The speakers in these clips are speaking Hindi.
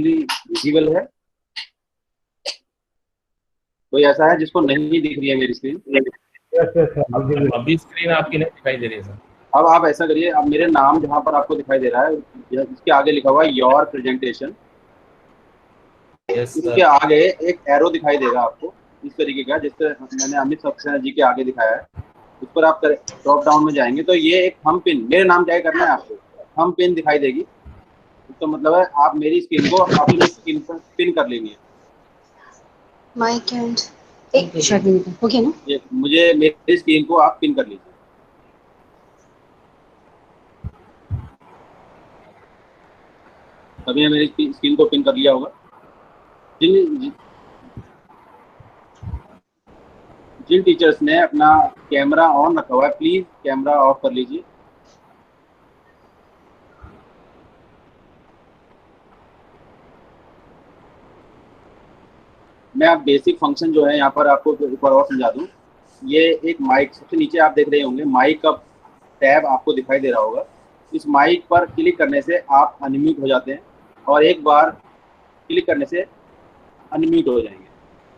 क्लियरली विजिबल है? कोई ऐसा है जिसको नहीं दिख रही है मेरी स्क्रीन? अभी स्क्रीन आपकी नहीं दिखाई दे रही है सर। अब आप ऐसा करिए, अब मेरे नाम जहाँ पर आपको दिखाई दे रहा है इसके आगे लिखा हुआ है योर प्रेजेंटेशन, यस इसके सर। आगे एक एरो दिखाई देगा आपको इस तरीके का, जिससे मैंने अमित सक्सेना जी के आगे दिखाया है। उस पर आप ड्रॉप डाउन में जाएंगे तो ये एक थंब पिन, मेरे नाम क्या करना है आपको, थंब पिन दिखाई देगी। इसका मतलब है आप मेरी स्क्रीन को अपनी स्क्रीन पर पिन कर लेंगे। माइक एंड एक मिनट हो गया ना? ये मुझे मेरी स्क्रीन को आप पिन कर लीजिए। अभी मेरी स्क्रीन को पिन कर लिया होगा। जिन जिन टीचर्स ने अपना कैमरा ऑन रखा हुआ है प्लीज कैमरा ऑफ कर लीजिए। मैं आप बेसिक फंक्शन जो है यहाँ पर आपको एक बार और समझा दूँ। ये एक माइक, सबसे नीचे आप देख रहे होंगे माइक का टैब आपको दिखाई दे रहा होगा। इस माइक पर क्लिक करने से आप अनम्यूट हो जाते हैं और एक बार क्लिक करने से अनम्यूट हो जाएंगे।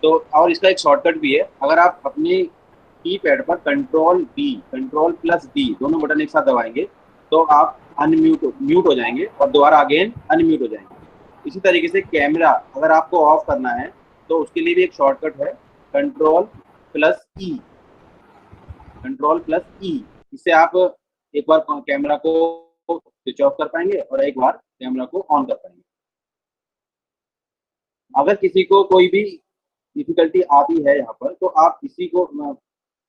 तो और इसका एक शॉर्टकट भी है, अगर आप अपनी कीपैड पर कंट्रोल प्लस डी दोनों बटन एक साथ दबाएंगे तो आप म्यूट हो जाएंगे और दोबारा अगेन अनम्यूट हो जाएंगे। इसी तरीके से कैमरा अगर आपको ऑफ करना है तो उसके लिए भी एक शॉर्टकट है, कंट्रोल प्लस ई, कंट्रोल प्लस ई। इससे आप एक बार कैमरा को स्विच ऑफ कर पाएंगे और एक बार कैमरा को ऑन कर पाएंगे। अगर किसी को कोई भी डिफिकल्टी आती है यहाँ पर तो आप किसी को,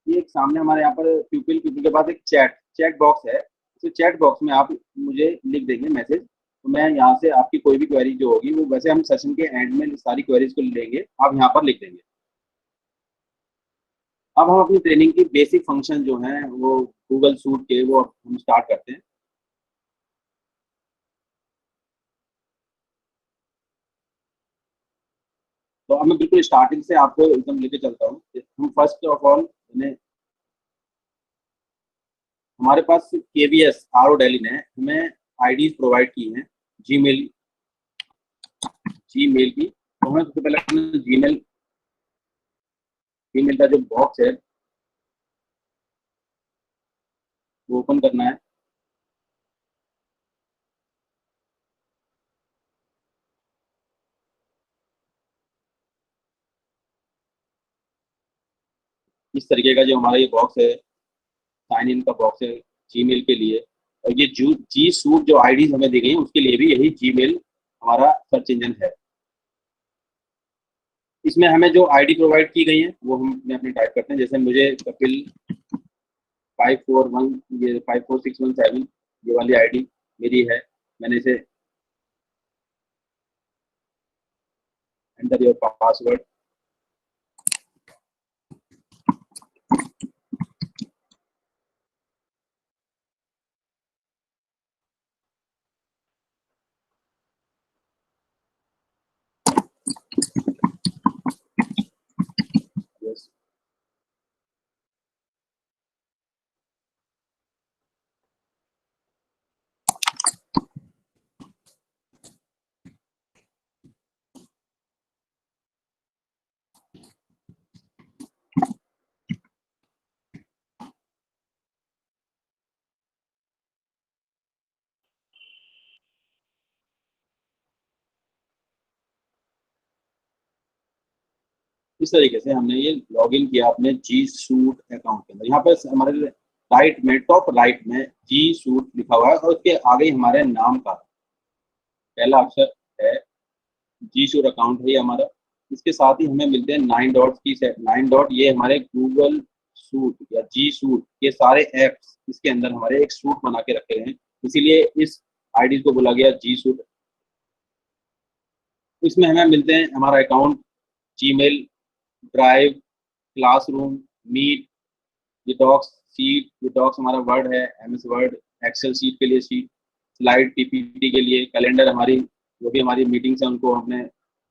ये एक सामने हमारे यहाँ पर प्यूपिल के पास एक चैट बॉक्स है, तो चैट बॉक्स में आप मुझे लिख देंगे मैसेज, तो मैं यहाँ से आपकी कोई भी क्वेरी जो होगी वो, वैसे हम सेशन के एंड में सारी क्वेरीज को लेंगे, आप यहाँ पर लिख देंगे। अब हम अपनी ट्रेनिंग की बेसिक फंक्शन जो हैं वो गूगल सूट के वो हम स्टार्ट करते हैं। तो अब मैं बिल्कुल स्टार्टिंग से आपको एकदम लेके चलता हूँ। हम फर्स्ट ऑफ ऑल हमारे पास KVS RO डेली ने हमें आईडीज प्रोवाइड की हैं जीमेल की। तो हमें सबसे पहले जीमेल का जो बॉक्स है वो ओपन करना है। इस तरीके का जो हमारा ये बॉक्स है, साइन इन का बॉक्स है जीमेल के लिए। और ये जी सूट जो आईडीज हमें दी गई हैं उसके लिए भी यही जीमेल हमारा सर्च इंजन है। इसमें हमें जो आईडी प्रोवाइड की गई है वो हम अपने टाइप करते हैं। जैसे मुझे कपिल 541 ये 54617 ये वाली आईडी मेरी है, मैंने इसे एंटर योर पासवर्ड। इस तरीके से हमने ये लॉगिन किया अपने जी सूट अकाउंट के अंदर। यहाँ पर हमारे राइट में, टॉप राइट में जी सूट लिखा हुआ है और उसके आगे हमारे नाम का पहला अक्षर है। जी सूट अकाउंट है ये हमारा। इसके साथ ही हमें मिलते हैं 9 डॉट्स की सेट। 9 डॉट ये हमारे गूगल सूट या जी सूट के सारे एप्स इसके अंदर हमारे एक सूट बना के रखे हैं, इसीलिए इस आईडी को बोला गया जी सूट। इसमें हमें मिलते हैं हमारा account, Gmail, Drive, Classroom, Meet, ये डॉक्स, शीट, ये डॉक्स हमारा वर्ड है, MS वर्ड, एक्सेल शीट के लिए शीट, स्लाइड PPT के लिए, कैलेंडर हमारी जो भी हमारी मीटिंग्स हैं उनको हमने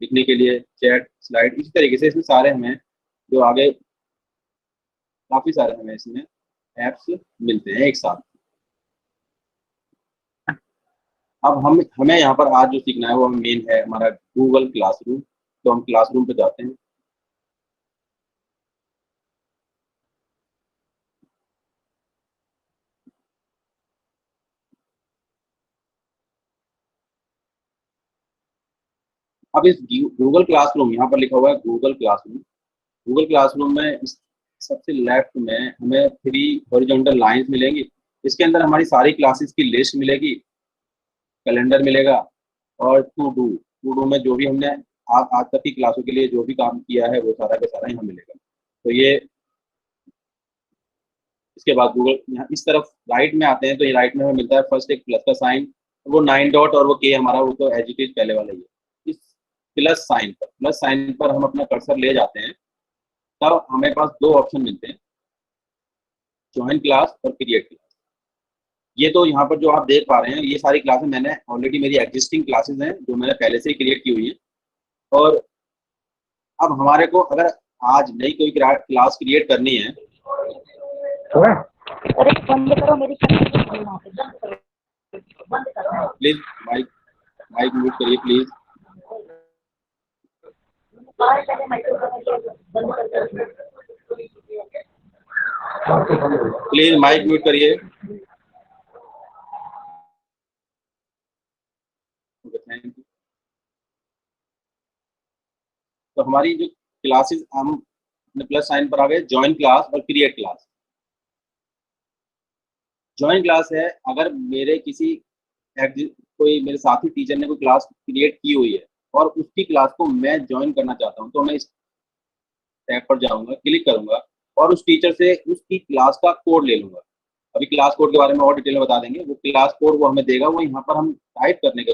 लिखने के लिए, चैट, स्लाइड। इसी तरीके से इसमें सारे हमें जो आगे काफ़ी सारे हमें इसमें ऐप्स मिलते हैं एक साथ। अब हमें यहाँ पर आज जो सीखना है वो मेन है हमारा गूगल क्लासरूम। तो हम क्लासरूम पे जाते हैं। अब इस गूगल क्लासरूम, यहाँ पर लिखा हुआ है गूगल क्लासरूम। गूगल क्लासरूम में सबसे लेफ्ट में हमें 3 हॉरिजॉन्टल लाइंस मिलेंगी। इसके अंदर हमारी सारी क्लासेस की लिस्ट मिलेगी, कैलेंडर मिलेगा, और टू डू में जो भी हमने आज तक की क्लासों के लिए जो भी काम किया है वो सारा का सारा यहाँ मिलेगा। तो ये इसके बाद गूगल यहाँ इस तरफ राइट में आते हैं तो ये राइट में हमें मिलता है फर्स्ट एक प्लस का साइन, वो 9 डॉट और वो के हमारा वो तो एज इट इज पहले वाला ही है। इस प्लस साइन पर हम अपना कर्सर ले जाते हैं, तब हमें पास 2 ऑप्शन मिलते हैं, ज्वाइन क्लास और क्रिएट क्लास। ये तो यहाँ पर जो आप देख पा रहे हैं ये सारी क्लासेस मैंने ऑलरेडी, मेरी एग्जिस्टिंग क्लासेस हैं जो मैंने पहले से ही क्रिएट की हुई है। और अब हमारे को अगर आज नई कोई क्लास क्रिएट करनी है, अरे बंद करो मेरी प्लीज माइक म्यूट करिए प्लीज। प्लीज माइक म्यूट करिए। Thank you. तो हमारी जो क्लासेस हम प्लस साइन पर आ गए, ज्वाइन क्लास और क्रिएट क्लास। ज्वाइन क्लास है अगर मेरे किसी कोई मेरे साथी टीचर ने कोई क्लास क्रिएट की हुई है और उसकी क्लास को मैं ज्वाइन करना चाहता हूं, तो मैं इस टैब पर जाऊंगा, क्लिक करूंगा और उस टीचर से उसकी क्लास का कोड ले लूंगा। अभी क्लास कोड के बारे में और डिटेल में बता देंगे। वो क्लास कोड वो हमें देगा, वो यहाँ पर हम टाइप करने के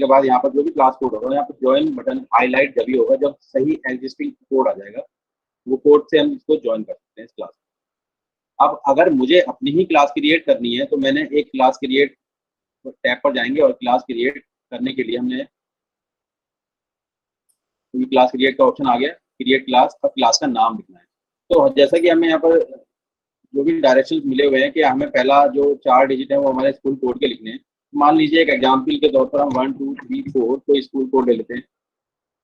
बाद यहाँ पर जो भी क्लास कोड होगा यहाँ पर ज्वाइन बटन हाईलाइट जब भी होगा, जब सही एग्जिस्टिंग कोड आ जाएगा, वो कोड से हम इसको ज्वाइन कर सकते हैं इस क्लास। अब अगर मुझे अपनी ही क्लास क्रिएट करनी है तो मैंने एक क्लास क्रिएट टैब पर जाएंगे और क्लास क्रिएट करने के लिए हमने क्लास क्रिएट का ऑप्शन आ गया, क्रिएट क्लास और क्लास का नाम लिखना है। तो जैसा कि हमें यहाँ पर जो भी डायरेक्शंस मिले हुए हैं कि हमें पहला जो 4 डिजिट है वो हमारे स्कूल कोड के लिखने हैं। मान लीजिए एक एग्जाम्पल के तौर पर हम 1 2 3 4 तो स्कूल कोड ले लेते हैं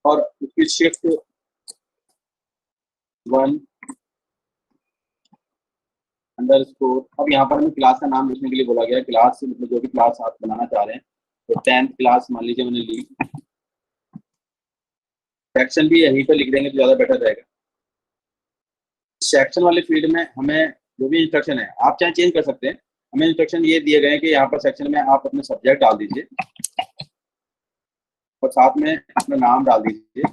और उसकी शिफ्ट 1 अंडरस्कोर। अब यहाँ पर हमें क्लास का नाम लिखने के लिए बोला गया है। क्लास मतलब जो भी क्लास आप बनाना चाह रहे हैं, तो 10th क्लास मान लीजिए मैंने ली। सेक्शन भी यहीं पर लिख देंगे तो ज़्यादा बेटर रहेगा। सेक्शन वाले फील्ड में हमें जो भी इंस्ट्रक्शन है आप चाहे चेंज कर सकते हैं। हमें इंस्ट्रक्शन ये दिए गए हैं कि यहाँ पर सेक्शन में आप अपने सब्जेक्ट डाल दीजिए और साथ में अपना नाम डाल दीजिए।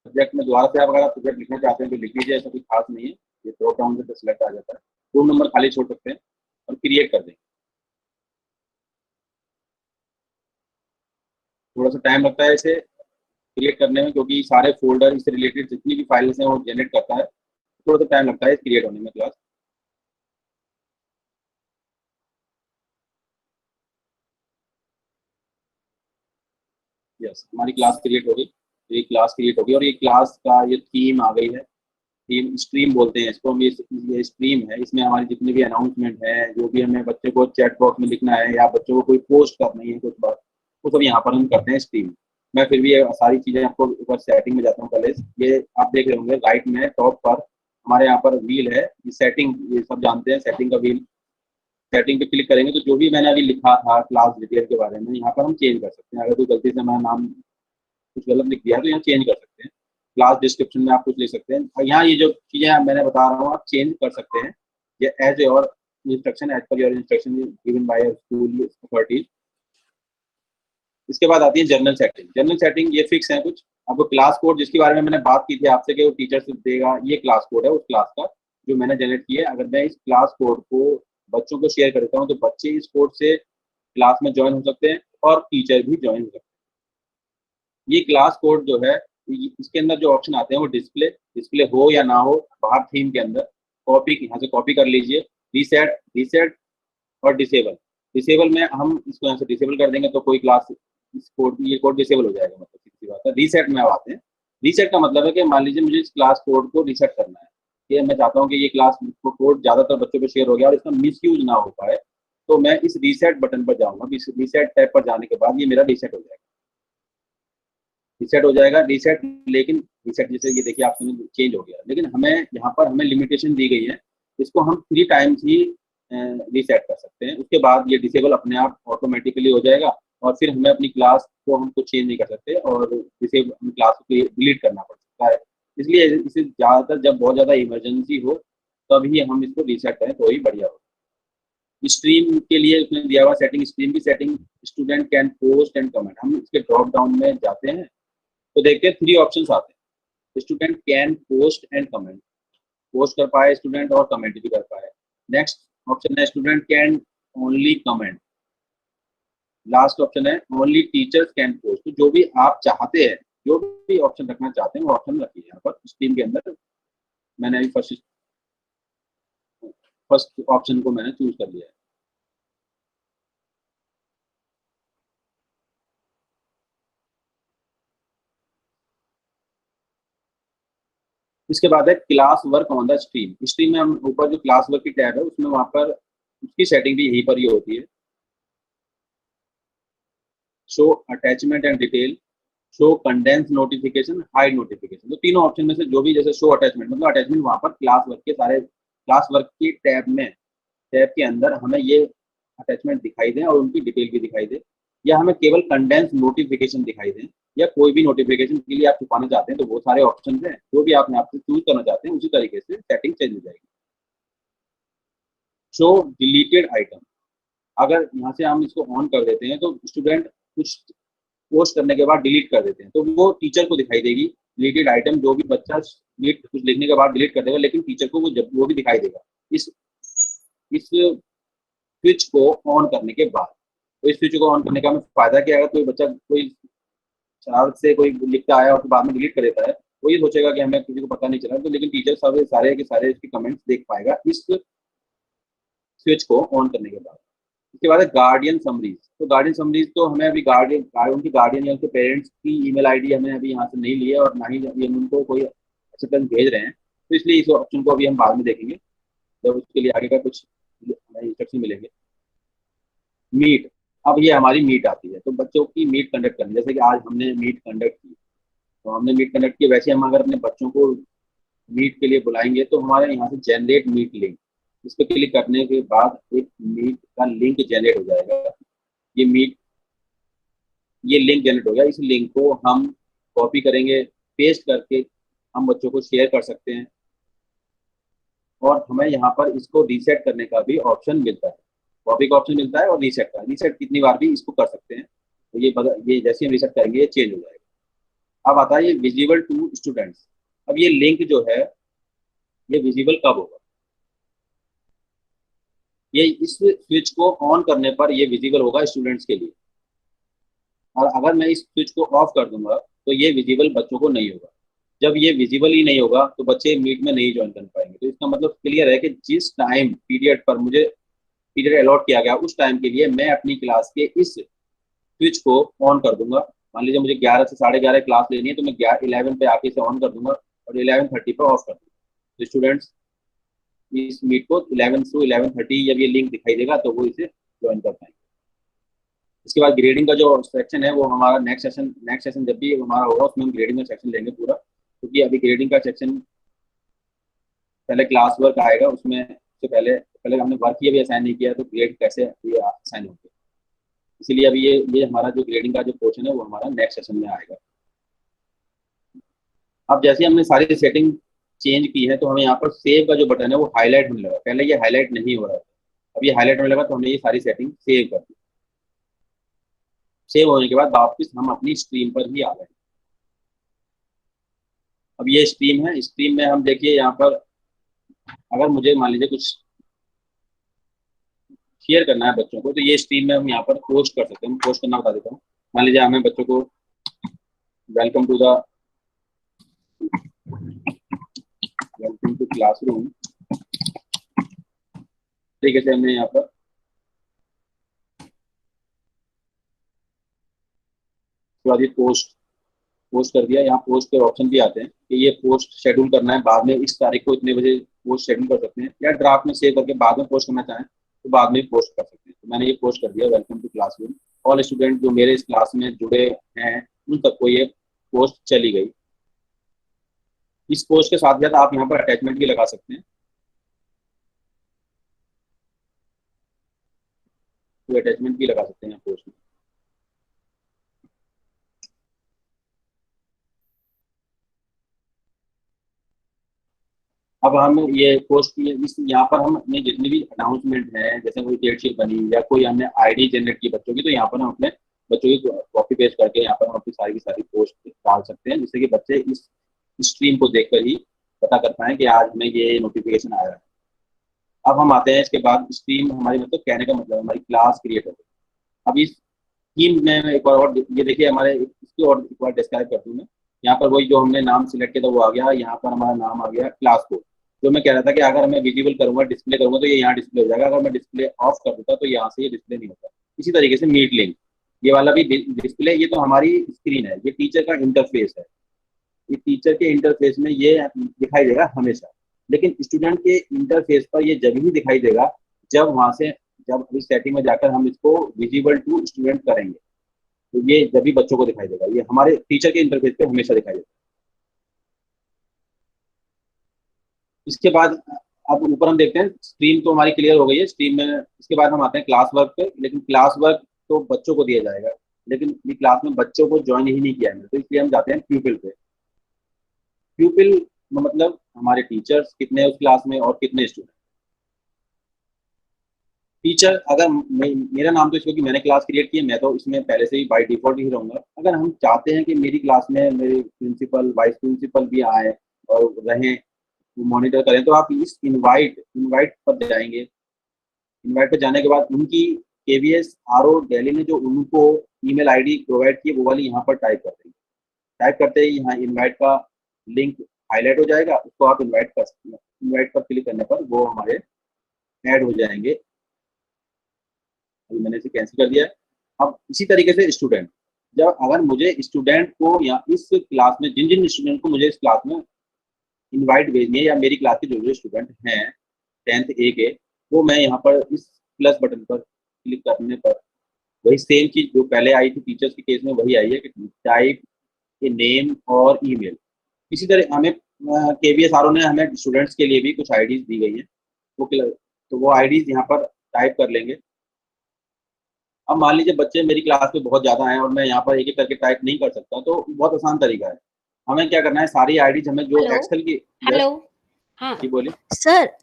सब्जेक्ट में दोबारा से आप अगर आप सब्जेक्ट लिखना चाहते हैं तो लिख लीजिए, ऐसा कुछ खास नहीं है। ये ड्रॉप डाउन से सिलेक्ट आ जाता है, 2 नंबर खाली छोड़ सकते हैं और क्रिएट कर देंगे। थोड़ा सा टाइम लगता है इसे क्रिएट करने में क्योंकि सारे फोल्डर इससे रिलेटेड जितनी भी फाइल्स हैं वो जनरेट करता है, थोड़ा सा टाइम लगता है क्रिएट होने में क्लास। यस, हमारी क्लास क्रिएट हो गई। ये क्लास क्रिएट हो गई और ये क्लास का ये थीम आ गई है। थीम स्ट्रीम बोलते हैं इसको हम। ये स्ट्रीम है, इसमें हमारी जितनी भी अनाउंसमेंट है, जो भी हमें बच्चे को चैट बॉक्स में लिखना है या बच्चों को कोई पोस्ट करनी है कुछ बात, वो सब यहाँ पर हम करते हैं स्ट्रीम। मैं फिर भी ये सारी चीज़ें आपको ऊपर सेटिंग में जाता हूँ पहले। ये आप देख रहे होंगे राइट में टॉप पर हमारे यहाँ पर व्हील है, ये सेटिंग, ये सब जानते हैं सेटिंग का व्हील। सेटिंग पे क्लिक करेंगे तो जो भी मैंने अभी लिखा था क्लास डिटेल के बारे में यहाँ पर हम चेंज कर सकते हैं। अगर कोई गलती से हमारा नाम कुछ गलत लिख दिया तो यहाँ चेंज कर सकते हैं। क्लास डिस्क्रिप्शन में आप कुछ लिख सकते हैं और यहाँ ये जो चीज़ें मैंने बता रहा हूँ आप चेंज कर सकते हैं। ये as your instruction, as per your instruction given by school authorities. इसके बाद आती है जनरल सेटिंग। जनरल सेटिंग ये फिक्स है कुछ। आपको क्लास कोड जिसके बारे में मैंने बात की थी आपसे कि वो टीचर से देगा, ये क्लास कोड है उस क्लास का जो मैंने जनरेट किया है। अगर मैं इस क्लास कोड को बच्चों को शेयर करता हूँ तो बच्चे इस कोड से क्लास में ज्वाइन हो सकते हैं और टीचर भी ज्वाइन हो सकते हैं। ये क्लास कोड जो है इसके अंदर जो ऑप्शन आते हैं वो डिस्प्ले हो या ना हो, बाहर थीम के अंदर कॉपी, यहाँ से कॉपी कर लीजिए। रीसेट और डिसेबल में हम इसको यहाँ से डिसेबल कर देंगे तो कोई क्लास इस कोड, ये कोड डिसेबल हो जाएगा। मतलब सीधी बात है। रीसेट में अब आते हैं। रीसेट का मतलब है कि मान लीजिए मुझे इस क्लास कोड को रीसेट करना है कि मैं चाहता हूँ कि ये क्लास कोड ज़्यादातर बच्चों पे शेयर हो गया और इसका मिसयूज ना हो पाए, तो मैं इस रीसेट बटन पर जाऊँगा। इस रीसेट टैब पर जाने के बाद ये मेरा रीसेट हो जाएगा। रीसेट हो जाएगा, रीसेट, लेकिन रीसेट जैसे ये देखिए ऑप्शन चेंज हो गया, लेकिन हमें यहाँ पर हमें लिमिटेशन दी गई है, इसको हम 3 टाइम्स ही रीसेट कर सकते हैं। उसके बाद ये डिसेबल अपने आप ऑटोमेटिकली हो जाएगा और फिर हमें अपनी क्लास को हम कुछ चेंज नहीं कर सकते और डिसेबल अपनी क्लास को डिलीट करना पड़ सकता है। इसलिए इसे ज़्यादातर जब बहुत ज़्यादा इमरजेंसी हो तभी हम इसको रीसेट करें तो ही बढ़िया हो। स्ट्रीम के लिए उसने दिया हुआ सेटिंग, स्ट्रीम की setting, student can post and comment. हम इसके ड्रॉप डाउन में जाते हैं तो देखते हैं 3 ऑप्शंस आते हैं। Student can post and comment, post कर पाए स्टूडेंट और कमेंट भी कर पाए। नेक्स्ट ऑप्शन है student can only comment. Last option है ओनली टीचर्स कैन पोस्ट। तो जो भी आप चाहते हैं, जो भी ऑप्शन रखना चाहते हैं वो ऑप्शन रखिए यहाँ पर स्क्रीन के अंदर। मैंने अभी फर्स्ट ऑप्शन को मैंने चूज कर लिया है। इसके बाद है class work on the stream. Stream में हम ऊपर जो क्लास वर्क की टैब है उसमें वहां पर उसकी सेटिंग भी यहीं पर ही होती है। Show attachment and detail, show condense notification, hide notification. तो तीनों ऑप्शन में से जो भी, जैसे शो अटैचमेंट, मतलब अटैचमेंट वहां पर क्लास वर्क के सारे क्लास वर्क की टैब में, टैब के अंदर हमें ये अटैचमेंट दिखाई दें और उनकी डिटेल भी दिखाई दे, या हमें केवल कंडेंस नोटिफिकेशन दिखाई दें, या कोई भी नोटिफिकेशन के लिए आप छुपाना चाहते हैं तो वो सारे ऑप्शन हैं। जो भी आप यहाँ से चूज करना चाहते हैं उसी तरीके से सेटिंग चेंज हो जाएगी। शो डिलीटेड आइटम, अगर यहाँ से हम इसको ऑन कर देते हैं तो स्टूडेंट कुछ पोस्ट करने के बाद डिलीट कर देते हैं तो वो टीचर को दिखाई देगी डिलीटेड आइटम। जो भी बच्चा कुछ लिखने के बाद डिलीट कर देगा, लेकिन टीचर को वो भी दिखाई देगा इस स्विच को ऑन करने के बाद। तो इस स्विच को ऑन करने का हमें फायदा क्या है? कोई बच्चा कोई शरारत से कोई लिखता है और फिर बाद में डिलीट कर देता है, वो ये सोचेगा कि हमें किसी को पता नहीं चला, तो लेकिन टीचर सारे के सारे इसके कमेंट्स देख पाएगा इस स्विच को ऑन करने के बाद। उसके बाद है गार्डियन समरीज। तो गार्डियन समरीज तो हमें अभी उनकी गार्डियन या उनके पेरेंट्स की ईमेल आईडी हमने अभी यहाँ से नहीं ली है और ना ही ये उनको कोई एक्सेप्टेंस भेज रहे हैं, तो इसलिए इस ऑप्शन को अभी हम बाद में देखेंगे जब उसके लिए आगे का कुछ हमें इंस्ट्रक्शन मिलेंगे। मीट, अब ये हमारी मीट आती है, तो बच्चों की मीट कंडक्ट करनी, जैसे कि आज हमने मीट कंडक्ट की, तो हमने मीट कंडक्ट की, वैसे हम अगर अपने बच्चों को मीट के लिए बुलाएंगे तो हमारे यहाँ से जनरेट मीट लिंक, इस पर क्लिक करने के बाद एक मीट का लिंक जनरेट हो जाएगा। ये लिंक जनरेट हो गया। इस लिंक को हम कॉपी करेंगे, पेस्ट करके हम बच्चों को शेयर कर सकते हैं और हमें यहाँ पर इसको रीसेट करने का भी ऑप्शन मिलता है। कॉपी का ऑप्शन मिलता है और रीसेट का, रीसेट कितनी बार भी इसको कर सकते हैं। तो ये जैसे हम रीसेट करेंगे ये चेंज हो जाएगा। अब आता है ये विजिबल टू स्टूडेंट्स। अब ये लिंक जो है ये विजिबल कब होगा? ये इस स्विच को ऑन करने पर ये विजिबल होगा स्टूडेंट्स के लिए, और अगर मैं इस स्विच को ऑफ कर दूंगा तो ये विजिबल बच्चों को नहीं होगा। जब ये विजिबल ही नहीं होगा तो बच्चे मीट में नहीं ज्वाइन कर पाएंगे। तो इसका मतलब क्लियर है कि जिस टाइम पीरियड पर मुझे पीरियड अलॉट किया गया उस टाइम के लिए मैं अपनी क्लास के इस स्विच को ऑन कर दूंगा। मान लीजिए मुझे 11 से 11:30 क्लास लेनी है तो मैं 11 पे आके इसे ऑन कर दूंगा और 11:30 पे ऑफ कर दूंगा। तो स्टूडेंट्स इस मीट को 11 से 11:30 जब ये लिंक दिखाई देगा तो वो इसे ज्वाइन कर पाएंगे। इसके बाद ग्रेडिंग का जो सेक्शन है वो हमारा नेक्स्ट सेशन जब भी हमारा होगा उसमें हम ग्रेडिंग का सेक्शन लेंगे पूरा, क्योंकि अभी ग्रेडिंग का सेक्शन पहले क्लास वर्क आएगा, उसमें से पहले हमने वर्क ही अभी असाइन नहीं किया तो ग्रेड कैसे ये असाइन होंगे। इसीलिए अभी ये हमारा जो ग्रेडिंग का जो पोर्शन है वो हमारा नेक्स्ट सेशन में आएगा। अब जैसे हमने सारी सेटिंग चेंज की है तो हमें यहाँ पर सेव का जो बटन है वो हाईलाइट होने लगा। पहले ये हाईलाइट नहीं हो रहा था, अब ये हाईलाइट होने लगा, तो हमने ये सारी सेटिंग सेव कर दी। सेव होने के बाद वापस हम अपनी स्ट्रीम पर ही आ गए। अब ये स्ट्रीम है, स्ट्रीम में हम देखिए यहाँ पर अगर मुझे मान लीजिए कुछ शेयर करना है बच्चों को तो ये स्ट्रीम में हम यहाँ पर पोस्ट कर सकते हैं। पोस्ट करना बता देता हूँ। मान लीजिए हमें बच्चों को वेलकम टू क्लासरूम तरीके से हमने यहाँ पर पोस्ट पोस्ट कर दिया। यहाँ पोस्ट के ऑप्शन भी आते हैं कि ये पोस्ट शेड्यूल करना है, बाद में इस तारीख को इतने बजे पोस्ट शेड्यूल कर सकते हैं, या ड्राफ्ट में सेव करके बाद में पोस्ट करना चाहें तो बाद में पोस्ट कर सकते हैं। तो मैंने ये पोस्ट कर दिया, welcome to classroom. All student जो मेरे इस क्लास में जुड़े हैं उन तक को ये पोस्ट चली गई। इस पोस्ट के साथ साथ आप यहाँ पर अटैचमेंट भी लगा सकते हैं, तो अटैचमेंट भी लगा सकते हैं पोस्ट में। अब हम ये पोस्ट इस यहाँ पर हम अपने जितनी भी अनाउंसमेंट है, जैसे कोई डेट शीट बनी या कोई हमने आईडी जनरेट की बच्चों की, तो यहाँ पर हम अपने बच्चों की कॉपी पेस्ट करके यहाँ पर हम अपनी सारी की सारी पोस्ट डाल सकते हैं, जिससे कि बच्चे इस स्ट्रीम को देखकर ही पता कर पाएं कि आज हमें ये नोटिफिकेशन आया है। अब हम आते हैं इसके बाद स्ट्रीम हमारी, मतलब कहने का मतलब हमारी क्लास क्रिएट हो गई। अब इस स्कीम में एक बार और ये देखिए हमारे, इसकी और एक बार डिस्क्राइब करता हूँ मैं। यहाँ पर वही जो हमने नाम सिलेक्ट किया था वो आ गया, यहाँ पर हमारा नाम आ गया क्लास कोड। जो मैं कह रहा था कि अगर मैं विजिबल करूंगा, डिस्प्ले करूंगा तो ये यहाँ डिस्प्ले हो जाएगा, अगर मैं डिस्प्ले ऑफ कर देता तो यहाँ से ये डिस्प्ले नहीं होता। इसी तरीके से मीट लिंक, ये वाला भी डिस्प्ले, ये तो हमारी स्क्रीन है, ये टीचर का इंटरफेस है। ये टीचर के इंटरफेस में ये दिखाई देगा हमेशा, लेकिन स्टूडेंट के इंटरफेस पर ये जब ही दिखाई देगा जब वहां से, जब इस सेटिंग में जाकर हम इसको विजिबल टू स्टूडेंट करेंगे, तो ये जब भी बच्चों को दिखाई देगा। ये हमारे टीचर के इंटरफेस पे हमेशा दिखाई देगा। इसके बाद अब ऊपर हम देखते हैं, स्क्रीन तो हमारी क्लियर हो गई है स्क्रीन में। इसके बाद हम आते हैं क्लास वर्क पे, लेकिन क्लास वर्क तो बच्चों को दिया जाएगा, लेकिन ये क्लास में बच्चों को ज्वाइन ही नहीं किया है, तो इसलिए हम जाते हैं प्यूपिल पे। प्यूपिल मतलब हमारे टीचर्स कितने हैं उस क्लास में और कितने स्टूडेंट। टीचर, अगर मेरा नाम तो इसको कि मैंने क्लास क्रिएट की है, मैं तो इसमें पहले से ही बाय डिफॉल्ट ही रहूंगा। अगर हम चाहते हैं कि मेरी क्लास में मेरे प्रिंसिपल वाइस प्रिंसिपल भी आए और रहें, मॉनिटर करें, तो आप इस इनवाइट पर जाएंगे। इनवाइट पर जाने के बाद उनकी केवीएस आरओ दिल्ली ने जो उनको ईमेल आईडी प्रोवाइड की वो वाली यहाँ पर टाइप कर देंगे। टाइप करते ही यहाँ इनवाइट का लिंक हाईलाइट हो जाएगा, उसको आप इनवाइट कर सकते हैं। इनवाइट पर क्लिक करने पर वो हमारे ऐड हो जाएंगे। अभी मैंने इसे कैंसिल कर दिया है। अब इसी तरीके से स्टूडेंट, जब अगर मुझे स्टूडेंट को या इस क्लास में जिन जिन स्टूडेंट को मुझे इस क्लास में इनवाइट भेजनी है, या मेरी क्लास के जो जो स्टूडेंट हैं 10th A के, वो मैं यहाँ पर इस प्लस बटन पर क्लिक करने पर वही सेम चीज जो पहले आई थी टीचर्स के केस में वही आई है कि टाइप ए नेम और ईमेल। इसी तरह हमें KVSRO ने हमें स्टूडेंट्स के लिए भी कुछ आईडीज दी गई हैं, तो वो आईडीज यहाँ पर टाइप कर लेंगे। अब मान लीजिए बच्चे मेरी क्लास में बहुत ज़्यादा हैं और मैं यहाँ पर एक एक करके टाइप नहीं कर सकता, तो बहुत आसान तरीका है। हमें क्या करना है, सारी आईडीज हमें जो हेलो एक्सेल की, हेलो हाँ जी बोलिए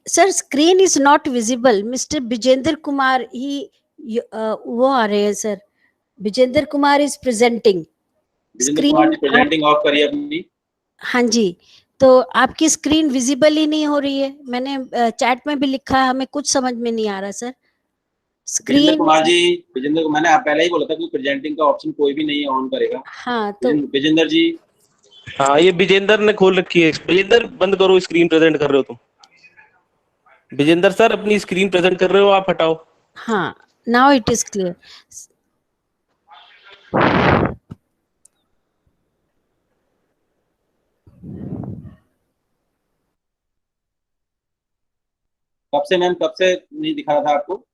sir screen is not visible. Mister Vijendra Kumar ही वो आ रहे हैं sir. Vijendra Kumar is presenting Vijendra Kumar ji screen. Presenting off करिए अपनी। हाँ जी, तो आपकी स्क्रीन विजिबल ही नहीं हो रही है। मैंने चैट में भी लिखा है, हमें कुछ समझ में नहीं आ रहा सर। विजेंद्र स्क्रीन कुमार जी, विजेंद्र को मैंने आप पहले ही बोला था कि प्रेजेंटिंग का ऑप्शन कोई भी नहीं है ऑन करेगा। हाँ तो विजेंद्र जी, हाँ ये विजेंद्र ने खोल रखी है। विजेंद्र बंद करो, स्क्रीन प्रेजेंट कर रहे हो तुम। विजेंद्र सर अपनी स्क्रीन प्रेजेंट कर रहे हो, आप हटाओ। हाँ, नाउ इट इज क्लियर। कब से मैम, कब से नहीं दिखा रहा था आपको?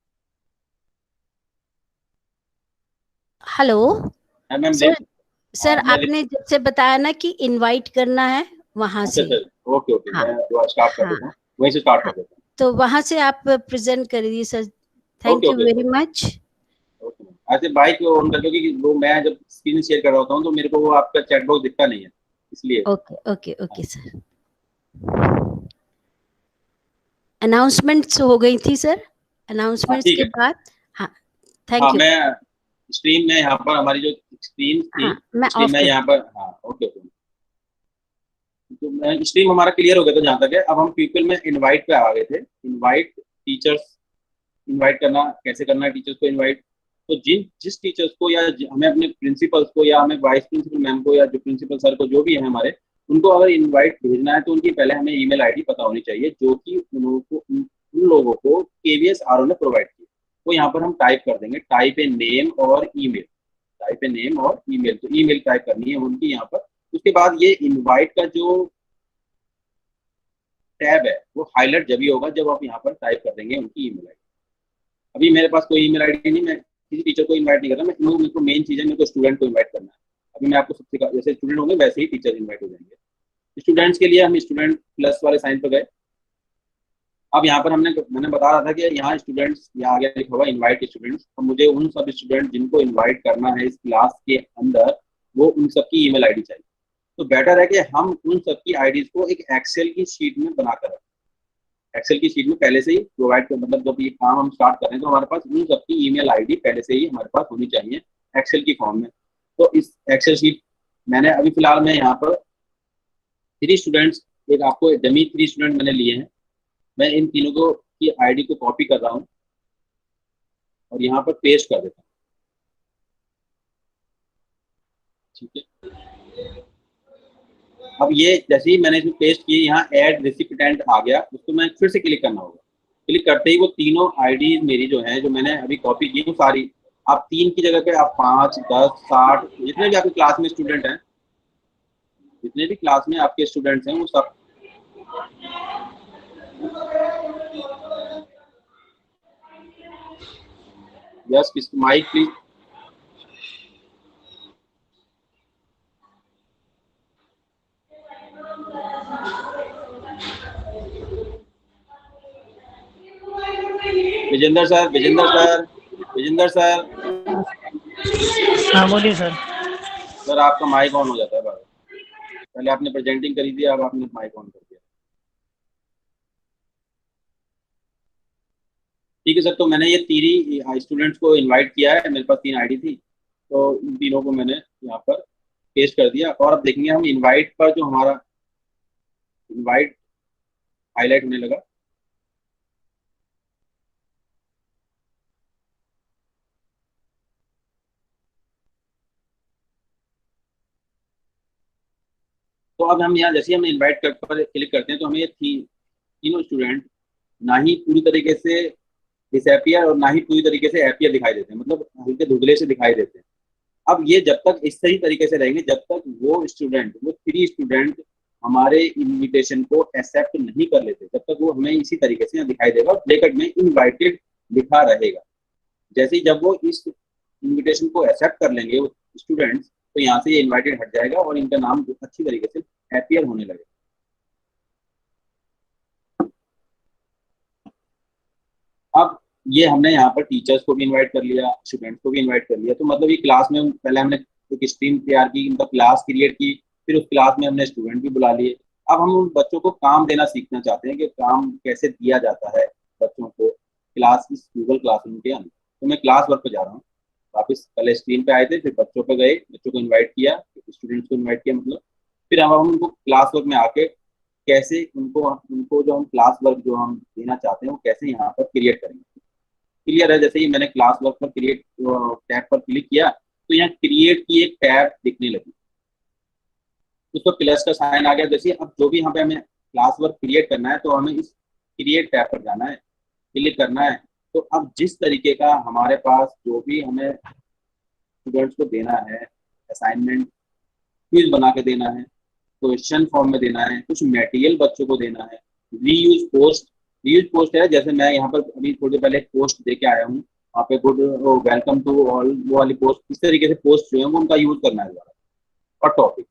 हेलो मैम सर आपने जब से बताया ना कि इनवाइट करना है वहां से। ओके ओके, हाँ, मैं स्टार्ट कर देता हूँ, वहीं से स्टार्ट कर देता हूँ। तो वहां से आप प्रेजेंट करिए sir. Thank you very much. ऐसे बाइक ऑन करके, क्योंकि वो मैं जब स्क्रीन शेयर कर रहा होता हूँ तो मेरे को वो आपका चैट बॉक्स दिखता नहीं है, इसलिए। Okay okay okay sir. Announcements हो गई थी सर। अनाउंसमेंट्स के बाद हाँ थैंक यू। मैं स्ट्रीम में यहाँ पर हमारी जो स्क्रीन थी, स्ट्रीम में यहाँ पर, हाँ ओके ओके, तो स्ट्रीम हमारा क्लियर हो गया था जहाँ तक है। अब हम पीपल में इनवाइट पे आ गए थे। इनवाइट टीचर्स, इनवाइट करना कैसे करना है टीचर्स को इनवाइट। तो जिस टीचर्स को या हमें अपने प्रिंसिपल्स को या हमें वाइस प्रिंसिपल मैम को या जो प्रिंसिपल सर को जो भी है हमारे, उनको अगर इनवाइट भेजना है तो उनकी पहले हमें ईमेल आईडी पता होनी चाहिए, जो कि उन लोगों को KVSRO ने प्रोवाइड की। तो यहाँ पर हम टाइप कर देंगे, टाइप ए नेम और ईमेल। टाइप ए नेम और ईमेल, तो ईमेल टाइप करनी है उनकी यहाँ पर, उसके बाद ये इनवाइट का जो टैब है वो हाईलाइट जब ही होगा जब आप यहाँ पर टाइप कर देंगे उनकी ईमेल आईडी। अभी मेरे पास कोई ईमेल आईडी नहीं, मैं किसी टीचर को इनवाइट नहीं कर रहा, मेरे को मेन चीज़ है, मेरे को स्टूडेंट को इनवाइट करना है। अभी मैं आपको सबसे जैसे स्टूडेंट होंगे वैसे ही टीचर इनवाइट हो जाएंगे। स्टूडेंट्स के लिए हम स्टूडेंट प्लस वाले साइन पर गए। अब यहाँ पर मैंने बता रहा था कि यहाँ स्टूडेंट्स, यहाँ आगे लिखा हुआ इनवाइट स्टूडेंट्स, तो मुझे उन सब स्टूडेंट जिनको इनवाइट करना है इस क्लास के अंदर, वो उन सबकी ईमेल आईडी चाहिए। तो बेटर है कि हम उन सबकी आईडीज को एक एक्सेल की शीट में बनाकर रखें। एक्सेल की शीट में पहले से ही प्रोवाइड कर, मतलब जब ये काम हम स्टार्ट कर रहे हैं तो हमारे पास उन सबकी ईमेल आईडी पहले से ही हमारे पास होनी चाहिए एक्सेल की फॉर्म में। तो इस एक्सेल शीट मैंने अभी फिलहाल मैं यहाँ पर 3 स्टूडेंट्स, एक आपको डमी 3 स्टूडेंट मैंने लिए हैं। मैं इन तीनों को की आईडी को कॉपी कर रहा हूँ और यहाँ पर पेस्ट कर देता हूँ। ठीक है, अब ये जैसे ही मैंने इसमें पेस्ट किए, यहाँ ऐड रेसिपिटेंट आ गया, उसको मैं फिर से क्लिक करना होगा। क्लिक करते ही वो तीनों आईडी मेरी जो है, जो मैंने अभी कॉपी की, वो सारी आप 3 की जगह पे आप 5, 10, 60 जितने भी आपके क्लास में स्टूडेंट हैं, जितने भी क्लास में आपके स्टूडेंट्स हैं वो सब यस किस mic please. Vijendra sir, Vijendra sir, Vijendra sir. हाँ बोलिए सर। सर आपका माइक ऑन हो जाता है बार, पहले आपने प्रेजेंटिंग करी थी, अब आपने माइक ऑन कर दिया। ठीक है सर, तो मैंने ये 3 स्टूडेंट्स को इनवाइट किया है, मेरे पास 3 आईडी थी, तो इन तीनों को मैंने यहाँ पर पेस्ट कर दिया। और अब देखेंगे हम इनवाइट पर जो हमारा इनवाइट हाईलाइट होने लगा। तो अब हम यहाँ जैसे हम इनवाइट पर क्लिक करते हैं तो हमें ये तीनों स्टूडेंट ना ही पूरी तरीके से डिसअपियर और ना ही पूरी तरीके से एपियर दिखाई देते हैं, मतलब हल्के धुंधले से दिखाई देते हैं। अब ये जब तक इस सही तरीके से रहेंगे, जब तक वो 3 स्टूडेंट हमारे इनविटेशन को एक्सेप्ट नहीं कर लेते, तब तक वो हमें इसी तरीके से यहाँ दिखाई देगा, ब्रैकेट में इनवाइटेड लिखा रहेगा। जैसे ही जब वो इस इनविटेशन को एक्सेप्ट कर लेंगे वो स्टूडेंट्स, तो यहाँ से ये इनवाइटेड हट जाएगा और इनका नाम अच्छी तरीके से एपियर होने लगेगा। अब ये हमने यहाँ पर टीचर्स को भी इनवाइट कर लिया, स्टूडेंट्स को भी इनवाइट कर लिया, तो मतलब ये क्लास में पहले हमने एक स्ट्रीम तैयार की, इनका क्लास क्रिएट की, फिर उस क्लास में हमने स्टूडेंट भी बुला लिए। अब हम उन बच्चों को काम देना सीखना चाहते हैं कि काम कैसे दिया जाता है बच्चों को क्लास, इस गूगल क्लासरूम के अंदर। तो मैं क्लास वर्क पे जा रहा हूँ वापस, पहले स्क्रीन पे आए थे, फिर बच्चों पे गए, बच्चों को इन्वाइट किया, स्टूडेंट्स को इन्वाइट किया, मतलब फिर हम उनको क्लास वर्क में आके कैसे उनको जो हम क्लास वर्क जो हम देना चाहते हैं वो कैसे यहाँ पर क्रिएट करेंगे। क्लियर है? जैसे ही मैंने क्लास वर्क पर क्रिएट टैब पर क्लिक किया तो यहाँ क्रिएट की एक टैब दिखने लगी, उसको प्लस का साइन आ गया। जैसे अब जो भी यहाँ पे हमें क्लास वर्क क्रिएट करना है तो हमें इस क्रिएट टैब पर जाना है, क्लिक करना है। तो अब जिस तरीके का हमारे पास जो भी हमें स्टूडेंट्स को देना है, असाइनमेंट क्विज बना के देना है, क्वेश्चन फॉर्म में देना है, कुछ मटेरियल बच्चों को देना है, रीयूज पोस्ट है। जैसे मैं यहाँ पर अभी थोड़ी पहले पोस्ट दे के आया हूँ, वहाँ पे गुड वेलकम टू ऑल, वो वाली पोस्ट, इस तरीके से पोस्ट जो है वो उनका यूज करना है दोबारा। और टॉपिक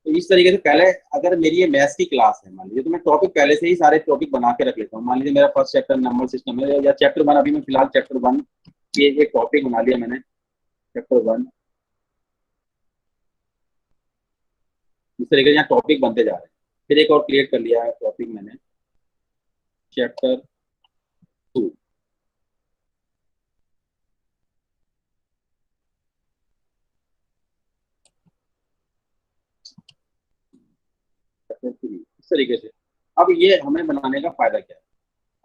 तो इस तरीके से पहले, अगर मेरी ये मैथ्स की क्लास है मान लीजिए, तो मैं टॉपिक पहले से ही सारे टॉपिक बना के रख लेता हूँ। मान लीजिए मेरा फर्स्ट चैप्टर नंबर सिस्टम है या चैप्टर 1, अभी मैं फिलहाल चैप्टर 1 ये एक टॉपिक बना लिया मैंने, चैप्टर 1। इस तरीके से यहाँ टॉपिक बनते जा रहे हैं। फिर एक और क्रिएट कर लिया है टॉपिक मैंने, चैप्टर 2। इस तरीके से। अब ये हमें बनाने का फायदा क्या है?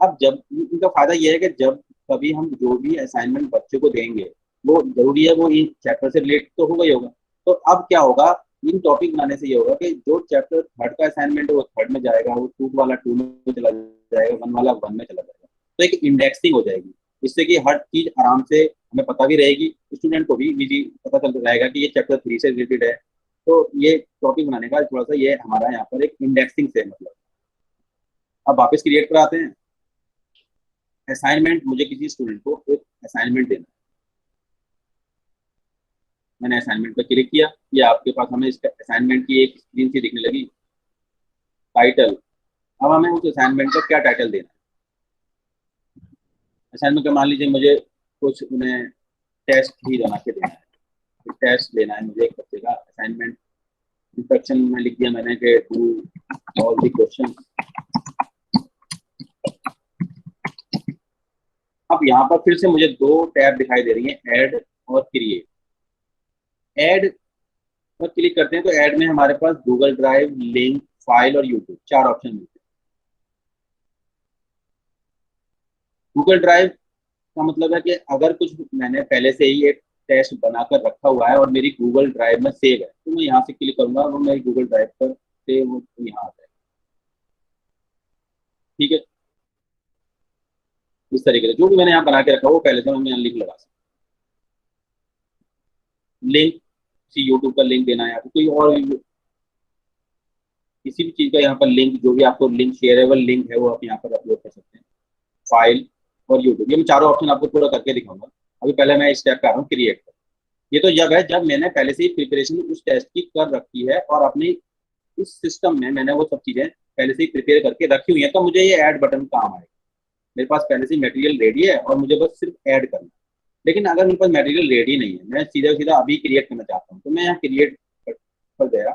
अब जब इनका फायदा ये है कि जब कभी हम जो भी असाइनमेंट बच्चे को देंगे, वो जरूरी है वो इन चैप्टर से रिलेटेड तो होगा ही होगा। तो अब क्या होगा, इन टॉपिक बनाने से ये होगा कि जो चैप्टर 3 का असाइनमेंट है वो 3 में जाएगा, वो 2 वाला 2 में चला जाएगा, 1 वाला 1 में चला जाएगा। तो एक इंडेक्सिंग हो जाएगी, इससे कि हर चीज आराम से हमें पता भी रहेगी, स्टूडेंट को भी इजी पता चल जाएगा कि ये चैप्टर 3 से रिलेटेड है, तो ये टॉपिक बनाने का थोड़ा सा ये हमारा यहाँ पर एक इंडेक्सिंग से मतलब। अब वापस क्रिएट पर आते हैं। असाइनमेंट, मुझे किसी स्टूडेंट को एक असाइनमेंट देना है। मैंने असाइनमेंट पर क्लिक किया, ये आपके पास हमें इसका असाइनमेंट की एक स्क्रीन सी दिखने लगी। टाइटल, अब हमें उस असाइनमेंट का क्या टाइटल देना है। असाइनमेंट का मान लीजिए मुझे कुछ उन्हें टेस्ट ही बना के देना है, टेस्ट लेना है मुझे एक बच्चे का। असाइनमेंट इंस्ट्रक्शन में लिख दिया मैंने कि डू ऑल द क्वेश्चन। अब यहाँ पर फिर से मुझे दो टैब दिखाई दे रही हैं, ऐड और क्रिएट। ऐड पर क्लिक करते हैं तो ऐड में हमारे पास गूगल ड्राइव, लिंक, फाइल और यूट्यूब 4 ऑप्शन मिलते हैं। गूगल ड्राइव का मतलब है कि अगर कुछ मैंने पहले से ही एक टेस्ट बनाकर रखा हुआ है और मेरी गूगल ड्राइव में सेव है, तो मैं यहाँ से क्लिक करूंगा और मेरी गूगल ड्राइव पर सेव यहाँ आ जाएगा। ठीक है, इस तरीके से जो भी मैंने यहाँ बना के रखा वो पहले से मैं लिंक लगा सकता। लिंक, किसी यूट्यूब का लिंक देना है या कोई और किसी भी चीज़ का यहाँ पर लिंक, जो भी आपको लिंक शेयरेबल लिंक है वो आप यहाँ पर अपलोड कर सकते हैं। फाइल और यूट्यूब, ये मैं चारों ऑप्शन आपको पूरा करके दिखाऊंगा। अभी पहले मैं स्टेप कर रहा हूँ क्रिएट पर। ये तो जब है जब मैंने पहले से ही प्रिपरेशन उस टेस्ट की कर रखी है और अपने उस सिस्टम में मैंने वो सब चीज़ें पहले से ही प्रिपेयर करके रखी हुई है, तो मुझे ये ऐड बटन काम आएगा। मेरे पास पहले से मटेरियल रेडी है और मुझे बस सिर्फ ऐड करना है। लेकिन अगर मेरे पास मटेरियल रेडी नहीं है, मैं सीधा सीधा अभी क्रिएट करना चाहता हूँ, तो मैं यहाँ क्रिएट पर गया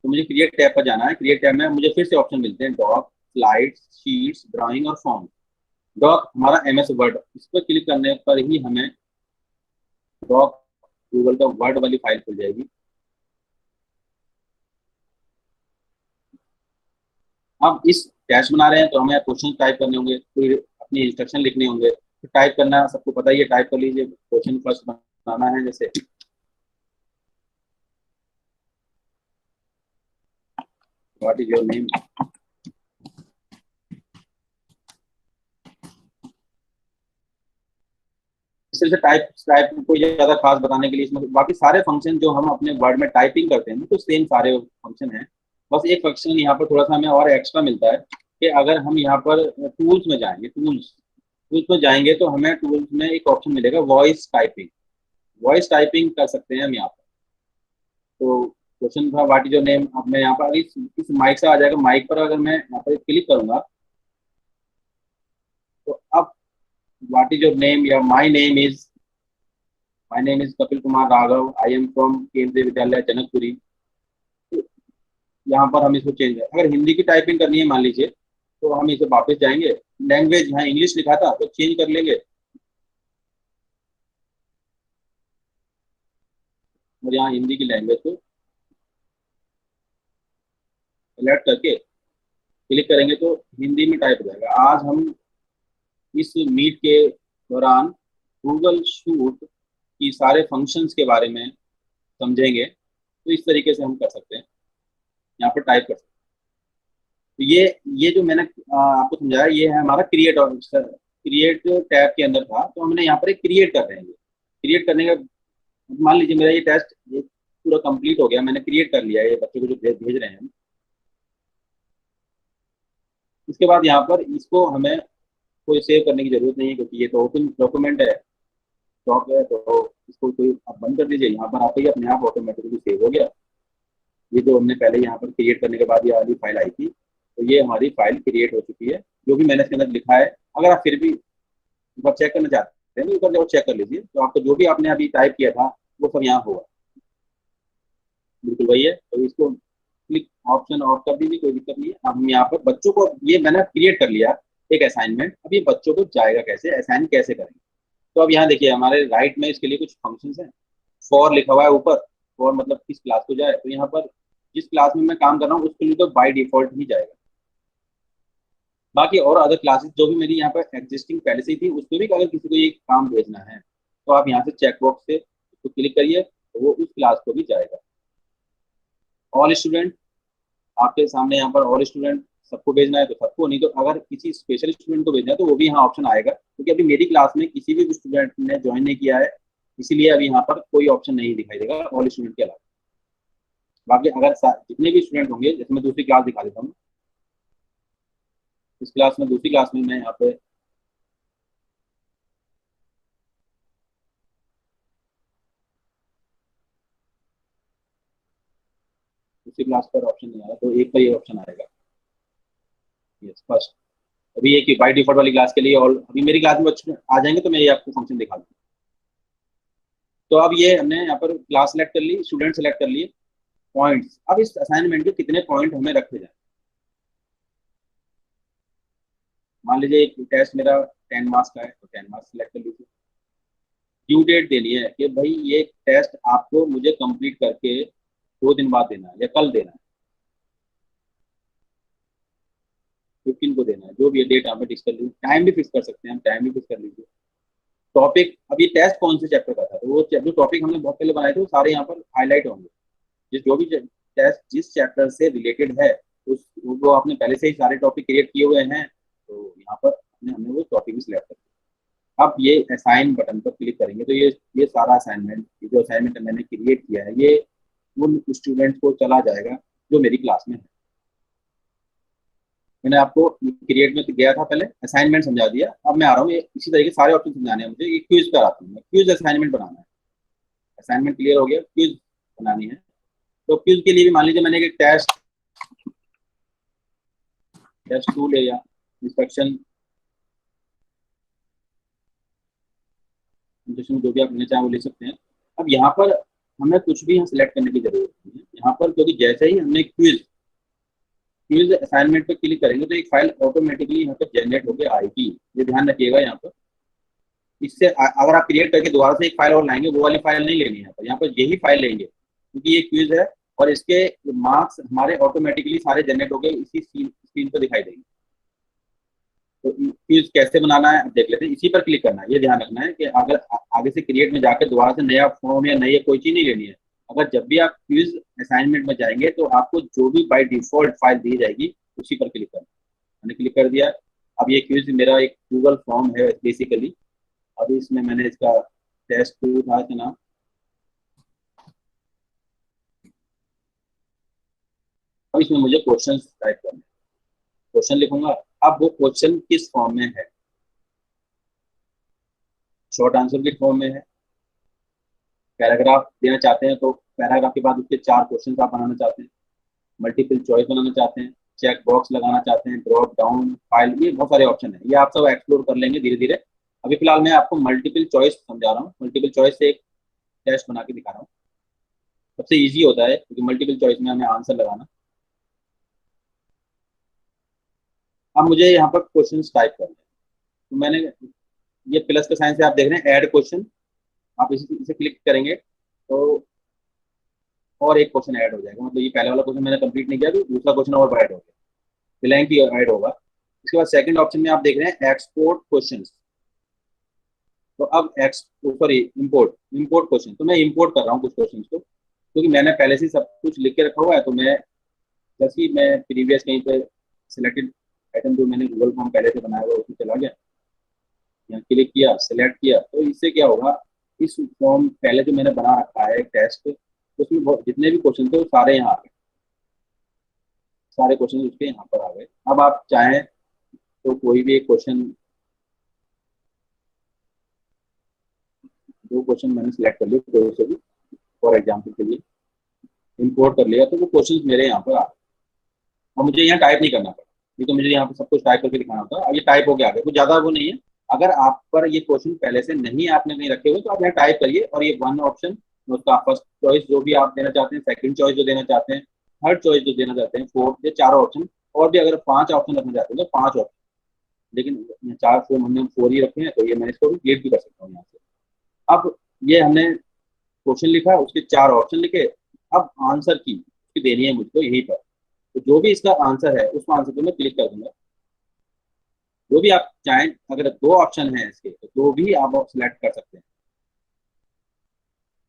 तो मुझे क्रिएट टैब पर जाना है। क्रिएट टैब में मुझे फिर से ऑप्शन मिलते हैं, डॉक, स्लाइड्स, शीट्स, ड्राइंग और फॉर्म। डॉक हमारा MS वर्ड, इस पर क्लिक करने पर ही हमें डॉक गूगल का वर्ड वाली फाइल खुल जाएगी। अब इस टेस्ट बना रहे हैं तो हमें क्वेश्चन टाइप करने होंगे, फिर अपनी इंस्ट्रक्शन लिखने होंगे। तो टाइप करना सबको पता ही है, टाइप कर लीजिए। क्वेश्चन फर्स्ट बनाना है, जैसे व्हाट इज योर नेम। इस तरह से टाइप कोई ज्यादा खास बताने के लिए इसमें बाकी सारे फंक्शन जो हम अपने वर्ड में टाइपिंग करते हैं तो सेम सारे फंक्शन हैं। बस एक फंक्शन यहाँ पर थोड़ा सा हमें और एक्स्ट्रा मिलता है कि अगर हम यहाँ पर टूल्स में जाएंगे, टूल्स में जाएंगे तो हमें टूल्स में एक ऑप्शन मिलेगा वॉइस टाइपिंग। वॉइस टाइपिंग कर सकते हैं हम यहाँ पर। तो क्वेश्चन था व्हाट इज योर नेम। अब मैं यहाँ पर इस माइक से आ जाएगा। माइक पर अगर मैं यहाँ पर क्लिक करूंगा तो अब व्हाट इज योर नेम या my name is Kapil Kumar Raghav, I am from केंद्रीय विद्यालय जनकपुरी। तो यहाँ पर हम इसको चेंज, अगर हिंदी की टाइपिंग करनी है मान लीजिए तो हम इसे वापस जाएंगे। लैंग्वेज यहाँ इंग्लिश लिखा था तो चेंज कर लेंगे और यहाँ हिंदी की लैंग्वेज को सेलेक्ट करके क्लिक करेंगे तो हिंदी में टाइप हो जाएगा। आज हम इस मीट के दौरान गूगल शूट की सारे फंक्शंस के बारे में समझेंगे। तो इस तरीके से हम कर सकते हैं, यहाँ पर टाइप कर सकते हैं। तो ये जो मैंने आपको समझाया ये है हमारा क्रिएट टैब के अंदर था। तो हमने यहाँ पर एक क्रिएट कर रहे हैं। क्रिएट करने का मान लीजिए मेरा ये टेस्ट ये पूरा कंप्लीट हो गया, मैंने क्रिएट कर लिया है ये बच्चे को जो भेज रहे हैं। इसके बाद यहाँ पर इसको हमें कोई सेव करने की जरूरत नहीं है क्योंकि ये तो ओपन डॉक्यूमेंट है, स्टॉक है, तो इसको कोई आप बंद कर दीजिए। यहाँ पर आपको ये अपने आप ऑटोमेटिकली सेव हो गया। ये जो हमने पहले यहाँ पर क्रिएट करने के बाद ये वाली फाइल आई थी, तो ये हमारी फाइल क्रिएट हो चुकी है। जो भी मैंने इसके अंदर लिखा है, अगर आप फिर भी एक बार चेक करना चाहते हैं तो ऊपर चेक कर लीजिए, तो आपको जो भी आपने अभी टाइप किया था वो सब यहाँ होगा, बिल्कुल वही है। तो इसको क्लिक ऑप्शन ऑफ कर दीजिए, कोई दिक्कत नहीं है। अब हम यहाँ पर बच्चों को, ये मैंने क्रिएट कर लिया एक असाइनमेंट, अब ये बच्चों को जाएगा कैसे, असाइन कैसे करेंगे। तो अब यहाँ देखिए हमारे राइट में इसके लिए कुछ फंक्शंस हैं। फॉर लिखा हुआ है ऊपर, फॉर मतलब किस क्लास को जाए। तो यहाँ पर जिस क्लास में मैं काम कर रहा हूँ उसके लिए तो बाय डिफॉल्ट ही जाएगा। बाकी और अदर क्लासेस जो भी मेरी यहाँ पर एग्जिस्टिंग पहले से ही थी उसको भी अगर किसी को ये काम भेजना है तो आप यहाँ से चेकबॉक्स से उसको क्लिक करिए तो वो उस क्लास को भी जाएगा। ऑल स्टूडेंट, आपके सामने यहाँ पर ऑल स्टूडेंट सबको भेजना है तो सबको, नहीं तो अगर किसी स्पेशल स्टूडेंट को भेजना है तो वो भी यहाँ ऑप्शन आएगा। क्योंकि अभी मेरी क्लास में किसी भी स्टूडेंट ने ज्वाइन नहीं किया है इसीलिए अभी यहाँ पर कोई ऑप्शन नहीं दिखाई देगा ऑल स्टूडेंट के अलावा। बाकी अगर जितने भी स्टूडेंट होंगे, जैसे मैं दूसरी क्लास दिखा देता हूँ, इस क्लास में दूसरी क्लास में मैं यहाँ पे दूसरी क्लास पर ऑप्शन नहीं आया, तो एक पर ये ऑप्शन आएगा, यस फर्स्ट। अभी ये कि बाय डिफॉल्ट वाली क्लास के लिए, और अभी मेरी क्लास में बच्चे आ जाएंगे तो मैं ये आपको फंक्शन दिखा दूँगा। तो अब ये हमने यहाँ पर क्लास सेलेक्ट कर ली, स्टूडेंट सेलेक्ट कर लिए, पॉइंट्स। अब इस असाइनमेंट के कितने पॉइंट हमें रखे जाए। मान लीजिए एक टेस्ट मेरा 10 मार्क्स का है, तो 10 मार्क्स सेलेक्ट कर लीजिए। ड्यू डेट देनी है कि भाई ये टेस्ट आपको मुझे कंप्लीट करके 2 दिन बाद देना है या कल देना है, 15 को देना है, जो भी है डेट आप फिक्स कर लीजिए। टाइम भी फिक्स कर सकते हैं, हम टाइम भी फिक्स कर लीजिए। टॉपिक, अब ये टेस्ट कौन से चैप्टर का था, तो वो जो टॉपिक हमने बहुत पहले बनाए थे वो सारे यहाँ पर हाईलाइट होंगे। जो भी टेस्ट जिस चैप्टर से रिलेटेड है उस वो आपने पहले से ही सारे टॉपिक क्रिएट किए हुए हैं, तो यहाँ पर हमने वो टॉपिक भी सिलेक्ट कर दिया। अब ये असाइन बटन पर क्लिक करेंगे तो ये सारा असाइनमेंट, जो असाइनमेंट मैंने क्रिएट किया है, ये उन स्टूडेंट्स को चला जाएगा जो मेरी क्लास में है। मैंने आपको क्रिएट में गया था, पहले असाइनमेंट समझा दिया। अब मैं आ रहा हूँ इसी तरीके सारे ऑप्शन समझाने हैं मुझे। ये क्विज पर आता हूँ, क्विज असाइनमेंट बनाना है। असाइनमेंट क्लियर हो गया, क्विज बनानी है। तो क्विज के लिए भी मान लीजिए मैंने एक टेस्ट 2 ले लिया, इंस्ट्रक्शन जो भी आप लेना चाहें वो ले सकते हैं। अब यहाँ पर हमें कुछ भी सिलेक्ट करने की जरूरत नहीं है यहाँ पर, क्योंकि जैसे ही हमने क्विज असाइनमेंट पर क्लिक करेंगे तो एक फाइल ऑटोमेटिकली यहाँ पर जनरेट होकर आएगी। ये ध्यान रखिएगा यहाँ पर। इससे अगर आप क्रिएट करके दोबारा से एक फाइल और लाएंगे, वो वाली फाइल नहीं लेनी है यहाँ पर यही फाइल लेंगे, क्योंकि ये क्विज है और इसके मार्क्स हमारे ऑटोमेटिकली सारे जनरेट होकर इसी स्क्रीन पर दिखाई देंगे। तो क्विज कैसे बनाना है देख लेते हैं। इसी पर क्लिक करना है। ये ध्यान रखना है कि अगर आगे से क्रिएट में जाकर दोबारा से नया फॉर्म या नई कोई चीज नहीं लेनी है। अगर जब भी आप क्विज असाइनमेंट में जाएंगे तो आपको जो भी बाय डिफॉल्ट फाइल दी जाएगी उसी पर क्लिक करना। मैंने क्लिक कर दिया। अब ये क्विज मेरा एक गूगल फॉर्म है बेसिकली। अभी इसमें मैंने इसका टेस्ट 2 था इसका नाम। अब इसमें मुझे क्वेश्चन टाइप करना है, क्वेश्चन लिखूंगा। अब वो क्वेश्चन किस फॉर्म में है, शॉर्ट आंसर के फॉर्म में है, पैराग्राफ देना चाहते हैं तो पैराग्राफ के बाद उसके 4 क्वेश्चन आप बनाना चाहते हैं, मल्टीपल चॉइस बनाना चाहते हैं, चेक बॉक्स लगाना चाहते हैं, ड्रॉप डाउन फाइल, ये बहुत सारे ऑप्शन है। ये आप सब एक्सप्लोर कर लेंगे धीरे धीरे। अभी फिलहाल मैं आपको मल्टीपल चॉइस समझा रहा हूँ। मल्टीपल चॉइस से एक टेस्ट बना के दिखा रहा हूँ। सबसे ईजी होता है क्योंकि मल्टीपल चॉइस में हमें आंसर लगाना। अब मुझे यहाँ पर क्वेश्चन टाइप करना है, तो मैंने ये प्लस का साइन से आप देख रहे हैं ऐड क्वेश्चन। आप इसे क्लिक करेंगे तो और एक क्वेश्चन ऐड हो जाएगा। मतलब ये पहले वाला क्वेश्चन मैंने कंप्लीट नहीं किया तो दूसरा क्वेश्चन और ऐड हो गया, ब्लैंक ही ऐड होगा। इसके बाद सेकंड ऑप्शन में आप देख रहे हैं एक्सपोर्ट क्वेश्चंस। तो अब इंपोर्ट क्वेश्चन, तो मैं इंपोर्ट कर रहा हूँ कुछ क्वेश्चन को, क्योंकि मैंने पहले से सब कुछ लिख के रखा हुआ है। तो मैं जैसे ही मैं प्रीवियस कहीं पे सिलेक्टेड आइटम जो मैंने गूगल फॉर्म पहले से बनाया हुआ उसमें चला गया, यहाँ क्लिक किया, सिलेक्ट किया, तो इससे क्या होगा, इस फॉर्म पहले जो मैंने बना रखा है टेस्ट, उसमें जितने भी क्वेश्चन थे वो सारे यहाँ आ गए, सारे क्वेश्चन उसके यहाँ पर आ गए। अब आप चाहें तो कोई भी एक क्वेश्चन, जो क्वेश्चन मैंने सिलेक्ट कर लिया कोई से भी, फॉर एग्जाम्पल के लिए इंपोर्ट कर लिया, तो वो क्वेश्चन मेरे यहाँ पर आ गए और मुझे यहाँ टाइप नहीं करना पड़ा। तो मुझे यहाँ पर सब कुछ टाइप करके दिखाना होता है। अब ये टाइप हो गया आगे, कुछ ज़्यादा वो नहीं है। अगर आप पर ये क्वेश्चन पहले से नहीं आपने नहीं रखे हुए तो आप यहाँ टाइप करिए और ये 1 ऑप्शन उसका फर्स्ट चॉइस जो भी आप देना चाहते हैं, सेकंड चॉइस जो देना चाहते हैं, थर्ड चॉइस जो देना चाहते हैं, फोर्थ, ये 4 ऑप्शन। और भी अगर 5 ऑप्शन रखना चाहते हैं तो 5 ऑप्शन, लेकिन 4 हमने 4 ही रखे हैं तो ये मैं इसको भी क्लिक भी कर सकता हूँ यहाँ से। अब ये हमने क्वेश्चन लिखा, उसके 4 ऑप्शन लिखे। अब आंसर की देनी है मुझको यहीं पर, तो जो भी इसका आंसर है उस आंसर को मैं क्लिक कर दूंगा। जो भी आप चाहें, अगर 2 ऑप्शन हैं इसके तो 2 भी आप सिलेक्ट कर सकते हैं।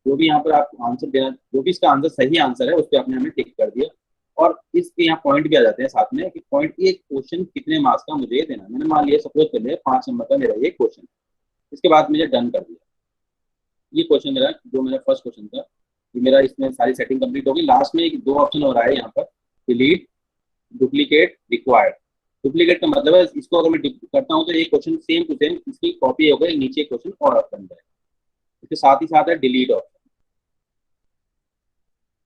जो भी यहाँ पर आप आंसर देना, जो भी इसका आंसर सही आंसर है उस पर आपने हमें टिक कर दिया। और इसके यहाँ पॉइंट भी आ जाते हैं साथ में कि पॉइंट, ये क्वेश्चन कितने मार्क्स का मुझे देना। मैंने मान लिया सपोज कर लिया 5 नंबर का मेरा ये क्वेश्चन, इसके बाद मुझे डन कर दिया। ये क्वेश्चन मेरा जो मेरा फर्स्ट क्वेश्चन था, ये मेरा इसमें सारी सेटिंग कंप्लीट होगी। लास्ट में एक 2 ऑप्शन हो रहा है यहाँ पर, डिलीट, डुप्लीकेट, रिक्वायर्ड। डुप्लीकेट का मतलब है इसको अगर मैं करता हूँ तो एक क्वेश्चन सेम टू सेम इसकी कॉपी हो गई, नीचे क्वेश्चन और बन जाएगा। इसके साथ ही साथ है डिलीट ऑप्शन।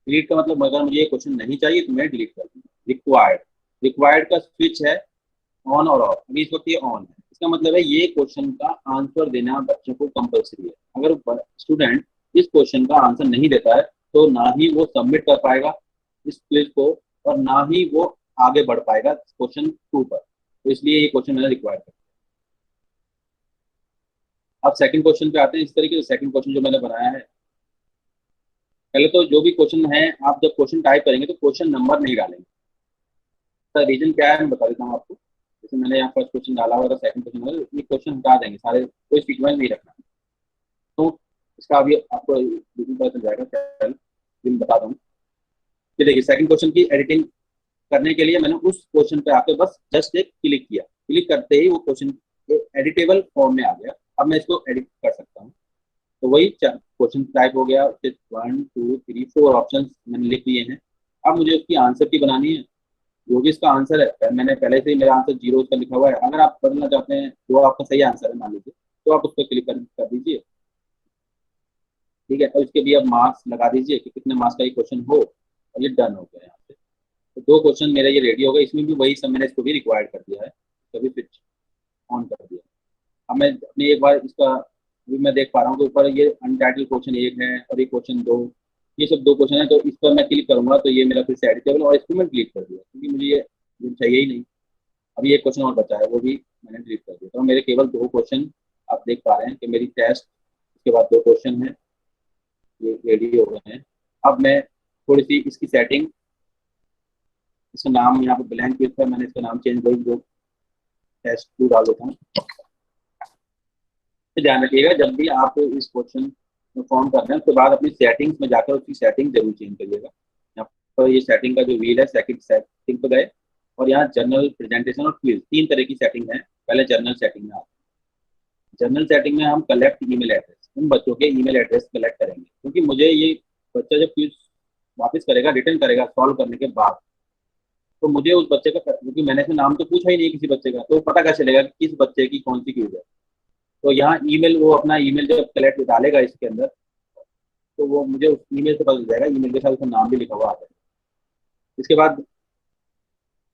डिलीट का मतलब अगर मुझे ये क्वेश्चन नहीं चाहिए तो मैं डिलीट कर दूंगा। रिक्वायर्ड, रिक्वायर्ड का स्विच है ऑन और ऑफ। अभी इस वक्त ये ऑन है, इसका मतलब है ये क्वेश्चन का आंसर देना बच्चों को कंपलसरी है। अगर स्टूडेंट इस क्वेश्चन का आंसर नहीं देता है तो ना ही वो सबमिट कर पाएगा इस क्विज को और ना ही वो आगे बढ़ पाएगा क्वेश्चन 2 पर। तो इसलिए ये क्वेश्चन मैंने रिक्वायर्ड कर। अब सेकंड क्वेश्चन पे आते हैं। इस तरीके से सेकंड क्वेश्चन जो मैंने बनाया है, पहले तो जो भी क्वेश्चन है आप जब क्वेश्चन टाइप करेंगे तो क्वेश्चन नंबर नहीं डालेंगे। तो रीजन क्या है मैं बता देता हूँ आपको। जैसे मैंने यहाँ फर्स्ट क्वेश्चन डाला हुआ था, सेकंड क्वेश्चन, ये क्वेश्चन हटा देंगे सारे, कोई सीक्वेंस नहीं रखना। तो इसका अभी आपको पता चल जाएगा, मैं बता दूँ। ये देखिए सेकंड क्वेश्चन की एडिटिंग करने के लिए मैंने उस क्वेश्चन पे आके बस जस्ट एक क्लिक किया, क्लिक करते ही वो क्वेश्चन एडिटेबल फॉर्म में आ गया। अब मैं इसको एडिट कर सकता हूँ। तो वही क्वेश्चन टाइप हो गया, उसके 1 2 3 4 ऑप्शन मैंने लिख लिए हैं। अब मुझे उसकी आंसर की बनानी है। जो भी इसका आंसर है, मैंने पहले से ही मेरा आंसर 0 उसका लिखा हुआ है। अगर आप बदलना चाहते हैं जो आपका सही आंसर है मान लीजिए, तो आप उस पर क्लिक कर दीजिए, ठीक है। और इसके भी अब मार्क्स लगा दीजिए कि कितने मार्क्स का ये क्वेश्चन हो, और ये डन हो गया यहाँ पे। तो 2 क्वेश्चन मेरे ये रेडी हो गए। इसमें भी वही सब मैंने इसको भी रिक्वायर्ड कर दिया है, तभी स्विच ऑन कर दिया। अब मैं अपनी एक बार इसका अभी मैं देख पा रहा हूँ कि ऊपर ये अनटाइटल्ड क्वेश्चन 1 है और ये क्वेश्चन 2, ये सब 2 क्वेश्चन है। तो इस पर मैं क्लिक करूंगा तो ये मेरा फिर से एडिटेबल, और इसको मैं डिलीट कर दिया क्योंकि मुझे ये चाहिए ही नहीं। अभी एक क्वेश्चन और बचा है, वो भी मैंने डिलीट कर दिया। तो मेरे केवल 2 क्वेश्चन आप देख पा रहे हैं कि मेरी टेस्ट, इसके बाद 2 क्वेश्चन है, ये रेडी हो गए हैं। अब मैं थोड़ी सी इसकी सेटिंग, इसका नाम यहाँ पे ब्लैंक पेज पर मैंने इसका नाम चेंज कर दो, टेस्ट 2 डाल देता हूँ। तो ध्यान रखिएगा जब भी आप इस क्वेश्चन में फॉर्म कर रहे हैं उसके बाद अपनी सेटिंग्स में जाकर उसकी सेटिंग जरूर चेंज करिएगा। यहाँ पर ये सेटिंग का जो व्हील है, सेकंड सेटिंग पे गए और यहाँ जनरल, प्रेजेंटेशन और क्विज, 3 तरह की सेटिंग है। पहले जनरल सेटिंग में आते हैं। जनरल सेटिंग में हम कलेक्ट ईमेल एड्रेस, उन बच्चों के ईमेल एड्रेस कलेक्ट करेंगे क्योंकि मुझे ये बच्चा जब क्विज वापस करेगा, रिटर्न करेगा सॉल्व करने के बाद, तो मुझे उस बच्चे का, क्योंकि मैंने इसमें नाम तो पूछा ही नहीं किसी बच्चे का, तो पता कैसे चलेगा कि किस बच्चे की कौन सी क्विज है। तो यहाँ ईमेल, वो अपना ईमेल जब कलेक्ट डालेगा इसके अंदर तो वो मुझे उस ईमेल से पता चल जाएगा, ईमेल के साथ उसका नाम भी लिखा हुआ आता है। इसके बाद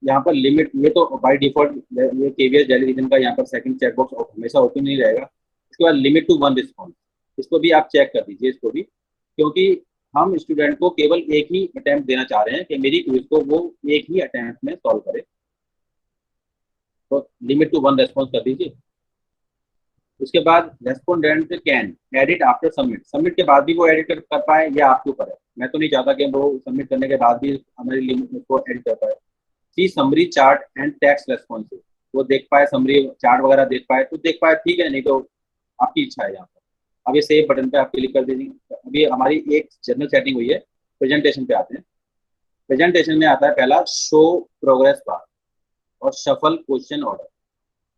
यहाँ पर लिमिट, ये तो बाय डिफॉल्ट ये केवीएस डेली रीजन का यहाँ पर सेकंड चेक बॉक्स हमेशा ओपन नहीं रहेगा। इसके बाद लिमिट टू 1 रिस्पॉन्स, इसको भी आप चेक कर दीजिए इसको भी, क्योंकि हम स्टूडेंट को केवल एक ही अटेम्प्ट देना चाह रहे हैं कि मेरी क्विज को वो एक ही अटेम्प्ट में सॉल्व करे। तो लिमिट टू 1 रिस्पॉन्स कर दीजिए। उसके बाद respondent can edit after submit, submit के बाद भी वो एडिट कर पाए, या आपके ऊपर है। मैं तो नहीं चाहता कि वो सबमिट करने के बाद भी हमारी लिमिट को एडिट कर पाए। See summary chart and text responsive, वो देख पाए, समरी चार्ट वगैरह देख पाए तो देख पाए, ठीक है, नहीं तो आपकी इच्छा है यहाँ पर। अब ये सेव बटन पे आप क्लिक कर दीजिए। अभी हमारी एक जनरल सेटिंग हुई है। प्रेजेंटेशन पे आते हैं। प्रेजेंटेशन में आता है पहला शो प्रोग्रेस बार और शफल क्वेश्चन ऑर्डर।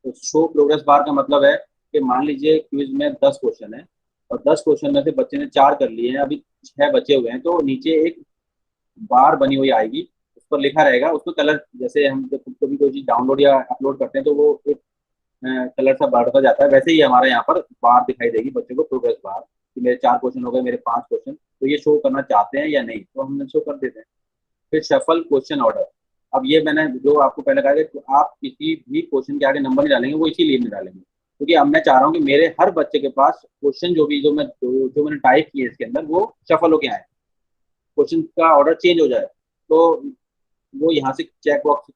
तो शो प्रोग्रेस बार का मतलब है कि मान लीजिए क्विज में 10 क्वेश्चन है और 10 क्वेश्चन में से बच्चे ने 4 कर लिए हैं, अभी 6 बचे हुए हैं, तो नीचे एक बार बनी हुई आएगी, उस पर लिखा रहेगा, उसमें कलर, जैसे हम जब कभी कोई चीज डाउनलोड या अपलोड करते हैं तो वो एक कलर सा बढ़ता जाता है, वैसे ही हमारे यहाँ पर बार दिखाई देगी बच्चों को, प्रोग्रेस बार, कि मेरे 4 क्वेश्चन हो गए, मेरे 5 क्वेश्चन, तो ये शो करना चाहते हैं या नहीं, तो हम शो कर देते हैं। फिर शफल क्वेश्चन ऑर्डर। अब ये मैंने जो आपको पहले कहा कि आप किसी भी क्वेश्चन के आगे नंबर नहीं डालेंगे, वो इसीलिए नहीं डालेंगे क्योंकि अब मैं चाह रहा हूँ कि मेरे हर बच्चे के पास क्वेश्चन जो मैंने टाइप किए इसके अंदर वो शफल होके आए, क्वेश्चन का ऑर्डर चेंज हो जाए। तो वो यहाँ से चेक बॉक्स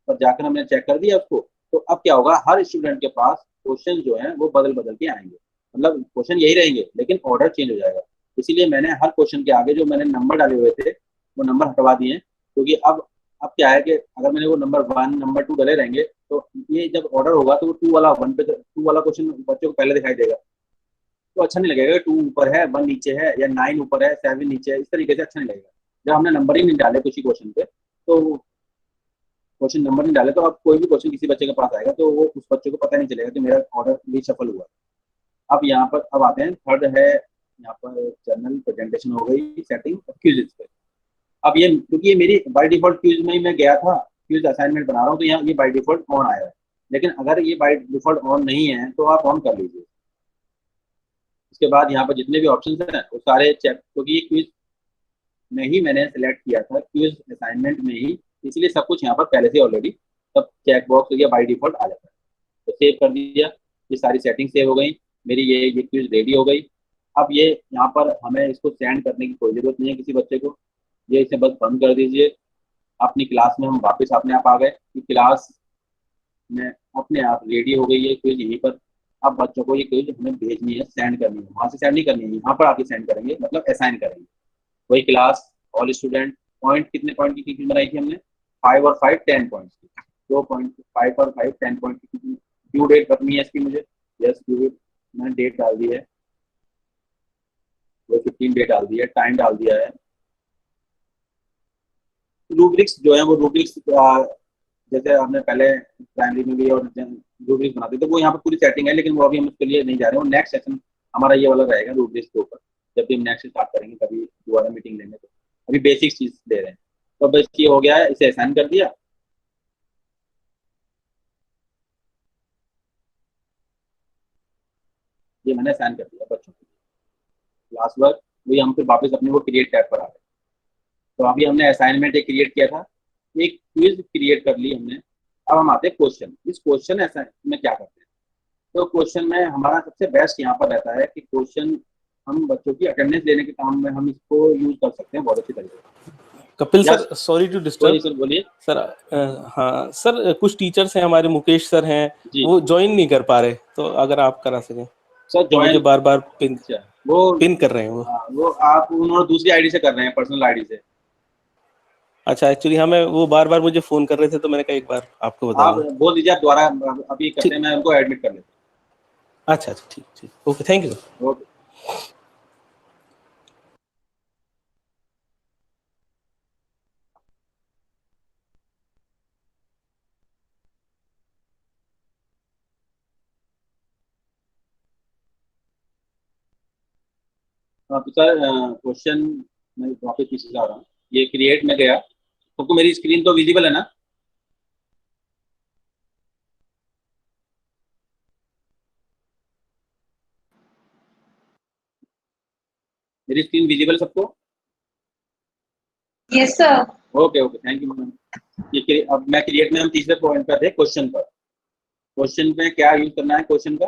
पर जाकर हमने चेक कर दिया उसको। तो अब क्या होगा, हर स्टूडेंट के पास क्वेश्चन जो है वो बदल बदल के आएंगे, मतलब क्वेश्चन यही रहेंगे लेकिन ऑर्डर चेंज हो जाएगा। इसीलिए मैंने हर क्वेश्चन के आगे जो मैंने नंबर डाले हुए थे वो नंबर हटवा दिए, क्योंकि अब क्या है कि अगर मैंने वो नंबर 1 नंबर 2 डले रहेंगे तो ये जब ऑर्डर होगा तो वो 2 वाला 1 पे 2 वाला क्वेश्चन बच्चों को पहले दिखाई देगा, तो अच्छा नहीं लगेगा। 2 ऊपर है 1 नीचे है, या 9 ऊपर है 7 नीचे है, इस तरीके से अच्छा नहीं लगेगा। जब हमने नंबर ही नहीं डाले किसी क्वेश्चन पे, तो क्वेश्चन नंबर नहीं डाले, तो अब कोई भी क्वेश्चन किसी बच्चे के पास आएगा तो वो उस बच्चे को पता नहीं चलेगा कि मेरा ऑर्डर भी सफल हुआ। अब यहाँ पर अब आते हैं, थर्ड है यहाँ पर जनरल प्रेजेंटेशन हो गई, सेटिंग और क्विज़ पे। अब ये क्योंकि ये मेरी बाय डिफॉल्ट क्विज में ही मैं गया था, क्विज असाइनमेंट बना रहा हूँ, तो यहाँ ये बाय डिफॉल्ट ऑन आया है। लेकिन अगर ये बाय डिफॉल्ट ऑन नहीं है तो आप ऑन कर लीजिए। इसके बाद यहाँ पर जितने भी ऑप्शन हैं वो सारे चेक, क्योंकि ये क्विज में ही मैंने सेलेक्ट किया था, क्विज असाइनमेंट में ही, इसलिए सब कुछ यहाँ पर पहले से ऑलरेडी सब चेक बॉक्स या बाय डिफॉल्ट आ जाता है। तो सेव कर दिया, ये सारी सेटिंग सेव हो गई मेरी, ये क्विज रेडी हो गई। अब ये यहाँ पर हमें इसको सेंड करने की कोई जरूरत नहीं है किसी बच्चे को, ये इसे बस बंद कर दीजिए। अपनी क्लास में हम वापस अपने आप आ गए कि क्लास में अपने आप रेडी हो गई है क्विज यहीं पर। अब बच्चों को ये क्विज हमें भेजनी है, सेंड करनी है, वहां से सेंड नहीं करनी है, यहाँ पर आके सेंड करेंगे, मतलब असाइन करेंगे। वही क्लास, ऑल स्टूडेंट, पॉइंट, कितने पॉइंट की क्विज बनाई थी हमने? 5 और 5 10 पॉइंट की, 2 पॉइंट 5 और 5 10 पॉइंट की। ड्यू डेट रखनी है इसकी मुझे, यस ड्यू डेट मैंने डेट डाल दी है, वो 15 डेट डाल दी है, टाइम डाल दिया है। रूब्रिक्स जो है वो रूब्रिक्स जैसे हमने पहले प्राइमरी में भी और रूब्रिक्स बनाते थे, वो यहाँ पर पूरी सेटिंग है, लेकिन वो अभी हम उसके लिए नहीं जा रहे हैं। नेक्स्ट सेशन हमारा ये वाला रहेगा रूब्रिक्स के ऊपर, जब भी हम नेक्स्ट स्टार्ट करेंगे कभी दोबारा मीटिंग लेंगे, तो अभी बेसिक चीज दे रहे हैं। तो बस ये हो गया है, इसे असाइन कर दिया। ये मैंने असाइन कर दिया बच्चों को क्लास वर्क, वही हम फिर वापस अपने वो क्रिएट टैब पर आ गए। तो अभी हमने असाइनमेंट एक क्रिएट किया था, एक क्विज क्रिएट कर ली हमने। अब हम आते हैं क्वेश्चन। इस क्वेश्चन में क्या करते हैं, तो क्वेश्चन में हमारा सबसे बेस्ट यहाँ पर रहता है कि क्वेश्चन हम बच्चों की अटेंडेंस लेने के काम में हम इसको यूज कर सकते हैं बहुत अच्छी तरीके से। Kapil sir, sorry to disturb sir, बोलिए सर। हाँ सर, कुछ टीचर्स हैं हमारे, मुकेश सर हैं, वो ज्वाइन नहीं कर पा रहे, तो अगर आप करा सकें सर। ज्वाइन मुझे बार बार पिन कर रहे हैं वो आप उन्होंने दूसरी आईडी से कर रहे हैं, पर्सनल आईडी से। अच्छा, एक्चुअली हाँ, मैं वो बार बार मुझे फोन कर रहे थे, तो मैंने कहा एक बार आपको बता आप बोल दीजिए, आप दोबारा अभी करते हैं, मैं उनको एडमिट कर लेता हूँ। अच्छा, ठीक, ओके, थैंक यू। ओके। तो सर क्वेश्चन मैं वापस पीछे जा रहा हूँ, ये क्रिएट में गया, तो मेरी स्क्रीन तो विजिबल है ना? मेरी स्क्रीन विजिबल सबको? Yes sir. Okay, thank you ma'am. ये अब मैं क्रिएट में हम तीसरे पॉइंट पर थे, क्वेश्चन पर। क्वेश्चन में क्या यूज करना है क्वेश्चन का,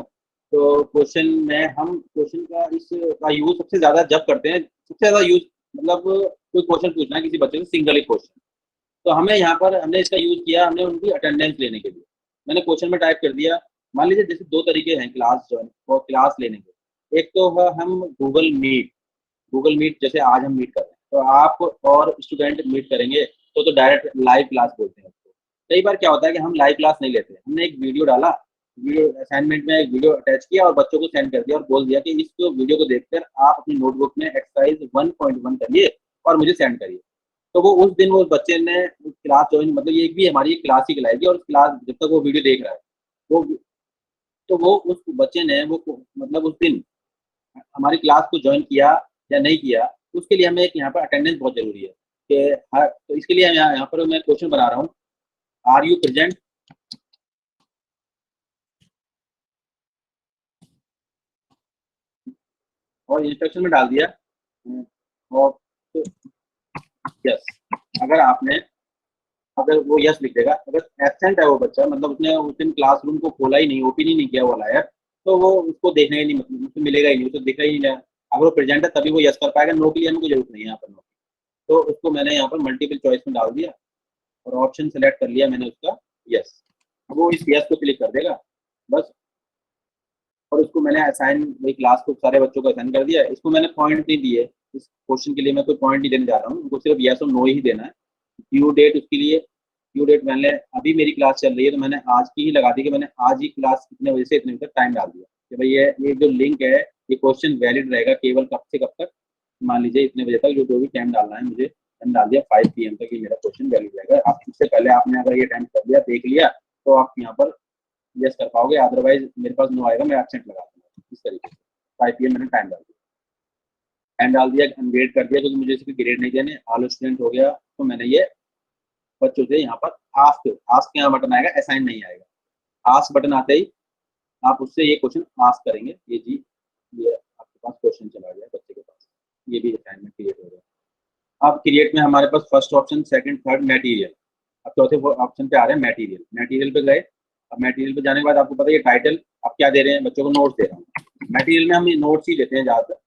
तो क्वेश्चन में हम क्वेश्चन का इसका यूज सबसे ज्यादा जब करते हैं, सबसे ज्यादा यूज मतलब कोई क्वेश्चन पूछना है किसी बच्चे से, सिंगल ही क्वेश्चन, तो हमें यहाँ पर हमने इसका यूज किया, हमने उनकी अटेंडेंस लेने के लिए। मैंने क्वेश्चन में टाइप कर दिया, मान लीजिए जैसे दो तरीके हैं क्लास ज्वाइन और क्लास लेने के। एक तो है हम गूगल मीट, जैसे आज हम मीट कर रहे हैं, तो आप और स्टूडेंट मीट करेंगे तो डायरेक्ट लाइव क्लास बोलते हैं उसको। कई बार क्या होता है कि हम लाइव क्लास नहीं लेते, हमने एक वीडियो डाला, वीडियो असाइनमेंट में एक वीडियो अटैच किया और बच्चों को सेंड कर दिया और बोल दिया कि इस वीडियो को देखकर आप अपनी नोटबुक में एक्सरसाइज 1.1 करिए और मुझे सेंड करिए। तो वो उस दिन वो बच्चे ने क्लास ज्वाइन, मतलब ये भी हमारी क्लास ही कहलाएगी, और क्लास जब तक वो वीडियो देख रहा है वो उस बच्चे ने वो मतलब उस दिन हमारी क्लास को ज्वाइन किया या नहीं किया, उसके लिए हमें एक यहाँ पर अटेंडेंस बहुत जरूरी है कि तो इसके लिए यहाँ पर मैं क्वेश्चन बना रहा हूँ, आर यू प्रेजेंट, और इंस्ट्रक्शन में डाल दिया और तो यस। अगर वो यस लिख देगा, अगर एब्सेंट है वो बच्चा, मतलब उसने उस दिन क्लासरूम को खोला ही नहीं, ओपन ही नहीं किया वो लायर, तो वो उसको देखने ही नहीं, मतलब उसको मिलेगा ही नहीं, उसको दिखा ही नहीं। अगर वो प्रेजेंट है तभी वो यस कर पाएगा, नो के लिए हमें कोई जरूरत नहीं है यहाँ पर नो। तो उसको मैंने यहाँ पर मल्टीपल चॉइस में डाल दिया और ऑप्शन सेलेक्ट कर लिया मैंने उसका यस। वो इस यस को क्लिक कर देगा बस, और उसको मैंने असाइन, वही क्लास को सारे बच्चों को असाइन कर दिया। इसको मैंने पॉइंट नहीं दिए, इस क्वेश्चन के लिए मैं कोई पॉइंट नहीं देने जा रहा हूँ, उनको सिर्फ यस और नो ही देना है। ड्यू डेट, उसके लिए ड्यू डेट मैंने, अभी मेरी क्लास चल रही है तो मैंने आज की ही लगा दी कि मैंने आज ही क्लास इतने बजे से इतने बजे तक टाइम डाल दिया कि भाई ये जो लिंक है ये क्वेश्चन वैलिड रहेगा केवल कब से कब तक, मान लीजिए इतने बजे तक, जो भी टाइम डालना है मुझे टाइम डाल दिया 5 PM तक ही मेरा क्वेश्चन वैलिड रहेगा। आप इससे पहले आपने अगर ये टाइम कर लिया, देख लिया, तो आप यहाँ पर यस कर पाओगे, अदरवाइज मेरे पास नो आएगा, मैं एब्सेंट लगा दूंगा। इस तरीके से 5 PM मैंने टाइम डाल दिया। एंड डाल दिया, अनग्रेड कर दिया, क्योंकि मुझे इसके ग्रेड नहीं देने, ऑल स्टूडेंट हो गया, तो मैंने ये बच्चों से यहाँ पर आस्क के यहाँ बटन आएगा, असाइन नहीं आएगा। आस्क बटन आते ही आप उससे ये क्वेश्चन आस्क करेंगे, ये जी ये आपके पास क्वेश्चन चला गया बच्चे के पास, ये भी असाइनमेंट क्रिएट हो गया। अब क्रिएट में हमारे पास first option, second, third material, अब चौथे ऑप्शन पे आ रहे हैं मटेरियल। मटेरियल पे गए, अब मटेरियल पे जाने के बाद आपको पता है ये टाइटल आप क्या दे रहे हैं, बच्चों को नोट्स दे रहा हूँ। मटेरियल में हम नोट्स ही देते हैं ज़्यादातर,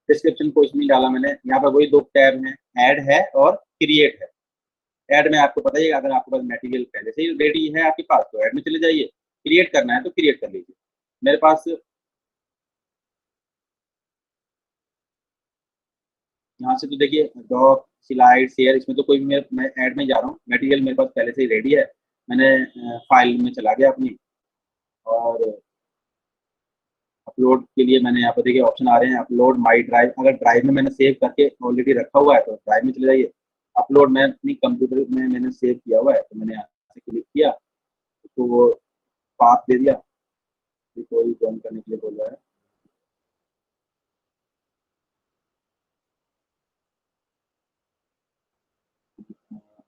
डिस्क्रिप्शन कोई नहीं डाला मैंने। यहाँ पर वही दो टैब हैं, ऐड है और क्रिएट है। ऐड में आपको पता ही, अगर आपके पास मटेरियल पहले से ही रेडी है आपके पास तो ऐड में चले जाइए, क्रिएट करना है तो क्रिएट कर लीजिए। मेरे पास यहाँ से तो देखिए डॉक, स्लाइड, शेयर, इसमें तो कोई भी मैं ऐड में जा रहा हूँ, मटेरियल मेरे पास पहले से ही रेडी है। मैंने फाइल में चला गया अपनी, और अपलोड के लिए मैंने यहाँ पर देखिए ऑप्शन आ रहे हैं, अपलोड माई ड्राइव। अगर ड्राइव में मैंने सेव करके ऑलरेडी रखा हुआ है तो ड्राइव में चले जाइए। अपलोड मैं अपनी कंप्यूटर में मैंने सेव किया हुआ है, तो मैंने यहाँ से क्लिक किया तो वो पाथ दे दिया, कोई ज्वाइन करने के लिए बोल रहा है।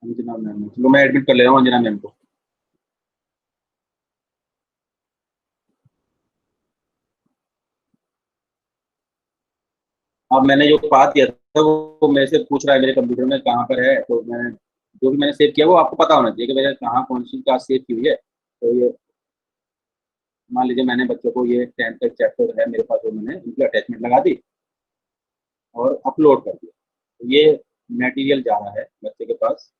अंजना मैम, चलो मैं एडमिट कर ले रहा हूँ अंजना मैम को। अब मैंने जो पाथ दिया था वो मेरे से पूछ रहा है मेरे कंप्यूटर में कहाँ पर है, तो मैं जो भी मैंने सेव किया वो आपको पता होना चाहिए कि मेरे कहाँ कौन सी क्लास सेव की हुई है। तो ये मान लीजिए मैंने बच्चों को ये 10th का चैप्टर है मेरे पास, वो मैंने उनकी अटैचमेंट लगा दी और अपलोड कर दिया, तो ये मटेरियल जा रहा है बच्चे के पास,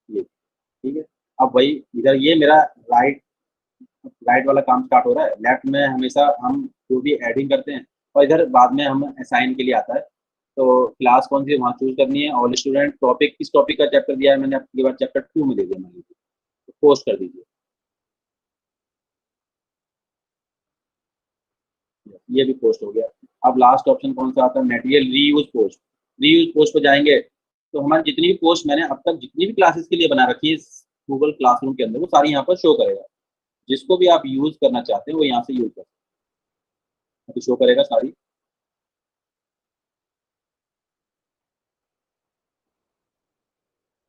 ये ठीक है। अब वही इधर ये मेरा राइट वाला काम स्टार्ट हो रहा है। लेफ्ट में हमेशा हम जो भी एडिंग करते हैं, और इधर बाद में हम असाइन के लिए आता है, तो क्लास कौन सी वहाँ चूज करनी है, ऑल स्टूडेंट, टॉपिक किस टॉपिक का चैप्टर दिया है मैंने, आपकी बार चैप्टर 2 में दे दिया मान लीजिए, तो पोस्ट कर दीजिए, ये भी पोस्ट हो गया। अब लास्ट ऑप्शन कौन सा आता है, material reuse post. Reuse post पर जाएंगे तो हमारी जितनी भी पोस्ट मैंने अब तक जितनी भी क्लासेस के लिए बना रखी है गूगल क्लासरूम के अंदर, वो सारी यहाँ पर शो करेगा। जिसको भी आप यूज करना चाहते हैं वो यहाँ से यूज कर सकते हैं, तो शो करेगा सारी।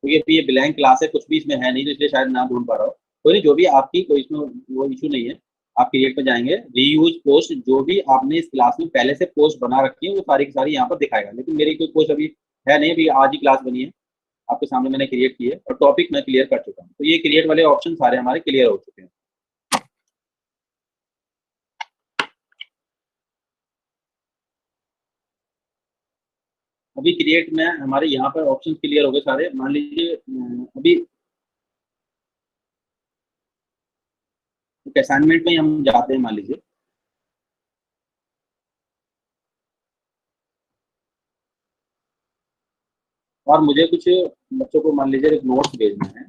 तो ये ब्लैंक क्लास है, कुछ भी इसमें है नहीं, तो इसलिए शायद ना ढूंढ पा रहा हो। तो नहीं, जो भी आपकी कोई इसमें वो इशू नहीं है, आप क्रिएट पे जाएंगे, रीयूज पोस्ट, जो भी आपने इस क्लास में पहले से पोस्ट बना रखी है वो सारी की सारी यहाँ पर दिखाएगा। लेकिन मेरी कोई पोस्ट अभी है नहीं, अभी आज ही क्लास बनी है, आपके सामने मैंने क्रिएट की है और टॉपिक मैं क्लियर कर चुका हूँ। तो ये क्रिएट वाले ऑप्शन सारे हमारे क्लियर हो चुके हैं। अभी क्रिएट में हमारे यहाँ पर ऑप्शन क्लियर हो गए सारे। मान लीजिए अभी असाइनमेंट में हम जाते हैं, मान लीजिए और मुझे कुछ बच्चों को मान लीजिए एक नोट्स भेजना है,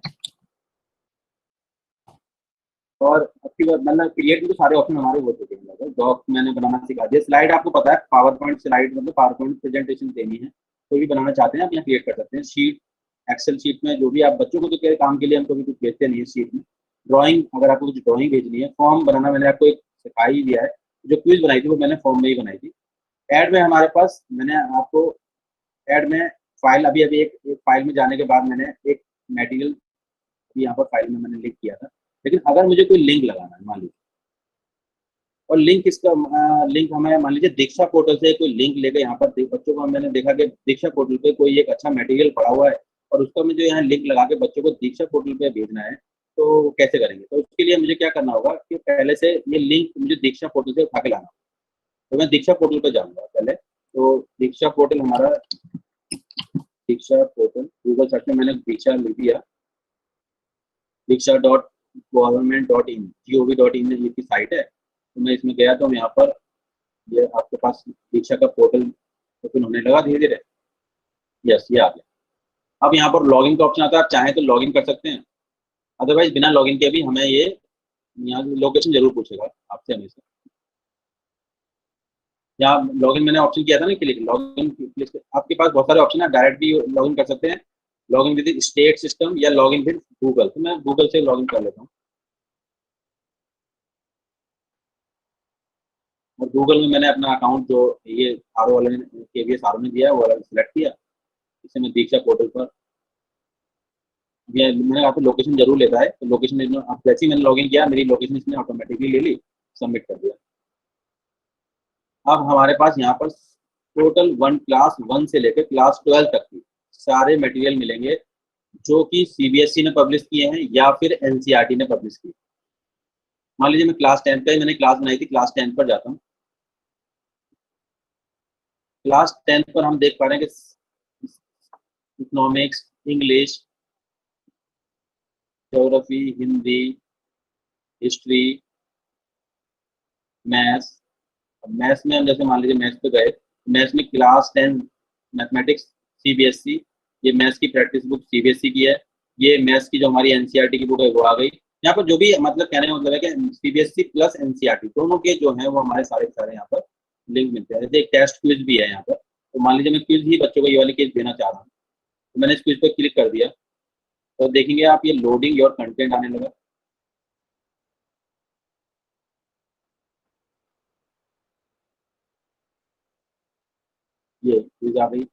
और आपकी मतलब क्रिएट में तो सारे ऑप्शन हमारे हो चुके हैं। डॉक मैंने बनाना सिखा दिया, स्लाइड आपको पता है पावर पॉइंट स्लाइड मतलब पावर पॉइंट प्रेजेंटेशन देनी है, कोई भी बनाना चाहते हैं आप यहाँ क्रिएट कर सकते हैं। शीट, एक्सेल शीट में जो भी आप बच्चों को तो क्या काम के लिए हम कभी कुछ भेजते नहीं है शीट में। ड्राइंग, अगर आपको कुछ ड्राइंग भेजनी है, फॉर्म बनाना मैंने आपको एक सिखा ही दिया है, जो क्विज बनाई थी वो मैंने फॉर्म में ही बनाई थी। ऐड में हमारे पास मैंने आपको ऐड में फाइल, अभी एक फाइल में जाने के बाद मैंने एक मटेरियल यहाँ पर फाइल में मैंने लिंक किया था। लेकिन अगर मुझे कोई लिंक लगाना है मान लीजिए, और लिंक किसका लिंक हमें मान लीजिए दीक्षा पोर्टल से कोई लिंक लेकर यहाँ पर बच्चों को मैंने देखा कि दीक्षा पोर्टल पे कोई एक अच्छा मटेरियल पड़ा हुआ है और उसका मुझे यहाँ लिंक लगा के बच्चों को दीक्षा पोर्टल पे भेजना है, तो कैसे करेंगे। तो उसके लिए मुझे क्या करना होगा कि पहले से ये लिंक मुझे दीक्षा पोर्टल से उठा के लाना होगा। तो मैं दीक्षा पोर्टल पर जाऊँगा पहले, तो दीक्षा पोर्टल हमारा, दीक्षा पोर्टल गूगल सर्च में मैंने दीक्षा लिख दिया, diksha.government.in gov.in ये की साइट है। तो मैं इसमें गया तो यहाँ पर ये आपके पास दीक्षा का पोर्टल ओपन होने लगा धीरे धीरे। यस, ये आ गया। अब यहाँ पर लॉगिन का ऑप्शन आता है, आप चाहें तो लॉगिन कर सकते हैं, अदरवाइज बिना लॉगिन के भी हमें ये यहाँ लोकेशन जरूर पूछेगा आपसे हमेशा। यहाँ लॉगिन मैंने ऑप्शन किया था ना क्लिक, लॉगिन क्लिक, आपके पास बहुत सारे ऑप्शन है, डायरेक्ट भी लॉगिन कर सकते हैं, लॉगिन विद स्टेट सिस्टम या लॉगिन विद गूगल। तो मैं गूगल से लॉगिन कर लेता हूँ, और गूगल में मैंने अपना अकाउंट जो ये आर वाले KVS आर ने दिया है वो वाला सिलेक्ट किया। इसे मैं दीक्षा पोर्टल पर, ये मैंने आपको लोकेशन जरूर लेता है, तो लोकेशन अब जैसे ही मैंने लॉगिन किया मेरी लोकेशन इसने ऑटोमेटिकली ले ली, सबमिट कर दिया। अब हमारे पास यहाँ पर टोटल क्लास 1 से लेकर क्लास 12 तक की सारे मटेरियल मिलेंगे जो कि CBSE ने पब्लिश किए हैं या फिर NCERT ने पब्लिश किए। मान लीजिए मैं क्लास 10 का ही मैंने क्लास बनाई थी, क्लास 10 पर जाता हूँ। क्लास 10 पर हम देख पा रहे हैं कि economics, English, geography, Hindi, history, maths. Maths में हम जैसे मान लीजिए मैथ्स पे गए, मैथ्स में क्लास 10 मैथमेटिक्स CBSE, ये मैथ्स की प्रैक्टिस बुक CBSE की है। ये मैथ्स की जो हमारी NCERT की बुक है वो आ गई। यहाँ पर जो भी मतलब कहने का मतलब है कि CBSE प्लस NCERT दोनों के जो हैं वो हमारे सारे यहाँ पर लिंक मिलते हैं। जैसे एक टेस्ट क्विज भी है यहाँ पर, तो मान लीजिए मैं क्विज ही बच्चों को ये वाली क्विज देना चाह रहा हूँ, तो मैंने इस क्विज पर क्लिक कर दिया तो देखेंगे आप ये लोडिंग योर कंटेंट आने लगा। ये क्विज आ गई।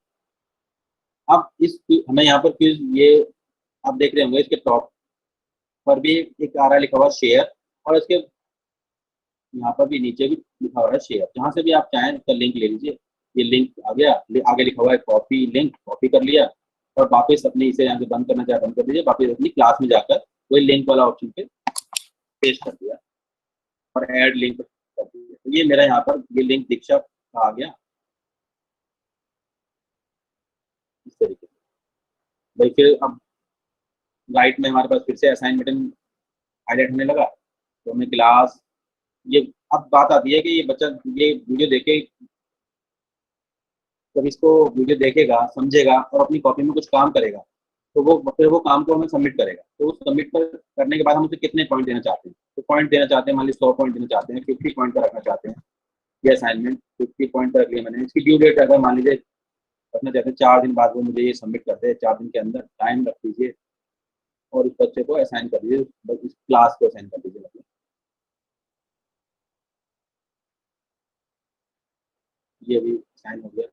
अब इस हमें यहाँ पर क्विज ये आप देख रहे होंगे, इसके टॉप पर भी एक आ रहा है लिखा हुआ शेयर, और इसके यहाँ पर भी नीचे भी लिखा हुआ है शेयर। जहाँ से भी आप चाहें उसका लिंक ले लीजिए। ये लिंक आ गया, आगे लिखा हुआ है कॉपी लिंक, कॉपी कर लिया और वापस अपने इसे यहाँ से बंद करना चाहे बंद कर दीजिए, वापस अपनी क्लास में जाकर वही लिंक वाला ऑप्शन पे पेस्ट कर दिया और ऐड लिंक कर दिया। तो ये मेरा यहाँ पर ये लिंक दीक्षा का आ गया इस तरीके से। भाई फिर अब राइट में हमारे पास फिर से असाइनमेंट हाईलाइट होने लगा, तो हमें क्लास ये अब बात आती है कि ये बच्चा ये वीडियो देखे, जब इसको वीडियो देखेगा समझेगा और अपनी कॉपी में कुछ काम करेगा तो वो फिर वो काम को हमें सबमिट करेगा। तो वो सबमिट करने के बाद हम उसे कितने पॉइंट देना चाहते हैं, तो पॉइंट देना चाहते हैं मान लीजिए 100 पॉइंट देना चाहते हैं, 50 पॉइंट का रखना चाहते हैं। ये असाइनमेंट 50 पॉइंट का रख लिया मैंने। इसकी ड्यू डेट अगर मान लीजिए रखना चाहते हैं 4 दिन बाद वो मुझे ये सबमिट करते हैं, 4 दिन के अंदर टाइम रख दीजिए और इस बच्चे को असाइन कर दीजिए, इस क्लास को असाइन कर दीजिए। मतलब ये भी असाइन हो गया।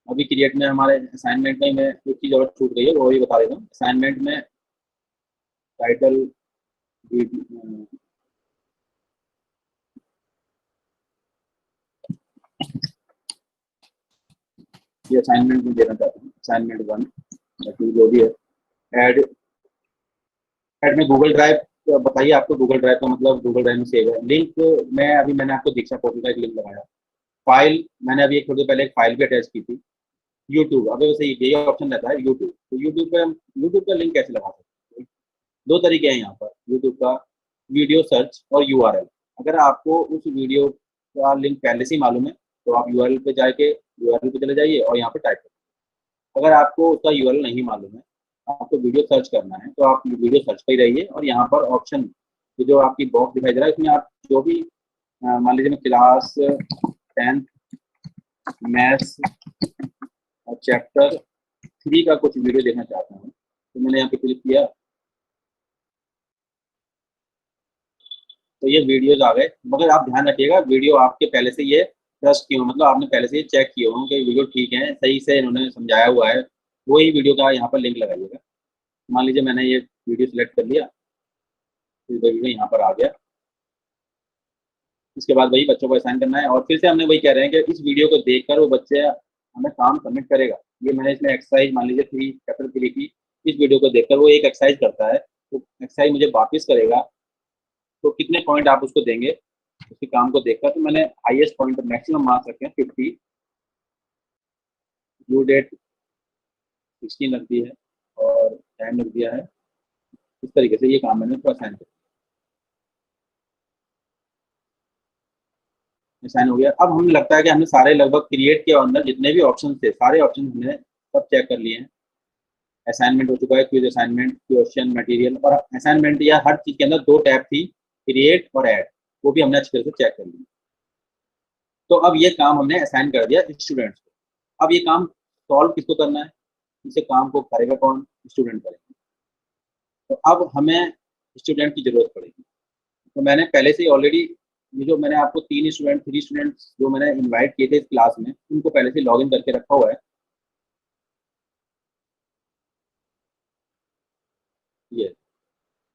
अभी क्रिएट में हमारे असाइनमेंट में मैं एक चीज़ और छूट गई है वो भी बता देता हूँ। असाइनमेंट में टाइटल ये असाइनमेंट में देना चाहता हूँ, असाइनमेंट 1 या 2 जो भी है। ऐड में गूगल ड्राइव बताइए, आपको गूगल ड्राइव का मतलब गूगल ड्राइव में सेव है। लिंक मैं अभी मैंने आपको दीक्षा पोर्टल का एक लिंक लगाया। फाइल मैंने अभी एक थोड़ी देर पहले एक फाइल भी अटैच की थी। यूट्यूब, अभी वैसे यही ऑप्शन रहता है यूट्यूब, तो यूट्यूब पे हम यूट्यूब का लिंक कैसे लगा सकते हैं? 2 तरीके हैं यहाँ पर यूट्यूब का, वीडियो सर्च और URL। अगर आपको उस वीडियो का लिंक पहले से ही मालूम है तो आप URL पे जाके URL पे चले जाइए और यहाँ पर टाइप करिए। अगर आपको उसका URL नहीं मालूम है, आपको वीडियो सर्च करना है, तो आप वीडियो सर्च पे ही रहिए और यहाँ पर ऑप्शन जो आपकी बॉक्स दिखाई दे रहा है इसमें आप जो भी मान लीजिए मैं क्लास 10 मैथ्स और चैप्टर 3 का कुछ वीडियो देखना चाहता हूँ, तो मैंने यहाँ पे क्लिक किया तो ये वीडियोज आ गए। मगर आप ध्यान रखिएगा वीडियो आपके पहले से ये ट्रस्ट किए हो, मतलब आपने पहले से ये चेक किए हो कि वीडियो ठीक है, सही से इन्होंने समझाया हुआ है, वही वीडियो का यहाँ पर लिंक लगाइएगा। मान लीजिए मैंने ये वीडियो सिलेक्ट कर लिया, वीडियो यहाँ पर आ गया। इसके बाद वही बच्चों को असाइन करना है और फिर से हमने वही कह रहे हैं कि इस वीडियो को देखकर वो बच्चे हमें काम सबमिट करेगा। ये मैंने इसमें एक्सरसाइज मान लीजिए 3 चैप्टर 3 की, इस वीडियो को देखकर वो एक एक्सरसाइज करता है, तो एक्सरसाइज मुझे वापस करेगा, तो कितने पॉइंट आप उसको देंगे उसके काम को देखकर। तो मैंने हाईएस्ट पॉइंट मैक्सिमम मार्क रखे हैं 50, ड्यू डेट 16 रख दी है और टाइम रख दिया है। इस तरीके से ये काम मैंने उसको असाइन किया, असाइन हो गया। अब हमें लगता है कि हमने सारे लगभग क्रिएट के अंदर जितने भी ऑप्शन थे सारे ऑप्शन हमने सब चेक कर लिए हैं। असाइनमेंट हो चुका है, क्विज असाइनमेंट, क्वेश्चन मटेरियल, और असाइनमेंट या हर चीज के अंदर 2 टैब थी, क्रिएट और ऐड, वो भी हमने अच्छी तरह से चेक कर लिया। तो अब ये काम हमने असाइन कर दिया स्टूडेंट्स को। अब ये काम सॉल्व किसको करना है, इसे काम को करेगा कौन, स्टूडेंट करेंगे। तो अब हमें स्टूडेंट की जरूरत पड़ेगी। तो मैंने पहले से ही ऑलरेडी ये जो मैंने आपको 3 स्टूडेंट्स जो मैंने इनवाइट किए थे इस क्लास में, उनको पहले से लॉगिन करके रखा हुआ है। ये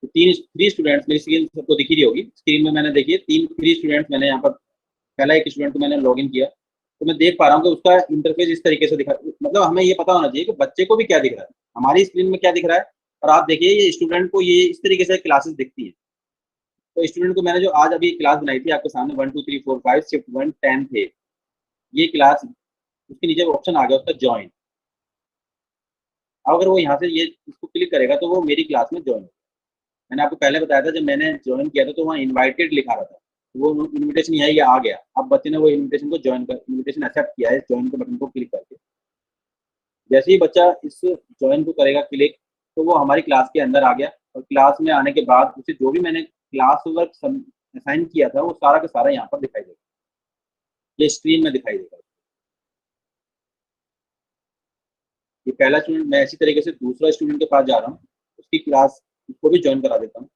तो 3 स्टूडेंट्स, मेरी स्क्रीन सबको दिख रही होगी, स्क्रीन में मैंने देखिए 3 स्टूडेंट्स मैंने यहाँ पर, पहला एक स्टूडेंट को मैंने लॉगिन किया, तो मैं देख पा रहा हूँ कि उसका इंटरफेस इस तरीके से दिखा, मतलब हमें ये पता होना चाहिए कि बच्चे को भी क्या दिख रहा है, हमारी स्क्रीन में क्या दिख रहा है, और आप देखिए ये स्टूडेंट को ये इस तरीके से क्लासेस दिखती है। तो स्टूडेंट को मैंने जो आज अभी क्लास बनाई थी आपके सामने 1 2 3 4 5 शिफ्ट 1 10 थे, ये क्लास, उसके नीचे ऑप्शन आ गया उसका ज्वाइन। अगर वो यहाँ से ये इसको क्लिक करेगा तो वो मेरी क्लास में ज्वाइन। मैंने आपको पहले बताया था जब मैंने ज्वाइन किया था तो वहाँ इनवाइटेड लिखा रहा था, वो इनविटेशन यहाँ ये आ गया। अब बच्चे ने वो इनविटेशन को इनविटेशन एक्सेप्ट किया है, ज्वाइन के बटन को क्लिक करके। जैसे ही बच्चा इस ज्वाइन को करेगा क्लिक, तो वो हमारी क्लास के अंदर आ गया, और क्लास में आने के बाद उसे जो भी मैंने क्लास वर्क असाइन किया था वो सारा का सारा यहाँ पर दिखाई देगा, ये स्क्रीन में दिखाई देगा। ये पहला स्टूडेंट, मैं इसी तरीके से दूसरा स्टूडेंट के पास जा रहा हूँ, उसकी क्लास उसको भी ज्वाइन करा देता हूँ।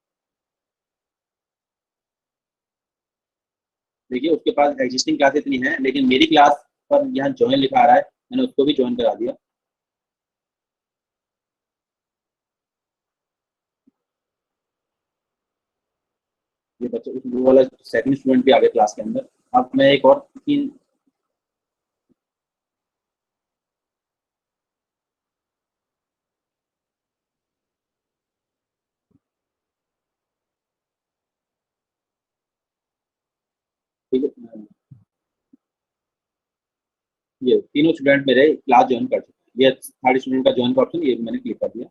देखिए उसके पास एग्जिस्टिंग क्लास इतनी है, लेकिन मेरी क्लास पर यहाँ ज्वाइन लिखा आ रहा है, मैंने उसको भी ज्वाइन करा दिया। ये बच्चा वो वाला सेकंड स्टूडेंट भी आ गया क्लास के अंदर। अब मैं एक और 3 ठीक है, ये तीनों स्टूडेंट मेरे क्लास ज्वाइन कर चुके हैं। ये थर्ड स्टूडेंट का ज्वाइन का ऑप्शन ये मैंने क्लिक कर दिया।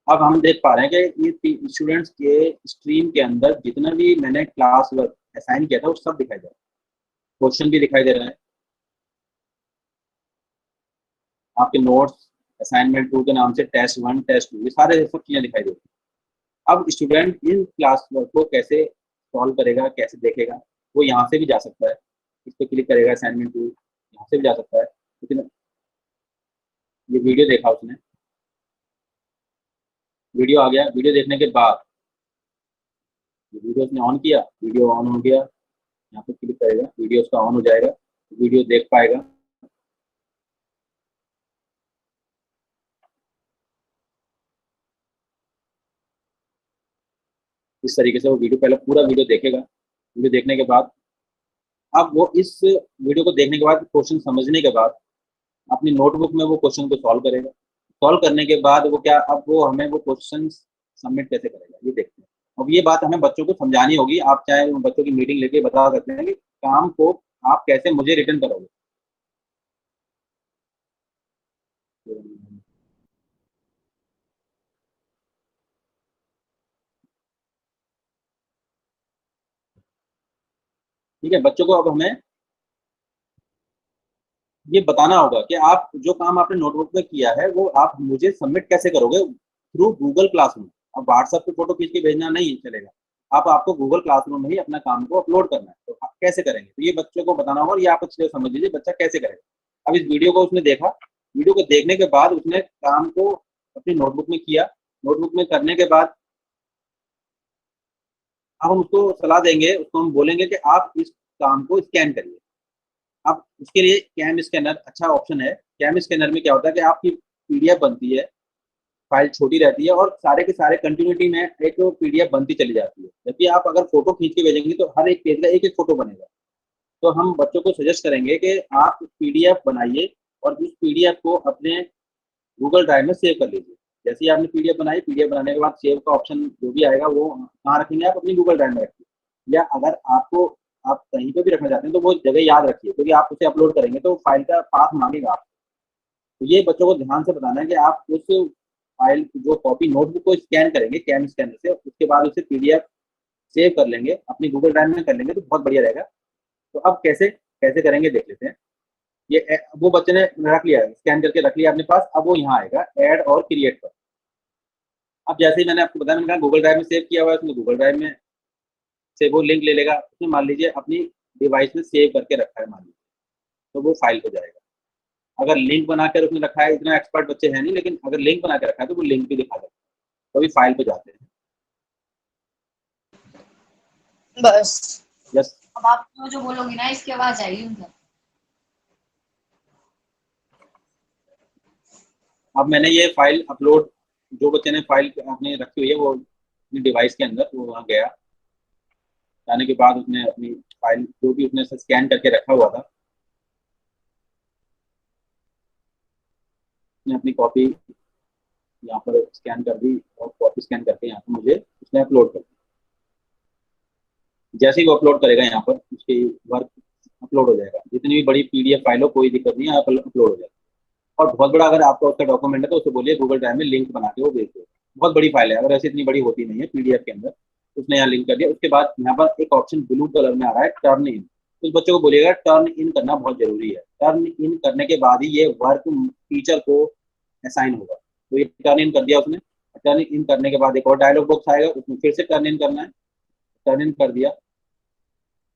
अब हम देख पा रहे हैं कि ये स्टूडेंट्स के स्ट्रीम के अंदर जितना भी मैंने क्लास वर्क असाइन किया था वो सब दिखाई दे रहा है, क्वेश्चन भी दिखाई दे रहा है, आपके नोट्स असाइनमेंट 2 के नाम से टेस्ट 1 टेस्ट 2 ये सारे सब चीजें दिखाई दे रही है। अब स्टूडेंट इन क्लास वर्क को कैसे सॉल्व करेगा, कैसे देखेगा, वो यहाँ से भी जा सकता है, इस पर क्लिक करेगा असाइनमेंट 2, यहाँ से भी जा सकता है। लेकिन ये वीडियो देखा उसने, वीडियो आ गया, वीडियो देखने के बाद वीडियो उसने ऑन किया, वीडियो ऑन हो गया, यहाँ पे क्लिक करेगा वीडियो उसका ऑन हो जाएगा, वीडियो देख पाएगा। इस तरीके से वो वीडियो पहले पूरा वीडियो देखेगा, वीडियो देखने के बाद अब वो इस वीडियो को देखने के बाद क्वेश्चन समझने के बाद अपनी नोटबुक में वो क्वेश्चन को सॉल्व करेगा। सॉल्व करने के बाद वो क्या, अब वो हमें वो क्वेश्चन सबमिट कैसे करेगा ये देखते हैं। अब ये बात हमें बच्चों को समझानी होगी, आप चाहे बच्चों की मीटिंग लेके बता सकते हैं कि काम को आप कैसे मुझे रिटर्न करोगे। ठीक है, बच्चों को अब हमें ये बताना होगा कि आप जो काम आपने नोटबुक में किया है वो आप मुझे सबमिट कैसे करोगे थ्रू गूगल क्लासरूम। अब व्हाट्सएप पे फोटो खींच के भेजना नहीं चलेगा, आप आपको गूगल क्लासरूम में ही अपना काम को अपलोड करना है। तो आप कैसे करेंगे, तो ये बच्चों को बताना होगा, और ये आप अच्छे से समझ लीजिए बच्चा कैसे करेगा। अब इस वीडियो को उसने देखा, वीडियो को देखने के बाद उसने काम को अपनी नोटबुक में किया, नोटबुक में करने के बाद अब हम उसको सलाह देंगे, उसको हम बोलेंगे कि आप इस काम को स्कैन करिए। अब उसके लिए कैम स्कैनर अच्छा ऑप्शन है। कैम स्कैनर में क्या होता है कि आपकी पीडीएफ बनती है, फाइल छोटी रहती है और सारे के सारे कंटिन्यूटी में एक पीडीएफ बनती चली जाती है। जबकि आप अगर फोटो खींच के भेजेंगे तो हर एक पेज का एक एक फोटो बनेगा। तो हम बच्चों को सजेस्ट करेंगे कि आप पीडीएफ बनाइए और उस पीडीएफ को अपने गूगल ड्राइव में सेव कर लीजिए। जैसे ही आपने पीडीएफ बनाई, पीडीएफ बनाने के बाद सेव का ऑप्शन जो भी आएगा वो कहाँ रखेंगे, आप अपनी गूगल ड्राइव में रखिए, या अगर आपको आप कहीं पे भी रखना चाहते हैं तो वो जगह याद रखिए, क्योंकि आप उसे अपलोड करेंगे तो फाइल का पाथ मांगेगा आपको। तो ये बच्चों को ध्यान से बताना है कि आप उस फाइल जो कॉपी नोटबुक को स्कैन करेंगे कैम स्कैनर से, उसके बाद उसे पीडीएफ सेव कर लेंगे, अपनी गूगल ड्राइव में कर लेंगे तो बहुत बढ़िया रहेगा। तो अब कैसे कैसे करेंगे देख लेते हैं। ये वो बच्चे ने रख लिया, स्कैन करके रख लिया अपने पास। अब वो यहाँ आएगा ऐड और क्रिएट पर। अब जैसे ही मैंने आपको बताया, मैंने कहा गूगल ड्राइव में सेव किया हुआ है, उसमें गूगल ड्राइव में से वो लिंक ले लेगा। उसमें मान लीजिए अपनी डिवाइस में सेव करके रखा है मान लीजिए, तो वो फाइल पे जाएगा। अगर लिंक बनाकर उसने रखा है, इतना एक्सपर्ट बच्चे हैं नहीं, लेकिन अगर लिंक बना के रखा है तो वो लिंक भी दिखा देगा, तो भी फाइल पे जाते हैं। बस यस, अब आप जो बोलोगे ना इसकी आवाज आएगी उनका। अब मैंने ये फाइल अपलोड, जो बच्चे ने फाइल अपने रखी हुई है वो अपनी डिवाइस के अंदर, वो वहाँ गया, जाने के बाद उसने अपनी फाइल जो भी उसने स्कैन करके रखा हुआ था, उसने अपनी कॉपी यहाँ पर स्कैन कर दी और कॉपी स्कैन करके यहाँ पर मुझे उसने अपलोड कर दी। जैसे ही वो अपलोड करेगा यहाँ पर उसकी वर्क अपलोड हो जाएगा, जितनी भी बड़ी पीडीएफ फाइल हो कोई दिक्कत नहीं है, यहाँ पर अपलोड हो जाएगा। और बहुत बड़ा अगर आपका उसका डॉक्यूमेंट है तो उसे बोलिए गूगल ड्राइव में लिंक बना के वो भेज दो। बहुत बड़ी फाइल है, अगर ऐसे इतनी बड़ी होती नहीं है पीडीएफ के अंदर, उसने यहाँ लिंक कर दिया। उसके बाद यहाँ पर एक ऑप्शन ब्लू कलर में आ रहा है टर्न इन, तो उस बच्चों को बोलिएगा टर्न इन करना बहुत जरूरी है। टर्न इन करने के बाद ही ये वर्क टीचर को असाइन होगा। तो ये टर्न इन कर दिया उसने। टर्न इन करने के बाद एक और डायलॉग बॉक्स आएगा, उसमें फिर से टर्न इन करना है। टर्न इन कर दिया,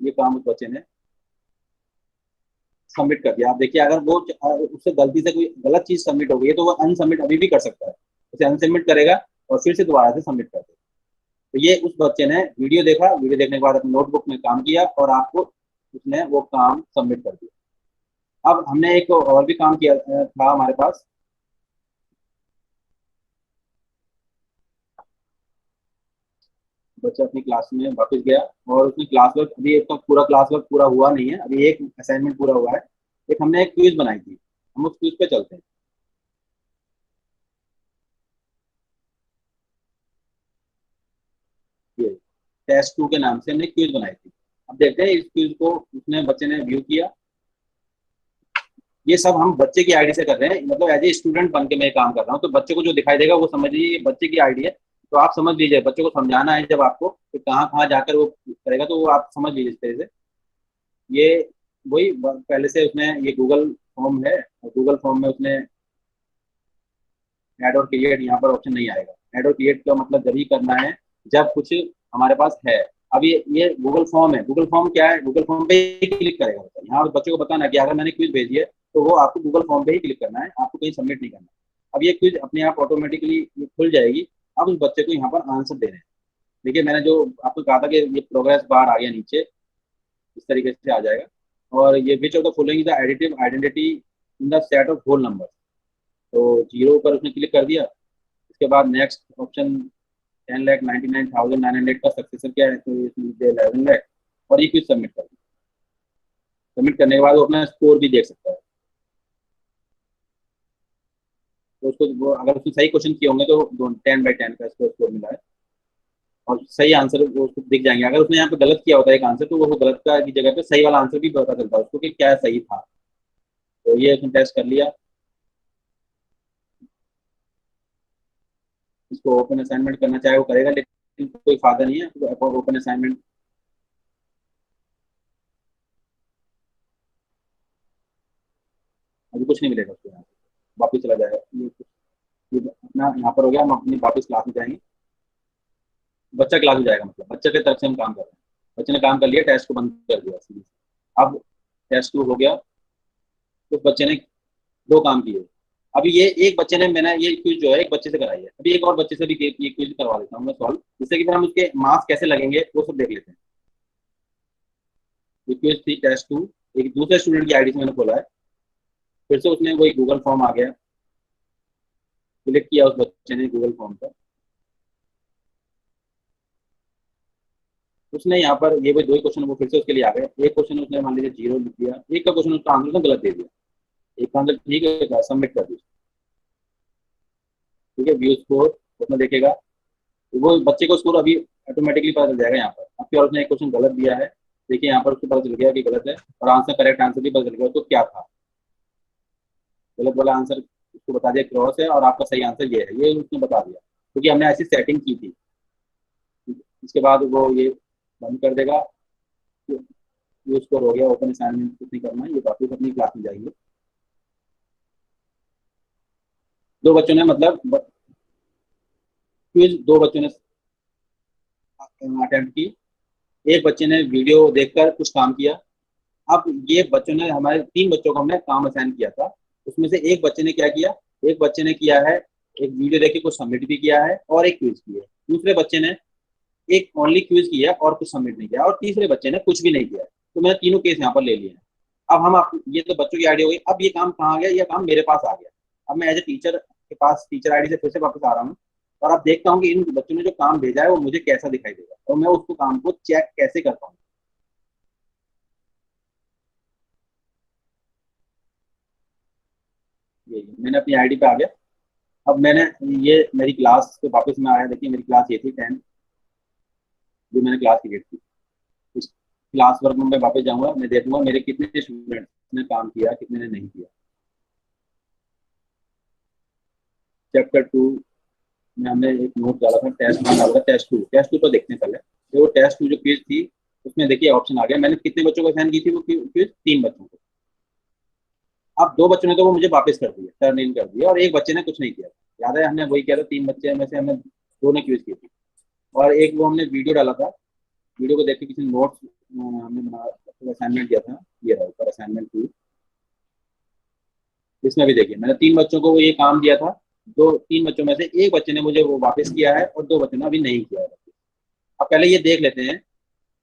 ये काम उस बच्चे ने सबमिट कर दिया। आप देखिए अगर वो उससे गलती से कोई गलत चीज सबमिट हो गई है तो वो अनसबमिट अभी भी कर सकता है, उसे अनसबमिट करेगा और फिर से दोबारा से सबमिट कर देगा। तो ये उस बच्चे ने वीडियो देखा, वीडियो देखने के बाद अपनी नोटबुक में काम किया और आपको उसने वो काम सबमिट कर दिया। अब हमने एक और भी काम किया था हमारे पास, बच्चा अपनी क्लास में वापस गया और उसने क्लास वर्क, अभी एक तो पूरा क्लास वर्क पूरा हुआ नहीं है, अभी एक असाइनमेंट पूरा हुआ है। एक हमने एक क्विज बनाई थी, हम उस क्विज पे चलते हैं। ये टेस्ट 2 के नाम से हमने क्विज बनाई थी। अब देखते हैं इस क्विज को उसने बच्चे ने व्यू किया। ये सब हम बच्चे की आईडी से कर रहे हैं, मतलब एज ए स्टूडेंट बन के मैं काम कर रहा हूँ, तो बच्चे को जो दिखाई देगा वो समझ लीजिए ये बच्चे की आईडी है। तो आप समझ लीजिए, बच्चे को समझाना है जब आपको कि कहाँ कहाँ जाकर वो करेगा, तो वो आप समझ लीजिए इस तरह से। ये वही पहले से उसने ये गूगल फॉर्म है, और गूगल फॉर्म में उसने ऐड और क्रिएट, यहाँ पर ऑप्शन नहीं आएगा। ऐड और क्रिएट का मतलब जब ही करना है जब कुछ हमारे पास है। अब ये गूगल फॉर्म है, गूगल फॉर्म क्या है, गूगल फॉर्म पे ही क्लिक करेगा। यहाँ बच्चों को बताना कि अगर मैंने क्विज भेजी है तो वो आपको गूगल फॉर्म पे ही क्लिक करना है, आपको कहीं सबमिट नहीं करना। अब ये क्विज अपने आप ऑटोमेटिकली खुल जाएगी। अब उस बच्चे को यहाँ पर आंसर देने हैं। देखिए मैंने जो आपको कहा था कि ये प्रोग्रेस बार आ गया नीचे, इस तरीके से आ जाएगा। और ये which of the following is the additive identity in the set of whole number, तो 0 पर उसने क्लिक कर दिया। इसके बाद नेक्स्ट ऑप्शन 10,99,900 का सक्सेसर क्या है, तो इसमें 11 लाख, और ये क्विज सबमिट कर दिया। सबमिट करने के बाद वो अपना स्कोर भी देख सकता है। तो उसको अगर उसने सही क्वेश्चन किए होंगे तो 10/10 का स्कोर मिला है, और सही आंसर वो उसको दिख जाएंगे। अगर उसने यहाँ पे गलत किया होता है एक आंसर, तो वो गलत का की जगह पे सही वाला आंसर भी पता चलता है उसको कि क्या सही था। तो ये उसने टेस्ट कर लिया। इसको ओपन असाइनमेंट करना चाहे वो करेगा, लेकिन कोई फायदा नहीं है तो ओपन असाइनमेंट। अभी कुछ नहीं मिलेगा उसको, यहाँ वापिस चला जाएगा। ये अपना यहाँ पर हो गया, हम अपनी वापस क्लास में जाएंगे। बच्चा क्लास में जाएगा, मतलब बच्चे की तरफ से हम काम कर रहे हैं। बच्चे ने काम कर लिया, टेस्ट को बंद कर दिया सीरीज। अब टेस्ट 2 हो गया, उस बच्चे ने 2 काम किए। अभी ये एक बच्चे ने, मैंने ये क्विज जो है एक बच्चे से कराई है, अभी एक और बच्चे से भी ये क्विज करवा देता हूँ मैं सॉल्व, जिससे कि फिर हम उसके मार्क्स कैसे लगेंगे वो सब देख लेते हैं। ये क्विज थी टेस्ट 2, एक दूसरे स्टूडेंट की आईडी से मैंने खोला है। फिर से उसने वही गूगल फॉर्म आ गया, क्लिक किया उस बच्चे ने गूगल फॉर्म पर। उसने यहाँ पर ये वही 2 क्वेश्चन वो फिर से उसके लिए आ गए। एक क्वेश्चन उसने मान लीजिए 0 लिख दिया, एक का क्वेश्चन उसका आंसर उसने गलत दे दिया, एक का आंसर ठीक है, सबमिट कर दिया। ठीक है, व्यू स्कोर उसमें देखेगा, वो बच्चे को स्कोर अभी ऑटोमेटिकली पता चल जाएगा। यहाँ पर आपके और उसने एक क्वेश्चन गलत दिया है, देखिए यहाँ पर उसको पता चल गया कि गलत है, और आंसर करेक्ट आंसर भी पता चल गया तो क्या था। गलत वाला आंसर उसको बता दिया क्रॉस है, और आपका सही आंसर ये है, ये उसने बता दिया क्योंकि हमने ऐसी सेटिंग की थी। इसके बाद वो ये बंद कर देगा। ये स्कोर हो गया, ओपन असाइनमेंट कुछ नहीं करना है, ये वापस अपनी क्लास में जाएंगे। 2 बच्चों ने मतलब क्विज 2 बच्चों ने अटेम्प्ट की। एक बच्चे ने वीडियो देखकर कुछ काम किया, अब ये बच्चों ने, हमारे 3 बच्चों को हमने काम असाइन किया था, उसमें से एक बच्चे ने क्या किया, एक बच्चे ने किया है, एक वीडियो देख के कुछ सबमिट भी किया है और एक क्विज किया है। दूसरे बच्चे ने एक ओनली क्विज किया और कुछ सबमिट नहीं किया, और तीसरे बच्चे ने कुछ भी नहीं किया। तो मैंने तीनों केस यहाँ पर ले लिए हैं। अब हम आप, ये तो बच्चों की आईडी हो गई। अब ये काम कहाँ गया, ये काम मेरे पास आ गया। अब मैं एज ए टीचर के पास टीचर आईडी से फिर से वापस आ रहा हूँ और अब देखता हूँ कि इन बच्चों ने जो काम भेजा है वो मुझे कैसा दिखाई देगा और मैं उसको काम को चेक कैसे करता हूँ। ये मैंने अपनी आईडी पे आ गया। अब मैंने ये मेरी क्लास पे वापस में आया। देखिए मेरी क्लास ये थी 10 जो मैंने क्लास क्रिएट की। इस क्लास वर्क में मैं वापस जाऊंगा, मैं देखूंगा मेरे कितने स्टूडेंट्स ने काम किया, कितने ने नहीं किया। चैप्टर 2 में हमने एक नोट डाला था, टेस्ट 1 डाला था, टेस्ट 2 पर देखते हैं पहले। तो वो टेस्ट 2 जो क्विज थी उसमें देखिए ऑप्शन आ गया। मैंने कितने बच्चों को असाइन की थी वो क्विज? 3 बच्चों को। अब 2 बच्चों ने तो वो मुझे वापस कर दिया, टर्न इन कर दिया, और एक बच्चे ने कुछ नहीं किया। याद है हमने वही किया था, 3 बच्चे में से हमने 2 ने क्विज की थी और एक वो हमने वीडियो डाला था। वीडियो को देख के किसी नोट्स हमने बना असाइनमेंट दिया था। ये रहा ऊपर असाइनमेंट 2। इसमें भी देखिए मैंने 3 बच्चों को ये काम दिया था। 3 बच्चों में से एक बच्चे ने मुझे वो वापस किया है और 2 बच्चों ने अभी नहीं किया है। अब पहले ये देख लेते हैं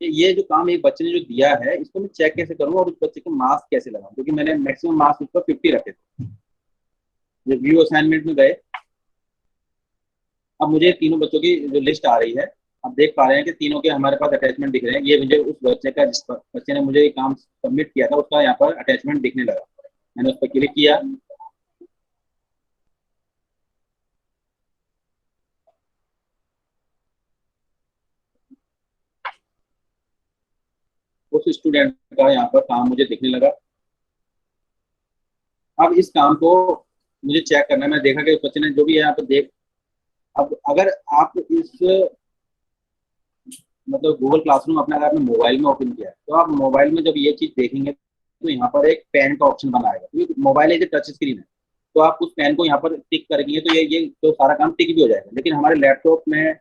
कि ये जो काम एक बच्चे ने जो दिया है इसको मैं चेक कैसे करूँ और उस बच्चे के मार्क्स कैसे लगाऊं, क्योंकि मैंने मैक्सिमम मार्क्स उस पर 50 रखे थे। जब व्यू असाइनमेंट में गए, अब मुझे तीनों बच्चों की जो लिस्ट आ रही है, अब देख पा रहे हैं कि तीनों के हमारे पास अटैचमेंट दिख रहे हैं। ये मुझे उस बच्चे का, जिस बच्चे ने मुझे ये काम सबमिट किया था उसका यहाँ पर अटैचमेंट दिखने लगा। मैंने उस पर क्लिक किया। उस स्टूडेंट का यहाँ पर काम मुझे दिखने लगा। अब इस काम को मुझे चेक करना है। मैं देखा कि उस बच्चे ने जो भी है यहाँ पर देख, अब अगर आप इस मतलब गूगल क्लासरूम अपना अगर आपने मोबाइल में ओपन किया है तो आप मोबाइल में जब ये चीज देखेंगे तो यहाँ पर एक पेन का ऑप्शन बना आएगा, क्योंकि मोबाइल एक टच स्क्रीन है। तो आप उस पेन को यहाँ पर टिक करेंगे तो ये तो सारा काम टिक भी हो जाएगा। लेकिन हमारे लैपटॉप में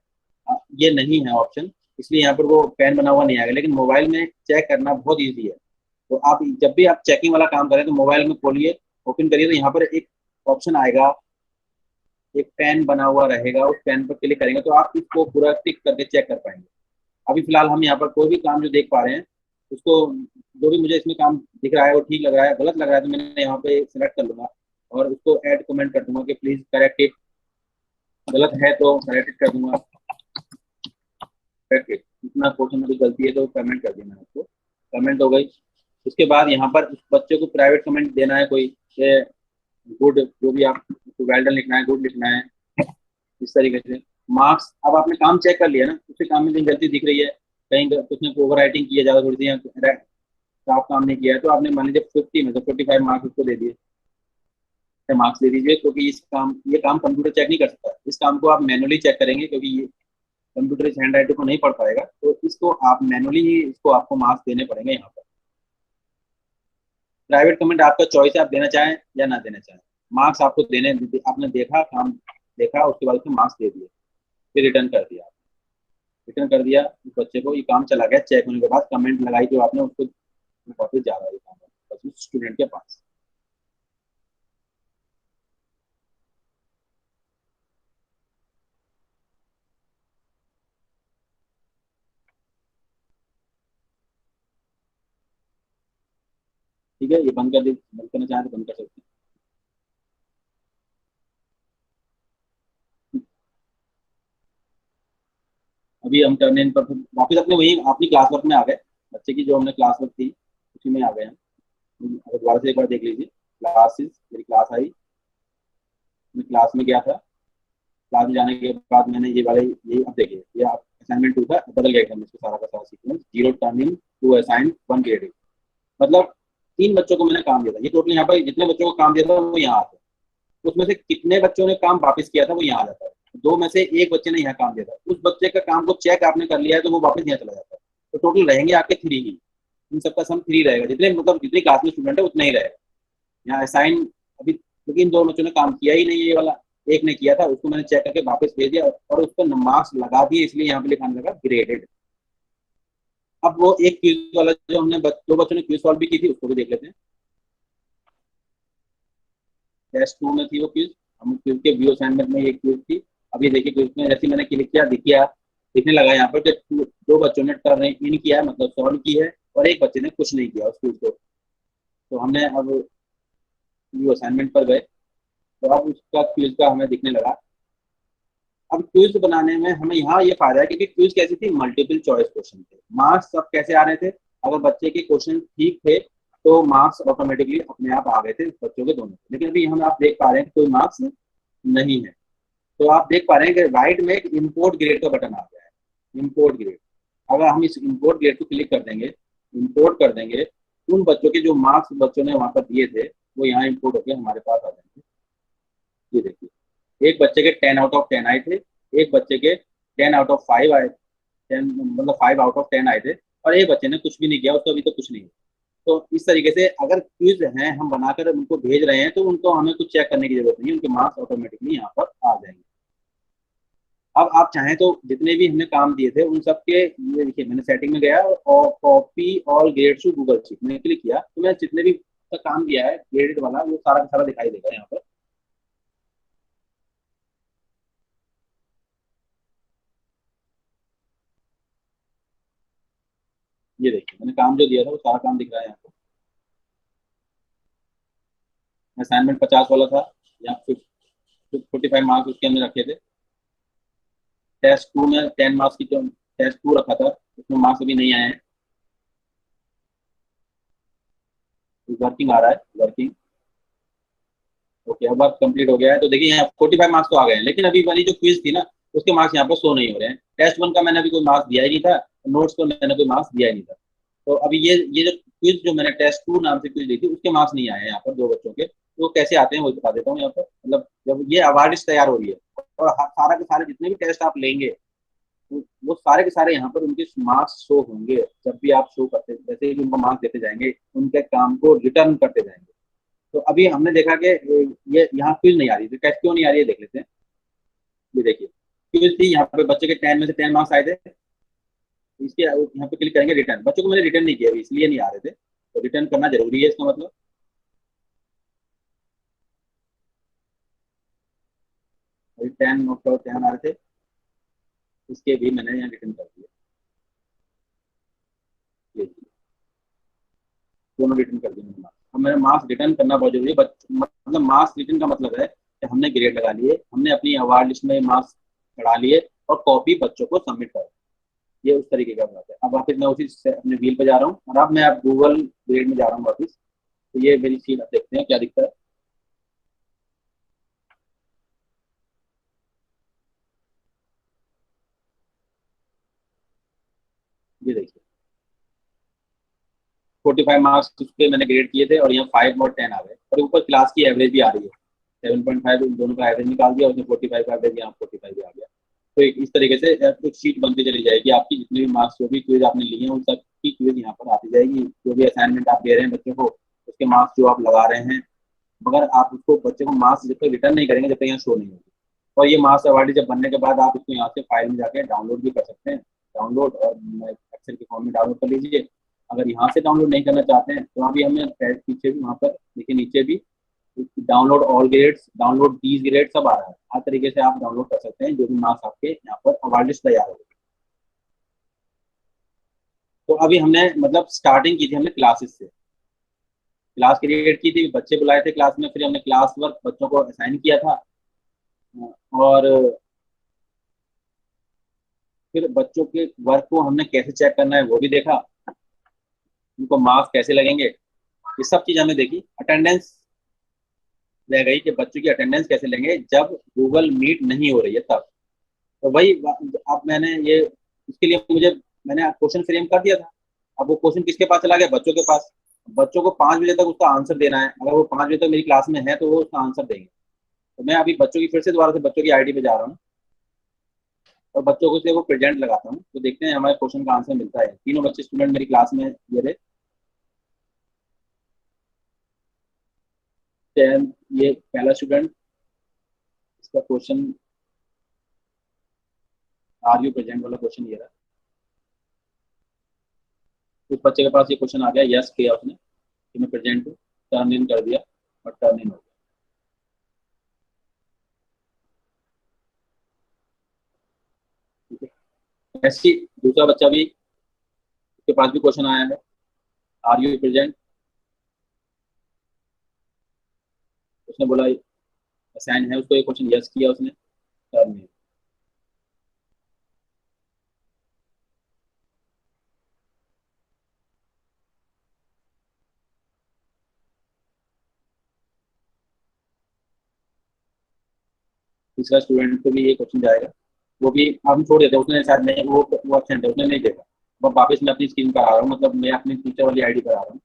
ये नहीं है ऑप्शन, इसलिए यहाँ पर वो पेन बना हुआ नहीं आएगा। लेकिन मोबाइल में चेक करना बहुत ईजी है। तो आप जब भी आप चेकिंग वाला काम करें तो मोबाइल में खोलिए, ओपन करिए, तो यहाँ पर एक ऑप्शन आएगा, एक पेन बना हुआ रहेगा। उस पेन पर क्लिक करेंगे तो आप इसको पूरा टिक करके चेक कर पाएंगे। अभी फिलहाल हम यहाँ पर कोई भी काम जो देख पा रहे हैं उसको, जो भी मुझे इसमें काम दिख रहा है वो ठीक लग रहा है, गलत लग रहा है तो मैंने यहाँ पे सिलेक्ट कर लूंगा और उसको ऐड कमेंट कर दूंगा कि प्लीज करेक्ट इट। गलत है तो करेक्ट इट कर दूंगा। करेक्ट इट, इतना क्वेश्चन में गलती है तो कमेंट कर दिया मैंने उसको, कमेंट हो गई। उसके बाद यहाँ पर उस बच्चे को प्राइवेट कमेंट देना है कोई, गुड, जो भी आप वेल डन लिखना है, गुड लिखना है, इस तरीके से। मार्क्स, अब आपने काम चेक कर लिया ना, उसके काम में कहीं गलती दिख रही है, कहीं उसने ओवर राइटिंग की है ज़्यादा थोड़ी सी, साफ काम नहीं किया है, तो आपने मान लीजिए 50 में से 45 मार्क्स उसको दे दिए, मार्क्स दे दीजिए। क्योंकि ये काम कंप्यूटर चेक नहीं कर सकता। इस काम को आप मैनुअली चेक करेंगे, क्योंकि ये कंप्यूटर इस हैंड राइटिंग को नहीं पढ़ पाएगा, तो इसको आप मैनुअली ही इसको आपको मार्क्स देने पड़ेंगे। यहाँ पर प्राइवेट कमेंट आपका चॉइस है, आप देना चाहें या ना देना चाहें। मार्क्स आपको देने, आपने देखा, काम देखा, उसके बाद उसको मार्क्स दे दिए, फिर रिटर्न कर दिया। रिटर्न कर दिया उस बच्चे को, ये काम चला गया। चेक होने के बाद कमेंट लगाई जो आपने, उसको वापस जा रहा है काम स्टूडेंट के पास। ठीक है, ये बंद कर दे, बंद करना चाहें तो बंद कर सकते हैं। अभी हम टर्न इन पर वापस अपने वही अपनी क्लास वर्क में आ गए। बच्चे की जो हमने क्लास वर्क थी उसी में आ गए हम। अगर दोबारा से एक बार देख लीजिए, क्लासेस, मेरी क्लास आई, मैं क्लास में गया था। क्लास में जाने के बाद मैंने ये वाले, ये अब देखिए, ये असाइनमेंट 2 था, बदल गया एकदम इसका सारा का सारा sequence. 0 turning to assign 1 grading, मतलब 3 बच्चों को मैंने काम दिया था। ये टोटल यहाँ पर जितने बच्चों को काम दिया था वो यहाँ आते हैं। उसमें से कितने बच्चों ने काम वापस किया था वो यहाँ आ जाता है। 2 में से एक बच्चे ने यहाँ काम दिया था, उस बच्चे का काम को चेक आपने कर लिया है तो वो वापस यहाँ चला जाता है। तो टोटल रहेंगे आपके 3 ही, इन सबका सम 3 रहेगा। जितने मतलब जितनी क्लास में स्टूडेंट है उतना ही रहेगा। यहाँ असाइन अभी, क्योंकि इन 2 बच्चों ने काम किया ही नहीं है, ये वाला एक ने किया था, उसको मैंने चेक करके वापस भेज दिया और उस पर मार्क्स लगा दिए, इसलिए यहाँ पे लिखाने लगा ग्रेडेड। अब वो एक क्विज वाला जो हमने दो बच्चों ने क्विज सॉल्व भी की थी उसको भी देख लेते हैं। टेस्ट 2 में थी वो क्विज, हम क्विज के व्यू असाइनमेंट में ये क्विज थी। अब ये देखिए क्विज में जैसे मैंने क्लिक किया दिखने लगा यहाँ पर कि दो बच्चों ने टर्न इन किया है, मतलब सॉल्व की है, और एक बच्चे ने कुछ नहीं किया उस क्विज को। तो हमने अब व्यू असाइनमेंट पर गए तो अब उसका क्विज का हमें दिखने लगा। अब क्विज बनाने में हमें यहाँ ये फायदा है क्योंकि क्विज कैसी थी, मल्टीपल चॉइस क्वेश्चन थे। मार्क्स सब कैसे आ रहे थे, अगर बच्चे के क्वेश्चन ठीक थे तो मार्क्स ऑटोमेटिकली अपने आप आ गए थे बच्चों के दोनों। लेकिन अभी हम आप देख पा रहे हैं कि कोई मार्क्स नहीं है। तो आप देख पा रहे हैं कि राइट में एक इम्पोर्ट ग्रेड का बटन आ गया है, इम्पोर्ट ग्रेड। अगर हम इस इम्पोर्ट ग्रेड को क्लिक कर देंगे, इम्पोर्ट कर देंगे, उन बच्चों के जो मार्क्स बच्चों ने वहां पर दिए थे वो यहाँ इम्पोर्ट होकर हमारे पास आ जाएंगे। ये देखिए एक बच्चे के 10 आउट ऑफ 10 आए थे, एक बच्चे के 10 आउट ऑफ 5 आए, 10 मतलब 5 आउट ऑफ 10 आए थे, और एक बच्चे ने कुछ भी नहीं किया, उसको अभी तो कुछ नहीं है। तो इस तरीके से अगर क्विज हैं हम बनाकर उनको भेज रहे हैं तो उनको हमें कुछ चेक करने की जरूरत नहीं है, उनके मार्क्स ऑटोमेटिकली यहाँ पर आ जाएंगे। अब आप चाहें तो जितने भी हमने काम दिए थे उन सब के, ये देखिए मैंने सेटिंग में गया और copy all grades to Google sheet मैंने क्लिक किया तो मैं जितने भी काम दिया है ग्रेडेड वाला वो सारा का सारा दिखाई देगा यहाँ पर। ये देखिए मैंने काम जो दिया था वो सारा काम दिख रहा है यहाँ पर। असाइनमेंट 50 वाला था, यहाँ 45 मार्क्स उसके हमने रखे थे। टेस्ट 2 में 10 मार्क्स की जो टेस्ट 2 रखा था उसमें मार्क्स अभी नहीं आए हैं। वर्किंग आ रहा है, वर्किंग ओके। अब वर्क कंप्लीट हो गया है तो देखिए यहाँ 45 मार्क्स तो आ गए हैं, लेकिन अभी वाली जो क्विज थी ना उसके मार्क्स यहाँ पर शो नहीं हो रहे हैं। टेस्ट 1 का मैंने अभी कोई मार्क्स दिया ही नहीं था, नोट्स पर मैंने कोई मार्क्स दिया ही नहीं था। तो अभी ये जो क्विज जो मैंने टेस्ट 2 नाम से क्विज दी थी उसके मार्क्स नहीं आए हैं यहाँ पर दो बच्चों के। तो वो कैसे आते हैं वो बता देता हूँ यहाँ पर। मतलब जब ये अवार्ड लिस्ट तैयार हो रही है और सारा के सारे जितने भी टेस्ट आप लेंगे वो सारे के सारे यहाँ पर उनके मार्क्स शो होंगे। जब भी आप शो करते जैसे ही उनको मार्क्स देते जाएंगे उनके काम को रिटर्न करते जाएंगे। तो अभी हमने देखा कि ये यहाँ क्विज नहीं आ रही, तो टेस्ट क्यों नहीं आ रही है देख लेते हैं। ये देखिए क्विज थी, यहाँ पे बच्चे के 10 में से 10 मार्क्स आए थे। इसके यहाँ पे क्लिक करेंगे रिटर्न, बच्चों को मैंने रिटर्न नहीं किया इसलिए नहीं आ रहे थे, तो रिटर्न करना जरूरी है इसका मतलब। अभी 10 आउट ऑफ 10 आ रहे थे, इसके भी मैंने यहाँ रिटर्न कर दिया। ये दोनों रिटर्न कर दिए मैंने मार्क्स। अब मैंने मार्क्स रिटर्न करना बहुत जरूरी है। मतलब मार्क्स रिटर्न का मतलब है कि हमने ग्रेड लगा लिए, हमने अपनी अवार्ड लिस्ट में मार्क्स चढ़ा लिए और कॉपी बच्चों को सबमिट कर। ये उस तरीके का बात है। अब वापस मैं उसी से अपने व्हील पे जा रहा हूँ और अब मैं अब गूगल ग्रेड में जा रहा हूँ वापस। तो ये मेरी सीट, अब देखते हैं क्या दिखता है। ये देखिए 45 मार्क्स उसके मैंने ग्रेड किए थे और यहाँ 5 और 10 आ गए, और ऊपर क्लास की एवरेज भी आ रही है 7.5, इन दोनों का एवरेज निकाल दिया उसने, 45 का एवरेज यहाँ 45 भी आ गया। तो इस तरीके से कुछ शीट बनती चली जाएगी आपकी, जितने भी मार्क्स जो भी क्विज आपने लिए हैं उन सब की क्विज यहाँ पर आती जाएगी। जो भी असाइनमेंट आप दे रहे हैं बच्चों को उसके मार्क्स जो आप लगा रहे हैं, मगर आप उसको बच्चे को मार्क्स जब तक रिटर्न नहीं करेंगे जब तक यहाँ शो नहीं होगी। और ये मार्क्स अवार्ड जब बनने के बाद आप इसको यहाँ से फाइल में जाके डाउनलोड भी कर सकते हैं, डाउनलोड और एक्सेल के फॉर्म में डाउनलोड कर लीजिए। अगर यहाँ से डाउनलोड नहीं करना चाहते हैं तो अभी हमें पीछे भी वहाँ पर देखिए नीचे भी download all grades, download these grade सब आ रहा है। हर तरीके से आप डाउनलोड कर सकते हैं जो भी मार्क्स आपके यहाँ पर अवार्ड लिस्ट तैयार होगी। तो अभी हमने मतलब स्टार्टिंग की थी हमने क्लासेस से, क्लास क्रिएट की थी, बच्चे बुलाए थे क्लास में, फिर हमने क्लास वर्क बच्चों को असाइन किया था और फिर बच्चों के वर्क को हमने कैसे चेक करना है वो भी देखा, उनको मार्क्स कैसे लगेंगे ये सब चीज हमने देखी। अटेंडेंस रह गई कि बच्चों की अटेंडेंस कैसे लेंगे जब गूगल मीट नहीं हो रही है तब। तो वही अब मैंने ये इसके लिए मैंने क्वेश्चन फ्रेम कर दिया था। अब वो क्वेश्चन किसके पास चला गया, बच्चों के पास। बच्चों को 5 बजे तक उसका आंसर देना है, अगर वो 5 बजे तक मेरी क्लास में है तो वो उसका आंसर देंगे। तो मैं अभी बच्चों की फिर से दोबारा से बच्चों की आईडी पे जा रहा हूँ और बच्चों को से वो प्रेजेंट लगाता हूँ, तो देखते हैं हमारे क्वेश्चन का आंसर मिलता है। तीनों बच्चे स्टूडेंट मेरी क्लास में ये रहे। ये पहला स्टूडेंट, इसका क्वेश्चन आर यू प्रेजेंट वाला क्वेश्चन ये रहा। उस बच्चे के पास ये क्वेश्चन आ गया, यस किया उसने कि मैं प्रेजेंट हूँ, टर्न इन कर दिया और टर्न इन हो गया। ठीक है, ऐसी दूसरा बच्चा भी, उसके पास भी क्वेश्चन आया है, आर यू प्रेजेंट, उसने बोला असाइन है उसको, ये क्वेश्चन यस किया उसने, टर्न इन। तीसरा स्टूडेंट को भी ये क्वेश्चन जाएगा, वो भी हम छोड़ देते हैं, उसने शायद नहीं, वो एब्सेंट है, उसने नहीं देखा। अब वापस मैं अपनी स्क्रीन पर आ रहा हूँ, मतलब मैं अपनी टीचर वाली आईडी पर आ रहा हूँ।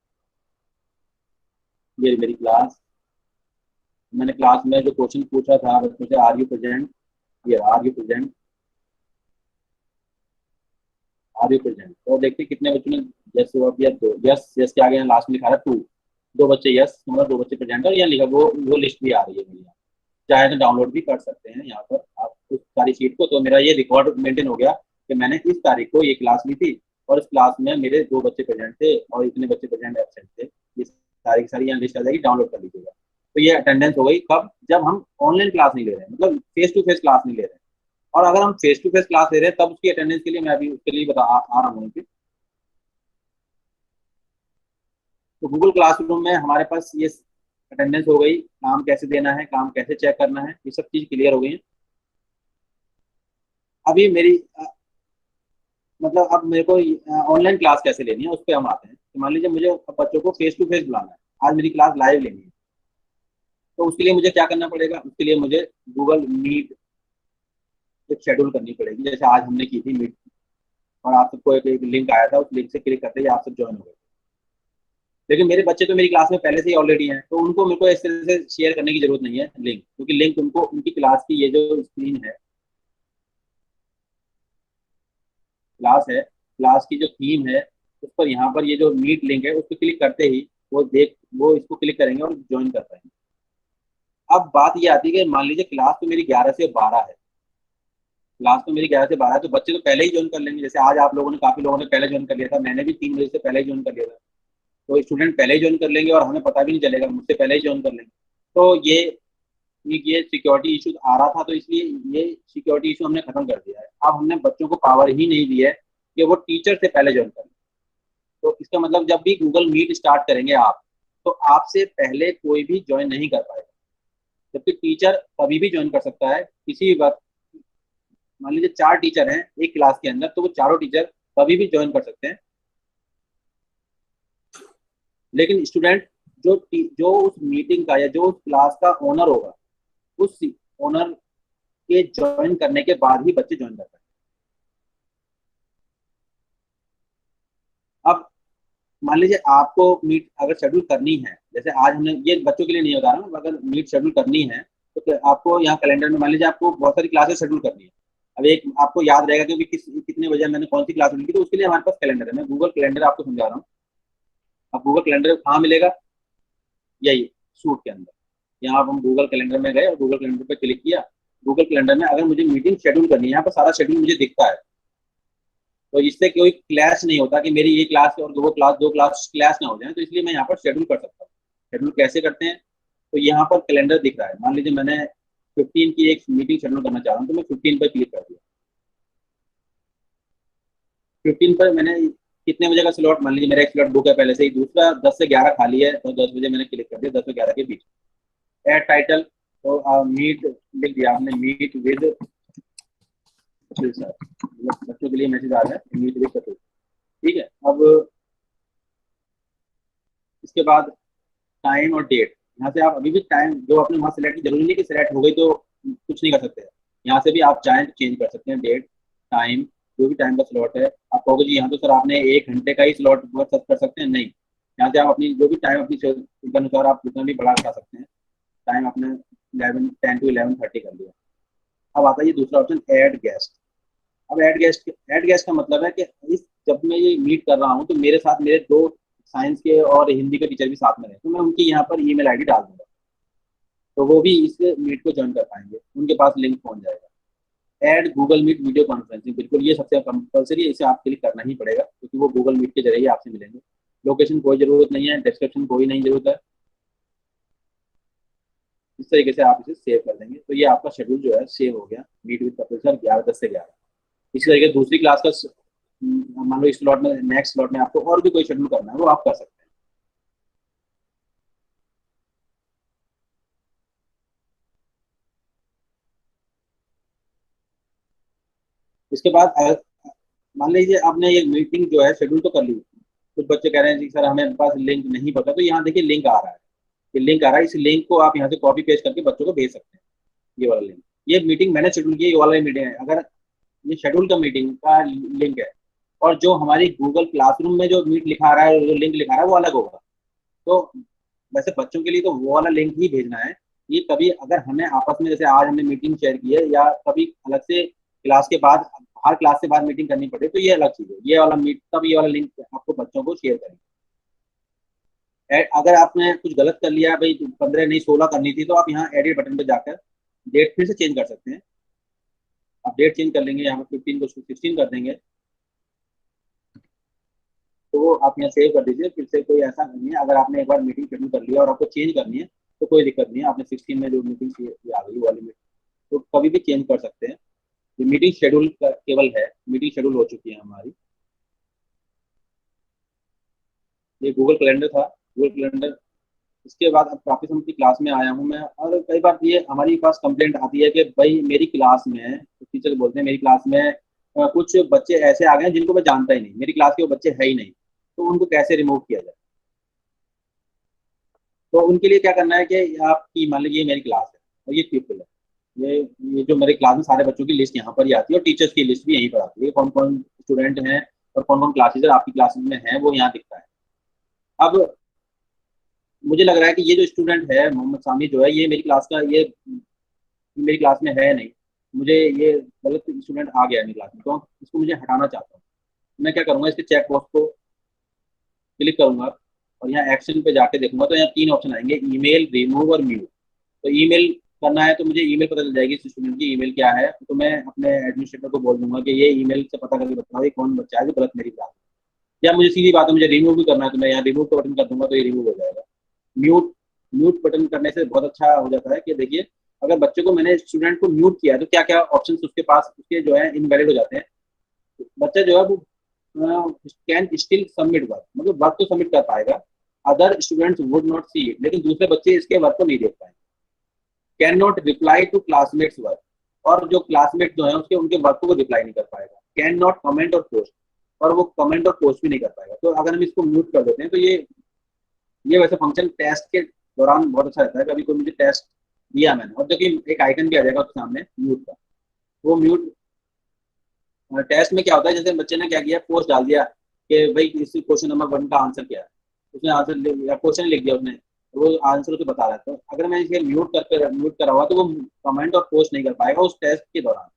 ये मेरी क्लास, मैंने क्लास में जो क्वेश्चन पूछा था बच्चों से, आर यू प्रेजेंट, ये are you present, are you present. तो देखते कितने बच्चों ने यस जवाब दिया, दो। यस यस के आगे यहाँ लास्ट में लिखा है 2, 2 बच्चे यस, मतलब 2 बच्चे प्रेजेंट, और यहाँ लिखा वो लिस्ट भी आ रही है मेरी यहाँ। चाहे तो डाउनलोड भी कर सकते हैं यहाँ पर आप उस सारी शीट को। तो मेरा ये रिकॉर्ड मेंटेन हो गया कि मैंने इस तारीख को ये क्लास ली थी और इस क्लास में मेरे 2 बच्चे प्रेजेंट थे और इतने बच्चे प्रेजेंट एब्सेंट थे। ये सारी की सारी यहाँ लिस्ट आ जाएगी, डाउनलोड कर लीजिएगा। तो ये अटेंडेंस हो गई कब, जब हम ऑनलाइन क्लास नहीं ले रहे हैं, मतलब फेस टू फेस क्लास नहीं ले रहे हैं। और अगर हम फेस टू फेस क्लास ले रहे हैं तब उसकी अटेंडेंस के लिए मैं अभी उसके लिए बता आ रहा हूँ। तो गूगल क्लासरूम में हमारे पास ये अटेंडेंस हो गई, काम कैसे देना है, काम कैसे चेक करना है, ये सब चीज क्लियर हो गई है। अभी मेरी मतलब अब मेरे को ऑनलाइन क्लास कैसे लेनी है उस पर हम आते हैं। तो मान लीजिए मुझे बच्चों को फेस टू फेस बुलाना है, आज मेरी क्लास लाइव लेनी है, तो उसके लिए मुझे क्या करना पड़ेगा, उसके लिए मुझे गूगल मीट एक शेड्यूल करनी पड़ेगी, जैसे आज हमने की थी मीट, और आप सबको एक लिंक आया था, उस लिंक से क्लिक करते ही आप सब ज्वाइन हो गए। लेकिन मेरे बच्चे तो मेरी क्लास में पहले से ही ऑलरेडी हैं, तो उनको मेरे को इस तरह से शेयर करने की जरूरत नहीं है लिंक, क्योंकि लिंक उनको उनकी क्लास की ये जो स्क्रीन है, क्लास है, क्लास की जो थीम है उस पर यहाँ पर ये जो मीट लिंक है उस पर क्लिक करते ही वो इसको क्लिक करेंगे और ज्वाइन कर पाएंगे। अब बात ये आती है कि मान लीजिए क्लास तो मेरी 11 से 12 है, क्लास तो मेरी 11 से 12 है, तो बच्चे तो पहले ही ज्वाइन कर लेंगे। जैसे आज आप लोगों ने, काफी लोगों ने पहले ज्वाइन कर लिया था, मैंने भी 3 बजे से पहले ही ज्वाइन कर लिया था। तो स्टूडेंट पहले ही ज्वाइन कर लेंगे और हमें पता भी नहीं चलेगा, मुझसे पहले ही ज्वाइन कर लेंगे। तो ये सिक्योरिटी इशू आ रहा था, तो इसलिए ये सिक्योरिटी इशू हमने खत्म कर दिया है। अब हमने बच्चों को पावर ही नहीं दी है कि वो टीचर से पहले ज्वाइन करें। तो इसका मतलब जब भी गूगल मीट स्टार्ट करेंगे आप, तो आपसे पहले कोई भी ज्वाइन नहीं कर पाएगा, जबकि टीचर कभी भी ज्वाइन कर सकता है किसी भी वक्त। मान लीजिए 4 टीचर हैं एक क्लास के अंदर, तो वो चारों टीचर कभी भी ज्वाइन कर सकते हैं। लेकिन स्टूडेंट जो उस मीटिंग का या जो उस क्लास का ओनर होगा, उस ओनर के ज्वाइन करने के बाद ही बच्चे ज्वाइन कर पाएंगे। अब मान लीजिए आपको मीट अगर शेड्यूल करनी है, जैसे आज हमने, ये बच्चों के लिए नहीं बता रहा हूँ, अगर मीट शेड्यूल करनी है तो आपको यहाँ कैलेंडर में, मान लीजिए आपको बहुत सारी क्लासेस शेड्यूल करनी है। अब एक आपको याद रहेगा क्योंकि कितने बजे मैंने कौन सी क्लास ली थी, तो उसके लिए हमारे पास कैलेंडर है। मैं गूगल कैलेंडर आपको समझा रहा हूँ। अब गूगल कैलेंडर कहाँ मिलेगा, यही सूट के अंदर। यहाँ हम गूगल कैलेंडर में गए और गूगल कैलेंडर पर क्लिक किया। गूगल कैलेंडर में अगर मुझे मीटिंग शेड्यूल करनी है, यहाँ पर सारा शेड्यूल मुझे दिखता है, तो इससे कोई क्लैश नहीं होता कि मेरी ये क्लास और दो क्लास क्लैश ना हो जाए। तो इसलिए मैं यहाँ पर शेड्यूल कर सकता हूँ। शेड्यूल कैसे करते हैं, तो यहाँ पर कैलेंडर दिख रहा है, मान लीजिए मैंने 15 की एक मीटिंग शेड्यूल करना चाह रहा हूँ, तो मैं 15 पर क्लिक कर दिया। 15 पर मैंने कितने बजे का स्लॉट, मान लीजिए मेरा एक स्लॉट बुक है पहले से ही, दूसरा 10 से 11 खाली है, तो 10 बजे मैंने क्लिक कर दिया, 10 से 11 के बीच। एड टाइटल, तो मीट लिख दिया आपने, मीट विद सर, बच्चों के लिए मैसेज आ रहा है मीट विद कपिल। ठीक है, अब इसके बाद टाइम और डेट, यहाँ से आप अभी भी टाइम जो आपने वहाँ सेलेक्ट की, जरूरी नहीं कि सेलेक्ट हो गई तो कुछ नहीं कर सकते हैं। यहाँ से भी आप चाहें तो चेंज कर सकते हैं, डेट, टाइम, जो भी टाइम का स्लॉट है। आप कहोगे जी यहाँ तो सर आपने 1 घंटे का ही स्लॉट कर सकते हैं, नहीं, यहाँ से आप अपनी जो भी टाइम अपनी अनुसार आप जितना भी बढ़ा सकते हैं। टाइम आपने 10 to 11:30 कर दिया। अब आता है ये दूसरा ऑप्शन, ऐड गेस्ट। अब ऐड गेस्ट का मतलब है कि जब मैं ये मीट कर रहा हूँ तो मेरे साथ मेरे 2 साइंस के और हिंदी के टीचर भी साथ में रहे, तो मैं उनकी यहाँ पर ईमेल आईडी डाल दूंगा, तो वो भी इस मीट को ज्वाइन कर पाएंगे, उनके पास लिंक पहुंच जाएगा। Add Google Meet video conferencing, बिल्कुल ये सबसे कंपलसरी है, इसे आप क्लिक करना ही पड़ेगा क्योंकि वो गूगल मीट के जरिए आपसे मिलेंगे। लोकेशन कोई ज़रूरत नहीं है, डिस्क्रिप्शन कोई नहीं ज़रूरत है। इस तरीके से आप इसे सेव कर देंगे तो ये आपका शेड्यूल जो है सेव हो गया, मीट विद कपिल सर 10 से 11। इसी तरीके दूसरी क्लास का मान लो इस स्लॉट में, नेक्स्ट स्लॉट में आपको और भी कोई शेड्यूल करना है वो आप कर सकते हैं। इसके बाद मान लीजिए आपने ये मीटिंग जो है शेड्यूल तो कर ली, कुछ बच्चे कह रहे हैं जी सर हमें पास लिंक नहीं पता, तो यहाँ देखिए लिंक आ रहा है, ये लिंक आ रहा है, इस लिंक को आप यहाँ से कॉपी पेस्ट करके बच्चों को भेज सकते हैं। ये वाला लिंक, ये मीटिंग मैंने शेड्यूल की, ये वाला मीटिंग है, अगर ये शेड्यूल का मीटिंग का लिंक है और जो हमारी गूगल क्लासरूम में जो मीट लिखा रहा है, जो लिंक लिखा रहा है वो अलग होगा। तो वैसे बच्चों के लिए तो वो वाला लिंक ही भेजना है। ये कभी अगर हमें आपस में, जैसे आज हमने मीटिंग शेयर की है या कभी अलग से क्लास के बाद, हर क्लास से बाद मीटिंग करनी पड़े, तो ये अलग चीज़ है। ये वाला मीट, तब ये वाला लिंक आपको बच्चों को शेयर करेंगे। अगर आपने कुछ गलत कर लिया भाई, 15 नहीं 16 करनी थी, तो आप यहाँ एडिट बटन पर जाकर डेट फिर से चेंज कर सकते हैं। आप डेट चेंज कर लेंगे, यहाँ पर 15 को 16 कर देंगे, तो वो आप यहाँ सेव कर दीजिए। फिर से कोई ऐसा नहीं है, अगर आपने एक बार मीटिंग शेड्यूल कर लिया और आपको चेंज करनी है तो कोई दिक्कत नहीं है। आपने 16 में जो मीटिंग आ गई वाली मीटिंग, तो कभी भी चेंज कर सकते हैं। ये मीटिंग शेड्यूल केवल है, मीटिंग शेड्यूल हो चुकी है हमारी। ये गूगल कैलेंडर था, गूगल कैलेंडर। इसके बाद अब वापस उनकी क्लास में आया हूँ मैं, और कई बार ये हमारी पास कंप्लेंट आती है कि भाई मेरी क्लास में, टीचर बोलते हैं मेरी क्लास में कुछ बच्चे ऐसे आ गए हैं जिनको मैं जानता ही नहीं, मेरी क्लास के वो बच्चे है ही नहीं, तो उनको कैसे रिमूव किया जाए। तो उनके लिए क्या करना है कि आपकी मान लीजिए मेरी क्लास है और ये पीपल है, ये जो मेरे क्लास में सारे बच्चों की लिस्ट यहाँ पर ही आती है और टीचर्स की लिस्ट भी यहीं पर आती है, कौन कौन स्टूडेंट हैं और कौन कौन क्लासेज आपकी क्लासेज में हैं वो यहाँ दिखता है। अब मुझे लग रहा है कि ये जो स्टूडेंट है मोहम्मद सामी जो है, ये मेरी क्लास का, ये मेरी क्लास में है नहीं, मुझे ये गलत स्टूडेंट आ गया है मेरी क्लास में, तो इसको मुझे हटाना चाहता हूँ। मैं क्या करूँगा, इसके चेक बॉक्स को क्लिक करूंगा और यहाँ एक्शन पे जाके देखूंगा तो यहाँ 3 ऑप्शन आएंगे, ईमेल, रिमूव और म्यूट। तो ईमेल करना है तो मुझे ईमेल पता चल जाएगी स्टूडेंट की ईमेल क्या है, तो मैं अपने एडमिनिस्ट्रेटर को बोल दूंगा कि ये ईमेल से पता करके बताओ ये कौन बच्चा है जो गलत मेरी क्लास। या मुझे सीधी बात है मुझे रिमूव भी करना है तो मैं यहाँ रिमूव का बटन कर दूंगा तो ये रिमूव हो जाएगा। म्यूट बटन करने से बहुत अच्छा हो जाता है कि देखिए अगर बच्चे को, मैंने स्टूडेंट को म्यूट किया है तो क्या क्या ऑप्शन उसके पास, उसके जो है इनवैलिड हो जाते हैं। बच्चा जो है वो कैन स्टिल सबमिट वर्क, मतलब वर्क तो सबमिट कर पाएगा, other students would not see it, लेकिन दूसरे बच्चे इसके वर्क को नहीं देख पाएंगे। Can not reply to classmates work, और जो क्लासमेट जो है उसके उनके वर्क को रिप्लाई नहीं कर पाएगा। कैन नॉट कमेंट और पोस्ट, और वो कमेंट और पोस्ट भी नहीं कर पाएगा। तो अगर हम इसको म्यूट कर देते हैं तो ये वैसे फंक्शन टेस्ट के दौरान बहुत अच्छा रहता है। कभी कोई मुझे टेस्ट दिया मैंने और देखिए एक आइकन भी आ जाएगा उसके सामने म्यूट का, वो म्यूट टेस्ट में क्या होता है, जैसे बच्चे ने क्या किया, पोस्ट डाल दिया कि भाई इस क्वेश्चन नंबर 1 का आंसर क्या है, उसने आंसर या क्वेश्चन लिख दिया उसने, वो आंसर उसे बता रहा है। तो अगर मैं इसे म्यूट करा हुआ तो वो कमेंट और पोस्ट नहीं कर पाएगा उस टेस्ट के दौरान।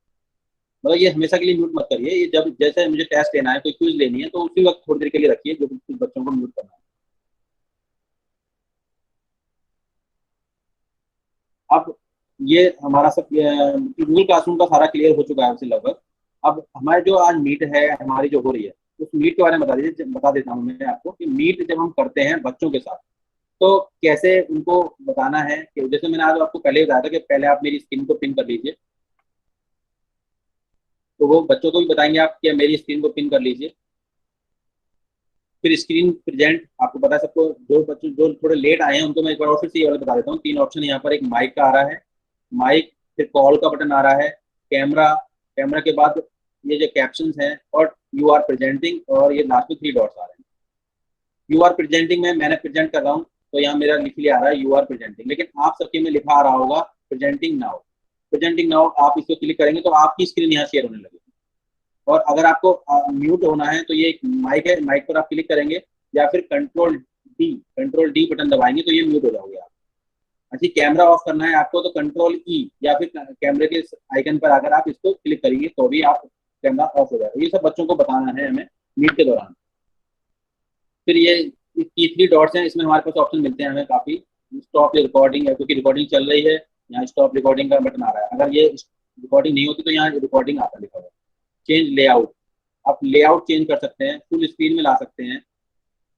मतलब ये हमेशा के लिए म्यूट मत करिए, ये जब जैसे मुझे टेस्ट लेना है, कोई क्विज लेनी है, तो उसी वक्त थोड़ी देर के लिए रखिए जो कुछ बच्चों को म्यूट करना है। अब ये हमारा सब गूगल क्लासरूम का सारा क्लियर हो चुका है आपसे लगभग। अब हमारे जो आज मीट है हमारी जो हो रही है, उस मीट के बारे में बता देता हूँ मैं आपको कि मीट जब हम करते हैं बच्चों के साथ तो कैसे उनको बताना है। कि जैसे मैंने आज आपको पहले बताया था कि पहले आप मेरी स्क्रीन को पिन कर लीजिए, तो वो बच्चों को भी बताएंगे आप कि मेरी स्क्रीन को पिन कर लीजिए। फिर स्क्रीन प्रेजेंट, आपको पता है सबको, जो बच्चे जो थोड़े लेट आए हैं उनको मैं एक बार और फिर से ये वाला बता देता हूँ। 3 ऑप्शन यहाँ पर, एक माइक का आ रहा है, माइक, फिर कॉल का बटन आ रहा है, कैमरा के बाद ये जो कैप्शंस हैं और यू आर प्रेजेंटिंग, और ये लास्ट में 3 डॉट्स आ रहे हैं। यू आर प्रेजेंटिंग में मैंने प्रेजेंट कर रहा हूँ तो यहाँ मेरा लिख लिया आ रहा है यू आर प्रेजेंटिंग, लेकिन आप सबके में लिखा आ रहा होगा प्रेजेंटिंग नाउ। प्रेजेंटिंग नाउ आप इसको क्लिक करेंगे तो आपकी स्क्रीन यहाँ शेयर होने लगेगी। और अगर आपको म्यूट होना है तो ये एक माइक है, माइक पर आप क्लिक करेंगे या फिर कंट्रोल डी बटन दबाएंगे तो ये म्यूट हो जाओगे आप। अच्छा, कैमरा ऑफ करना है आपको तो कंट्रोल ई या फिर कैमरे के आइकन पर अगर आप इसको क्लिक करेंगे तो भी आप कैमरा ऑफ हो जाएगा। ये सब बच्चों को बताना है हमें मीट के दौरान। फिर ये 3 डॉट्स हैं, इसमें हमारे पास ऑप्शन मिलते हैं हमें काफ़ी। स्टॉप रिकॉर्डिंग है, क्योंकि रिकॉर्डिंग चल रही है, यहाँ स्टॉप रिकॉर्डिंग का बटन आ रहा है। अगर ये रिकॉर्डिंग नहीं होती तो यहाँ रिकॉर्डिंग आता लिखा हुआ। चेंज लेआउट, आप लेआउट चेंज कर सकते हैं, फुल स्क्रीन में ला सकते हैं,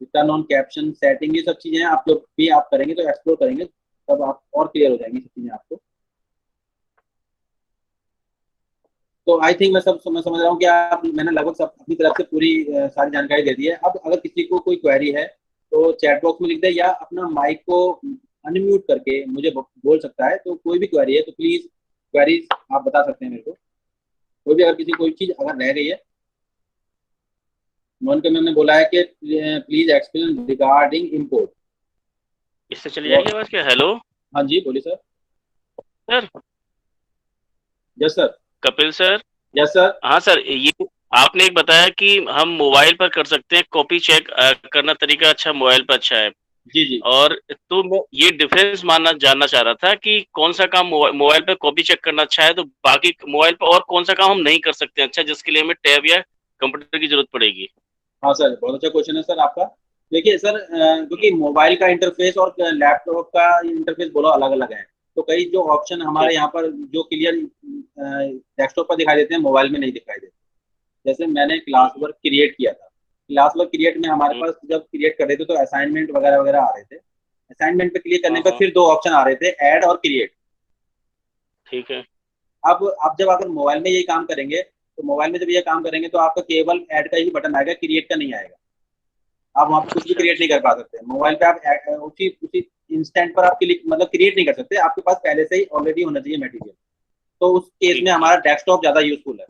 टर्न ऑन कैप्शन सेटिंग, ये सब चीजें आप जब भी आप करेंगे तो एक्सप्लोर करेंगे तब आप और क्लियर हो जाएंगी सब चीजें आपको। तो आई थिंक मैं समझ रहा हूँ कि आप, मैंने लगभग सब अपनी तरफ से पूरी सारी जानकारी दे दी है। अब अगर किसी को कोई क्वेरी है तो चैट बॉक्स में लिख दे या अपना माइक को अनम्यूट करके मुझे बोल सकता है। तो कोई भी क्वेरी है तो प्लीज क्वेरीज आप बता सकते हैं मेरे को। कोई भी अगर किसी कोई चीज अगर रह गई है, मोनिका मैम ने बोला है कि प्लीज एक्सप्लेन रिगार्डिंग इम्पोर्ट। इससे चली जाएगी आवाज क्या? हेलो, हाँ जी बोलिए sir. Sir. Yes sir. Kapil sir. Yes sir. हाँ सर, ये आपने एक बताया कि हम मोबाइल पर कर सकते हैं कॉपी चेक करना, तरीका अच्छा मोबाइल पर अच्छा है। जी जी। और तो मैं ये डिफरेंस जानना चाह रहा था कि कौन सा काम मोबाइल पे कॉपी चेक करना अच्छा है, तो बाकी मोबाइल पे और कौन सा काम हम नहीं कर सकते अच्छा, जिसके लिए हमें टैब या कंप्यूटर की जरूरत पड़ेगी? हाँ सर, बहुत अच्छा क्वेश्चन है सर आपका। देखिए सर, क्योंकि मोबाइल का इंटरफेस और लैपटॉप का इंटरफेस बोलो अलग अलग है, तो कई जो ऑप्शन हमारे यहाँ पर जो क्लियर डेस्कटॉप पर दिखाई देते हैं मोबाइल में नहीं दिखाई देते। जैसे मैंने क्लास वर्क क्रिएट किया था, क्लास वर्क क्रिएट में हमारे पास जब क्रिएट कर रहे थे तो असाइनमेंट वगैरह वगैरह आ रहे थे। असाइनमेंट पे क्लिक करने पर फिर दो ऑप्शन आ रहे थे, ऐड और क्रिएट। ठीक है। अब आप जब अगर मोबाइल में यही काम करेंगे तो मोबाइल में जब ये काम करेंगे तो आपका केवल ऐड का ही बटन आएगा, क्रिएट का नहीं आएगा। आप वहाँ पे कुछ भी क्रिएट नहीं कर पा सकते। मोबाइल पे आप उसी उसी इंस्टेंट पर आप क्लिक मतलब क्रिएट नहीं कर सकते, आपके पास पहले से ही ऑलरेडी होना चाहिए मटेरियल। तो उस केस में हमारा डेस्कटॉप ज्यादा यूजफुल है।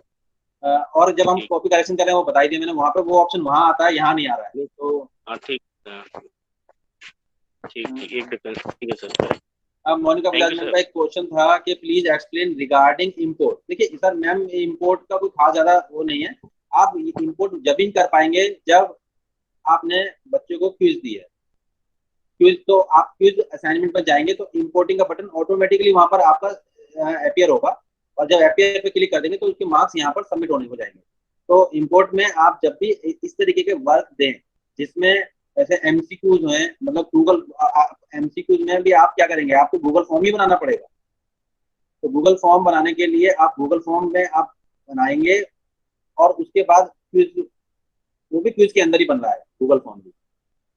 और जब हम कॉपी करेक्शन कर रहे हैं वो बताई दिया मैंने, वहाँ पे वो ऑप्शन वहाँ आता है, यहाँ नहीं आ रहा है। तो ठीक एक डिफरेंस। ठीक है सर। अब मोनिका बजाज मैम का एक क्वेश्चन था कि प्लीज एक्सप्लेन रिगार्डिंग इंपोर्ट। देखिए सर मैम, इंपोर्ट का कोई खास ज्यादा वो नहीं है। आप इंपोर्ट जब ही कर पाएंगे जब आपने बच्चे को क्विज दी है। क्विज तो आप क्विज असाइनमेंट पर जाएंगे तो इंपोर्टिंग का बटन ऑटोमेटिकली वहां पर आपका अपीयर होगा, और जब अपीयर पे क्लिक कर देंगे तो उसके मार्क्स यहाँ पर सबमिट होने हो जाएंगे। तो इंपोर्ट में आप जब भी इस तरीके के वर्क दें जिसमें ऐसे एमसीक्यूज हैं, मतलब गूगल एमसीक्यूज में भी आप क्या करेंगे, आपको गूगल फॉर्म ही बनाना पड़ेगा। तो गूगल फॉर्म बनाने के लिए आप गूगल फॉर्म में आप बनाएंगे और उसके बाद क्विज, वो भी क्विज के अंदर ही बन रहा है गूगल फॉर्म भी।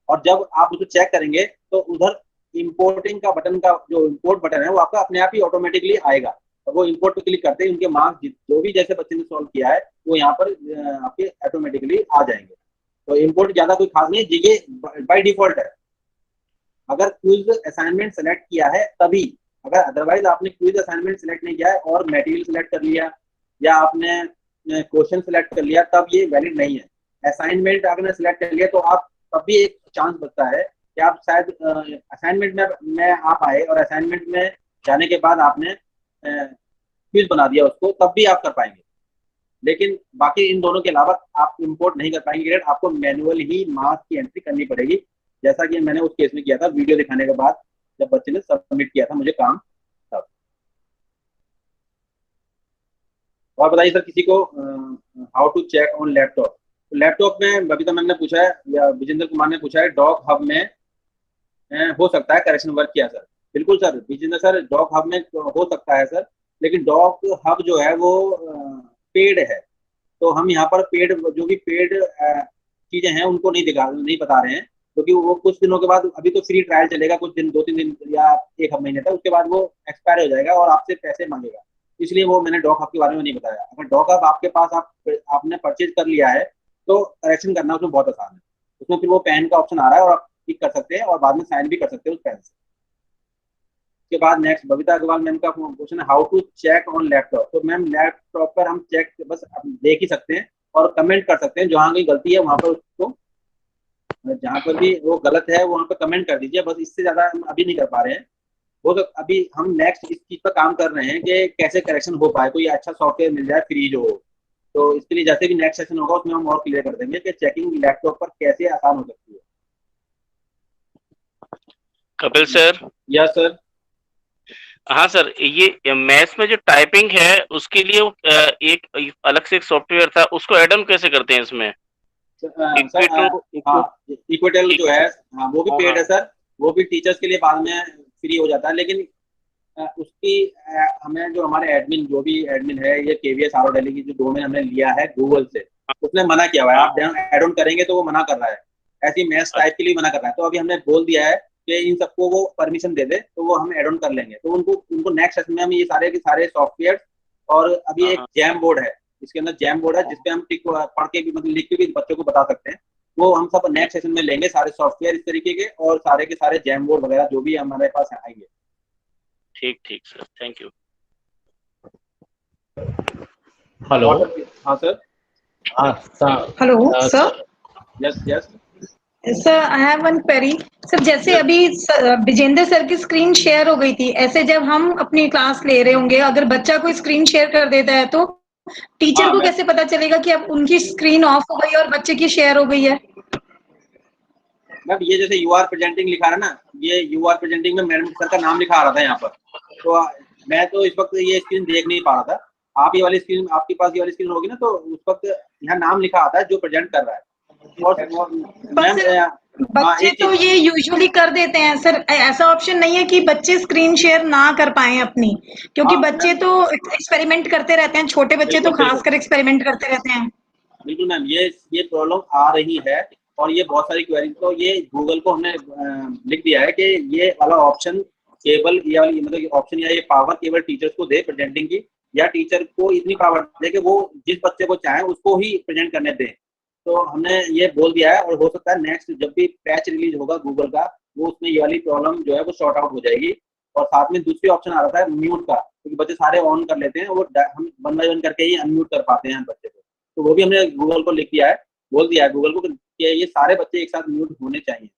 और जब आप उसको चेक करेंगे तो उधर इंपोर्टिंग का बटन का जो इंपोर्ट बटन है वो आपका अपने आप ही ऑटोमेटिकली आएगा, और वो इंपोर्ट पे क्लिक करते ही उनके मार्क्स जो भी जैसे बच्चे ने सॉल्व किया है वो यहाँ पर आपके ऑटोमेटिकली आ जाएंगे। तो इंपोर्ट ज्यादा कोई खास नहीं है, ये बाय डिफॉल्ट है। अगर क्विज असाइनमेंट सेलेक्ट किया है तभी, अगर अदरवाइज आपने क्विज असाइनमेंट सेलेक्ट नहीं किया है और मटेरियल सेलेक्ट कर लिया या आपने क्वेश्चन सेलेक्ट कर लिया तब ये वैलिड नहीं है। असाइनमेंट आपने सेलेक्ट कर लिया तो आप तब भी एक चांस बचता है कि आप शायद असाइनमेंट में आप आए और असाइनमेंट में जाने के बाद आपने क्विज बना दिया उसको, तब भी आप कर पाएंगे। लेकिन बाकी इन दोनों के अलावा आप इंपोर्ट नहीं कर पाएंगे ग्रेड, आपको मैनुअल ही मार्क्स की एंट्री करनी पड़ेगी, जैसा कि मैंने उस केस में किया था वीडियो दिखाने के बाद जब बच्चे ने सबमिट किया था मुझे काम तब। और बताइए सर किसी को how to check on laptop. तो लैपटॉप में बबीता मैम ने पूछा है या विजेंद्र कुमार ने पूछा है, डॉक हब में हो सकता है करेक्शन वर्क किया सर। बिल्कुल sir Vijendra sir, doc hub में हो सकता है सर, लेकिन डॉक हब जो है वो पेड है। तो हम यहाँ पर पेड जो भी पेड चीजें हैं उनको नहीं बता रहे हैं, क्योंकि वो कुछ दिनों के बाद, अभी तो फ्री ट्रायल चलेगा कुछ दिन, 2-3 दिन या 1 महीने तक, उसके बाद वो एक्सपायर हो जाएगा और आपसे पैसे मांगेगा। इसलिए वो मैंने डॉक हब के बारे में नहीं बताया। अगर डॉक हब आपके पास आपने परचेज कर लिया है तो करेक्शन करना उसमें बहुत आसान है। उसमें फिर वो पेन का ऑप्शन आ रहा है और आप क्लिक कर सकते हैं और बाद में साइन भी कर सकते हैं उस पेन से। उसके बाद नेक्स्ट बबीता अग्रवाल मैम का क्वेश्चन है, how to check on laptop. तो मैम लैपटॉप पर हम चेक बस देख ही सकते हैं और कमेंट कर सकते हैं, जहाँ कहीं गलती है वहां पर उसको, जहाँ पर भी वो गलत है वहां पर कमेंट कर दीजिए, बस इससे ज्यादा हम अभी नहीं कर पा रहे हैं। वो तो अभी हम नेक्स्ट इस चीज पर काम कर रहे हैं कि कैसे करेक्शन हो पाए, कोई अच्छा सॉफ्टवेयर मिल जाए फ्री जो हो। तो इसके लिए जैसे भी नेक्स्ट सेशन होगा उसमें हम और क्लियर कर देंगे कि चेकिंग लैपटॉप पर कैसे आसान हो सकती है। कपिल सर। Yes sir. हाँ सर, ये मैथ्स में जो टाइपिंग है उसके लिए एक अलग से एक सॉफ्टवेयर था, उसको ऐड ऑन कैसे करते हैं इसमें? इक्विटल जो है, हाँ वो भी पेड है सर, वो भी टीचर्स के लिए बाद में फ्री हो जाता है। लेकिन उसकी हमें जो हमारे एडमिन जो भी एडमिन है, ये KVS RO दिल्ली की जो डोमेन हमने लिया है गूगल से, उसने मना किया हुआ है। आप ऐड ऑन करेंगे तो वो मना कर रहा है, ऐसी मैथ्स टाइप के लिए मना कर रहा है। तो अभी हमने बोल दिया है कि इन सबको वो परमिशन दे दे तो वो हम ऐड ऑन कर लेंगे। तो उनको नेक्स्ट सेशन में हम ये सारे के सारे सॉफ्टवेयर, और अभी एक जैम बोर्ड है, इसके अंदर जैम बोर्ड है जिसपे हम टिक पढ़ के भी, मतलब लिख के भी बच्चों को बता सकते हैं। वो हम सब नेक्स्ट सेशन में लेंगे, सारे सॉफ्टवेयर इस तरीके के, और सारे के सारे जैम बोर्ड वगैरह जो भी हमारे पास आएंगे। ठीक ठीक सर, थैंक यू। हेलो। हाँ sir. Hello sir. Yes yes sir I have one query. Sir जैसे अभी विजेंद्र सर की स्क्रीन शेयर हो गई थी, ऐसे जब हम अपनी क्लास ले रहे होंगे, अगर बच्चा कोई स्क्रीन शेयर कर देता है तो टीचर को कैसे पता चलेगा कि अब उनकी स्क्रीन ऑफ हो गई और बच्चे की शेयर हो गई है? मैम ये जैसे यू आर प्रेजेंटिंग लिखा है ना, ये यू आर प्रेजेंटिंग में मैडम सर का नाम लिखा आ रहा था यहाँ पर, तो मैं तो इस वक्त ये स्क्रीन देख नहीं पा रहा था। आप ये वाली स्क्रीन, आपके पास ये वाली स्क्रीन होगी ना, तो उस वक्त यहाँ नाम लिखा आता है जो प्रेजेंट कर रहा है। और मैम बच्चे तो ये यूजुअली कर देते हैं सर, ऐसा ऑप्शन नहीं है कि बच्चे स्क्रीन शेयर ना कर पाए अपनी, क्योंकि बच्चे तो एक्सपेरिमेंट करते रहते हैं, छोटे बच्चे तो खासकर एक्सपेरिमेंट करते रहते हैं। बिल्कुल मैम, ये प्रॉब्लम आ रही है, और ये बहुत सारी क्वेरी, तो ये गूगल को हमने लिख दिया है कि ये वाला ऑप्शन केवल, ये वाली मतलब ऑप्शन या ये पावर केवल टीचर्स को दे प्रेजेंटिंग की, या टीचर को इतनी पावर दे कि वो जिस बच्चे को चाहे उसको ही प्रेजेंट करने दें। तो हमने ये बोल दिया है, और हो सकता है नेक्स्ट जब भी पैच रिलीज होगा गूगल का, वो उसमें ये वाली प्रॉब्लम जो है वो सॉर्ट आउट हो जाएगी। और साथ में दूसरी ऑप्शन आ रहा था म्यूट का, क्योंकि बच्चे सारे ऑन कर लेते हैं, वो हम वन बाय वन करके ही अनम्यूट कर पाते हैं बच्चे को। तो वो भी हमने गूगल को लिख दिया है, बोल दिया है गूगल को कि ये सारे बच्चे एक साथ म्यूट होने चाहिए।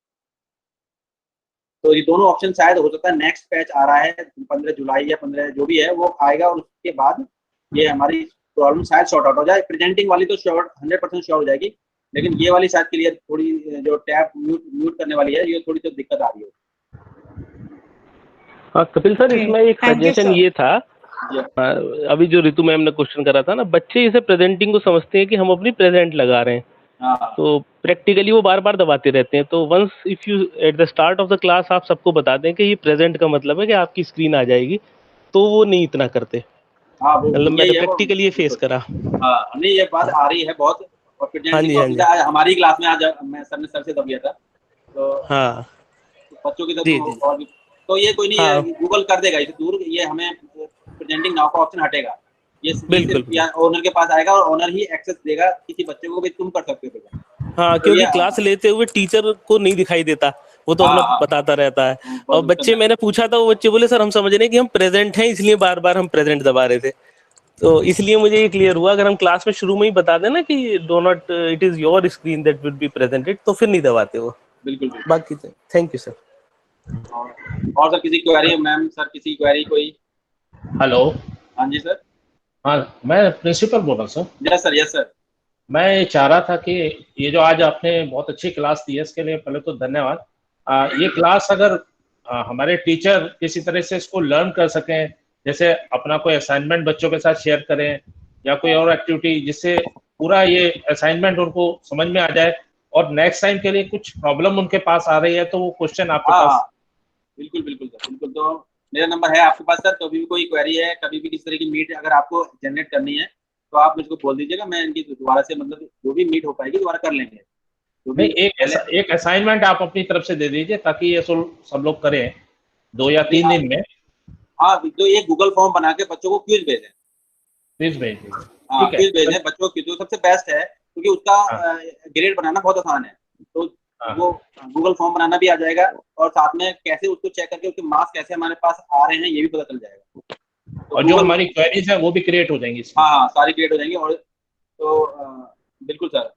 तो ये दोनों ऑप्शन शायद हो सकता है नेक्स्ट पैच आ रहा है 15 जुलाई या 15 जो भी है वो आएगा, और उसके बाद ये हमारी प्रॉब्लम शायद सॉर्ट आउट हो जाए। प्रेजेंटिंग वाली तो 100% श्योर हो जाएगी, लेकिन ये वाली शायद क्लियर थोड़ी जो टैब म्यूट करने वाली है, ये थोड़ी तो दिक्कत आ रही है। हाँ कपिल सर, इसमें एक सजेशन ये था, अभी जो रितु मैम ने क्वेश्चन करा था ना, बच्चे इसे प्रेजेंटिंग को समझते हैं कि हम अपनी प्रेजेंट लगा रहे हैं, तो प्रैक्टिकली वो बार बार दबाते रहते हैं। तो once if you at the start of the class आप सबको बता दें कि ये प्रेजेंट का मतलब है कि आपकी स्क्रीन आ जाएगी, तो वो नहीं इतना करते। मतलब मैंने प्रैक्टिकली ये फेस करा। हाँ नहीं, ये बात आ रही है बहुत, और प्रेजेंटिंग हमारी क्लास में आज मैं सर से दब गया था, तो हाँ बच्चों की तरफ, और तो ये कोई नहीं है, गूगल कर देगा इसे दूर, ये हमें प्रेजेंटिंग नाउ का ऑप्शन हटेगा, ये बिल्कुल या ओनर के पास आएगा, और ओनर ही एक्सेस देगा किसी बच्चे को भी तुम कर सकते हो। हाँ तो क्योंकि क्लास लेते हुए टीचर को नहीं दिखाई देता, वो तो अपना बताता रहता है। और बच्चे, मैंने पूछा था, वो बच्चे बोले सर हम समझ रहे हैं कि हम प्रेजेंट हैं, इसलिए बार बार हम प्रेजेंट दबा रहे थे। तो इसलिए मुझे ये क्लियर हुआ, अगर हम क्लास में शुरू में ही बता दें ना कि do not, it is your screen that will be presented, तो फिर नहीं दबाते वो। बिल्कुल। बाकी थैंक यू सर। और सर किसी क्वेरी मैम, सर किसी क्वेरी कोई? हेलो। हाँ जी सर। हाँ मैं प्रिंसिपल बोल रहा हूँ sir. Yes sir, yes sir. मैं चाह रहा था कि ये जो आज आपने बहुत अच्छी क्लास दी है, इसके लिए पहले तो धन्यवाद। ये क्लास अगर हमारे टीचर किसी तरह से इसको लर्न कर सकें, जैसे अपना कोई असाइनमेंट बच्चों के साथ शेयर करें या कोई और एक्टिविटी, जिससे पूरा ये असाइनमेंट उनको समझ में आ जाए, और नेक्स्ट टाइम के लिए कुछ प्रॉब्लम उनके पास आ रही है तो वो क्वेश्चन आपके पास। बिल्कुल बिल्कुल सर, बिल्कुल। तो मेरा नंबर है आपके पास सर, कभी भी कोई क्वेरी है, कभी भी किस तरह की मीट अगर आपको जनरेट करनी है तो आप मुझको बोल दीजिएगा, मैं इनकी दोबारा से, मतलब जो भी मीट हो पाएगी दोबारा कर लेंगे। तो नहीं, एक असाइनमेंट आप अपनी तरफ से दे दीजिए ताकि ये सब लोग करें 2 या 3 दिन में। हाँ, तो एक गूगल फॉर्म बना के बच्चों को क्विज भेजें, क्विज भेज दीजिए। हाँ क्विज भेजें बच्चों को, जो सबसे बेस्ट है, क्योंकि उसका ग्रेड बनाना बहुत आसान है। तो वो गूगल फॉर्म बनाना भी आ जाएगा, और साथ में कैसे उसको चेक करके उसके मार्क्स कैसे हमारे पास आ रहे हैं ये भी पता चल जाएगा। तो और जो हमारी क्वेरीज है वो भी क्रिएट हो जाएंगी इसमें। हाँ, सारी क्रिएट हो जाएंगी। और तो बिल्कुल सर।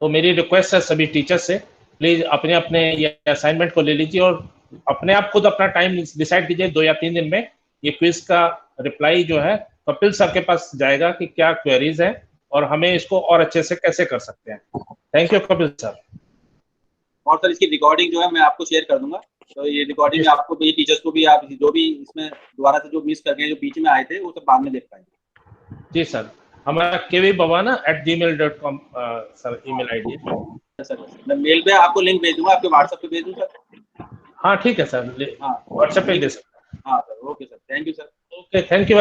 तो मेरी रिक्वेस्ट है सभी टीचर से, प्लीज अपने अपने ये असाइनमेंट को ले लीजिए और अपने आप खुद अपना टाइम डिसाइड कीजिए 2 या 3 दिन में। ये क्विज का रिप्लाई जो है कपिल सर के पास जाएगा कि क्या क्वेरीज है और हमें इसको और अच्छे से कैसे कर सकते हैं। Thank you Kapil sir. और सर इसकी रिकॉर्डिंग जो है मैं आपको शेयर कर दूंगा, तो ये रिकॉर्डिंग में आपको भी, टीचर्स को भी, आप जो भी इसमें दोबारा से जो मिस कर गए, जो बीच में आए थे, वो सब बाद में देख पाएंगे। जी सर, हमारा kvbavana@gmail.com सर ईमेल आईडी है सर। मैं मेल पे आपको लिंक भेज दूंगा, आपके व्हाट्सएप पे भेज दूं सर? हाँ ठीक है सर, हाँ व्हाट्सएप पे दे सकते हैं। हाँ sir, okay sir, thank you sir. Okay, thank you.